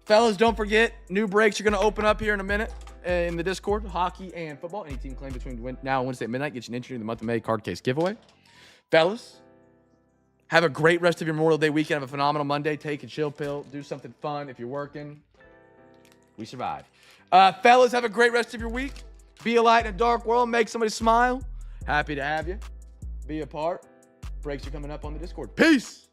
Fellas, don't forget, new breaks are going to open up here in a minute in the Discord. Hockey and football. Any team claim between now and Wednesday at midnight gets you an entry in the month of May card case giveaway. Fellas, have a great rest of your Memorial Day weekend. Have a phenomenal Monday. Take a chill pill. Do something fun. If you're working, we survive. Fellas, have a great rest of your week. Be a light in a dark world. Make somebody smile. Happy to have you. Be a part. Breaks are coming up on the Discord. Peace.